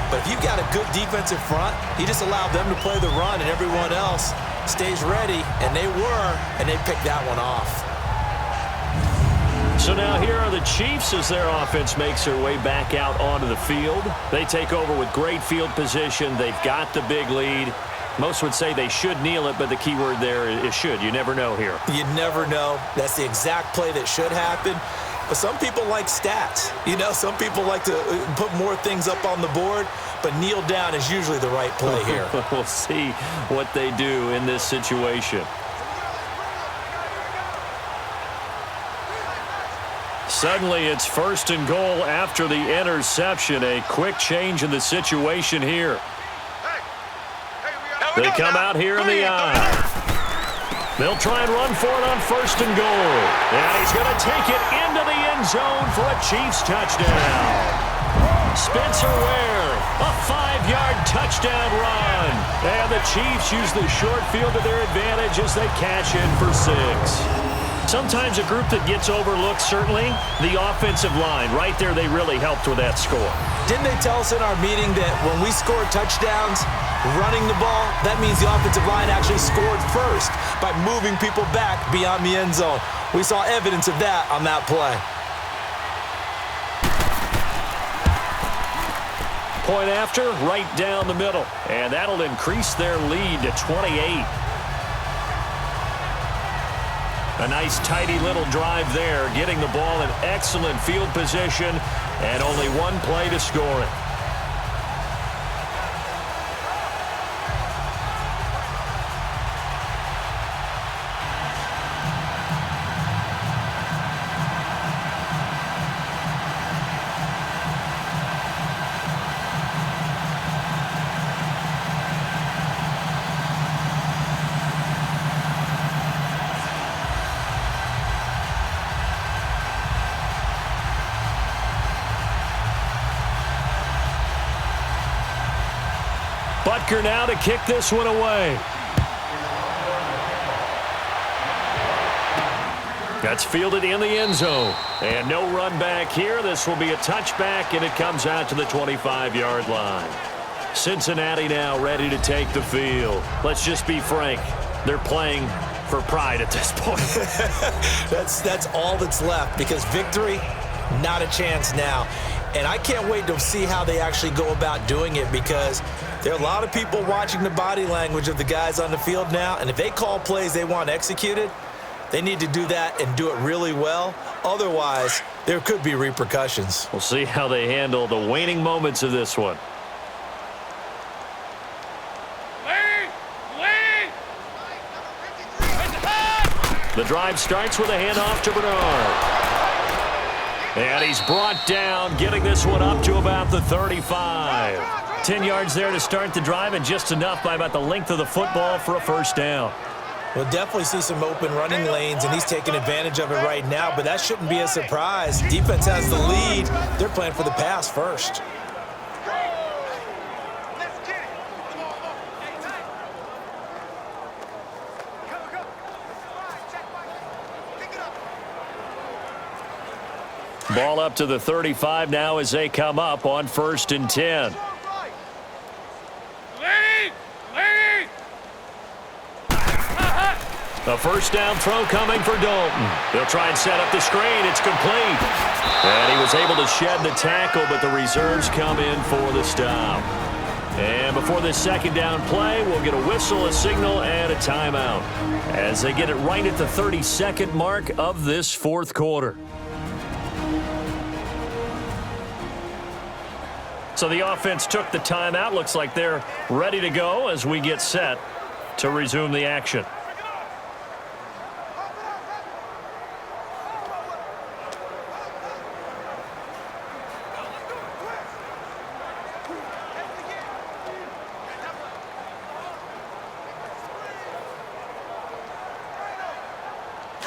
But if you've got a good defensive front, you just allow them to play the run, and everyone else stays ready, and they picked that one off. So now here are the Chiefs as their offense makes their way back out onto the field. They take over with great field position. They've got the big lead. Most would say they should kneel it, but the key word there is should. You never know here. You never know. That's the exact play that should happen. But some people like stats. Some people like to put more things up on the board, but kneel down is usually the right play here. We'll see what they do in this situation. Suddenly, it's 1st and goal after the interception. A quick change in the situation here. They come out here in the eye. They'll try and run for it on 1st and goal. And he's going to take it into the end zone for a Chiefs touchdown. Spencer Ware, a 5-yard touchdown run. And the Chiefs use the short field to their advantage as they cash in for 6. Sometimes a group that gets overlooked, certainly, the offensive line. Right there, they really helped with that score. Didn't they tell us in our meeting that when we score touchdowns running the ball, that means the offensive line actually scored first by moving people back beyond the end zone? We saw evidence of that on that play. Point after, right down the middle. And that'll increase their lead to 28. A nice, tidy little drive there, getting the ball in excellent field position, and only one play to score it. Butker now to kick this one away. That's fielded in the end zone. And no run back here. This will be a touchback, and it comes out to the 25-yard line. Cincinnati now ready to take the field. Let's just be frank. They're playing for pride at this point. That's all that's left, because victory, not a chance now. And I can't wait to see how they actually go about doing it, because there are a lot of people watching the body language of the guys on the field now, and if they call plays they want executed, they need to do that and do it really well. Otherwise, there could be repercussions. We'll see how they handle the waning moments of this one. The drive starts with a handoff to Bernard. And he's brought down, getting this one up to about the 35. 10 yards there to start the drive, and just enough by about the length of the football for a 1st down. We'll definitely see some open running lanes, and he's taking advantage of it right now, but that shouldn't be a surprise. Defense has the lead. They're playing for the pass first. Ball up to the 35 now as they come up on 1st and 10. A first down throw coming for Dalton. They'll try and set up the screen. It's complete. And he was able to shed the tackle, but the reserves come in for the stop. And before this second down play, we'll get a whistle, a signal, and a timeout as they get it right at the 30-second mark of this fourth quarter. So the offense took the timeout. Looks like they're ready to go as we get set to resume the action.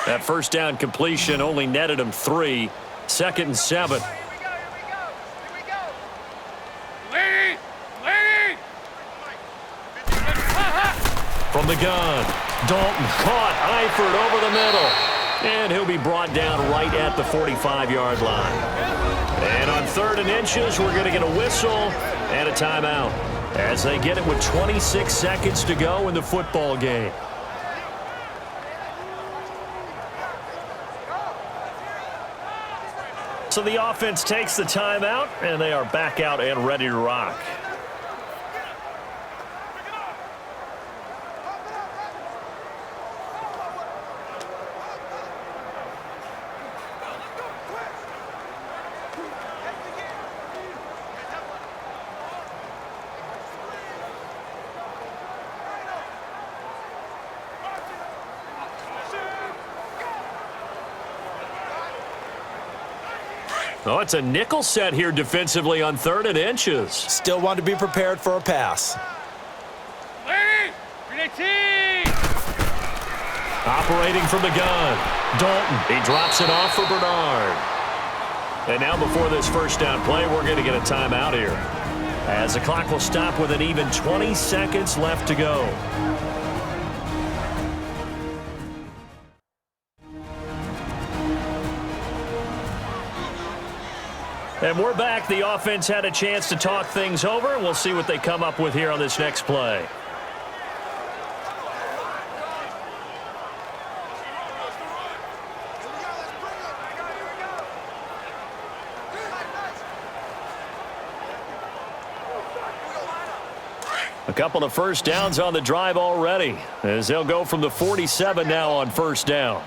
That first down completion only netted him 3. 2nd and 7. From the gun, Dalton caught Eifert over the middle. And he'll be brought down right at the 45-yard line. And on 3rd and inches, we're going to get a whistle and a timeout as they get it with 26 seconds to go in the football game. So the offense takes the timeout, and they are back out and ready to rock. Oh, it's a nickel set here defensively on 3rd and inches. Still want to be prepared for a pass. Operating from the gun, Dalton. He drops it off for Bernard. And now before this first down play, we're going to get a timeout here, as the clock will stop with an even 20 seconds left to go. And we're back. The offense had a chance to talk things over. We'll see what they come up with here on this next play. A couple of first downs on the drive already, as they'll go from the 47 now on first down.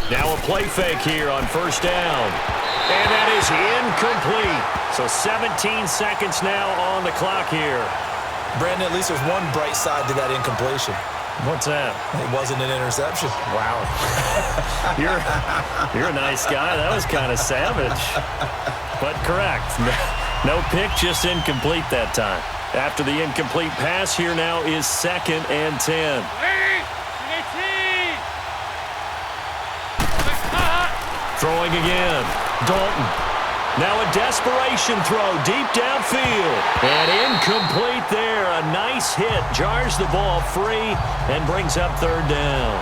Now a play fake here on first down. And that is incomplete. So 17 seconds now on the clock here. Brandon, at least there's one bright side to that incompletion. What's that? It wasn't an interception. Wow. You're a nice guy. That was kind of savage. But correct. No pick, just incomplete that time. After the incomplete pass, here now is 2nd and 10. Throwing again. Dalton. Now a desperation throw deep downfield. And incomplete there. A nice hit. Jars the ball free and brings up 3rd down.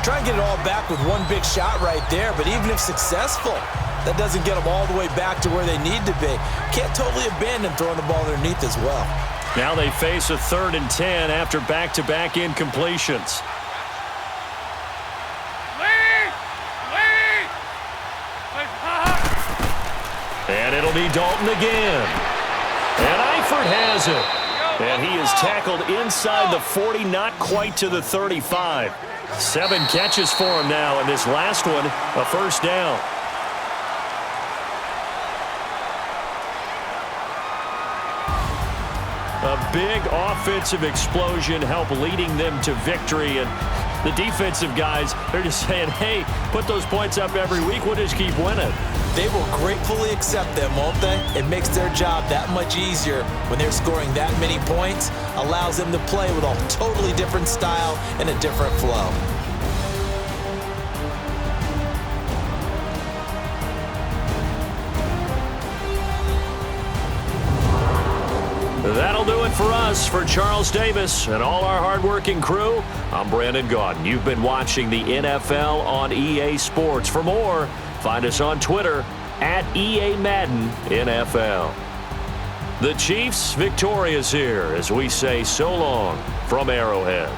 Try and get it all back with one big shot right there, but even if successful, that doesn't get them all the way back to where they need to be. Can't totally abandon throwing the ball underneath as well. Now they face a 3rd and 10 after back-to-back incompletions. And it'll be Dalton again. And Eifert has it. And he is tackled inside the 40, not quite to the 35. 7 catches for him now, and this last one, a first down. A big offensive explosion helped leading them to victory, and the defensive guys, they're just saying, hey, put those points up every week, we'll just keep winning. They will gratefully accept them, won't they? It makes their job that much easier when they're scoring that many points, allows them to play with a totally different style and a different flow. That'll do it for us. For Charles Davis and all our hardworking crew, I'm Brandon Gaudin. You've been watching the NFL on EA Sports. For more, find us on Twitter @EA Madden NFL. The Chiefs victorious here as we say so long from Arrowhead.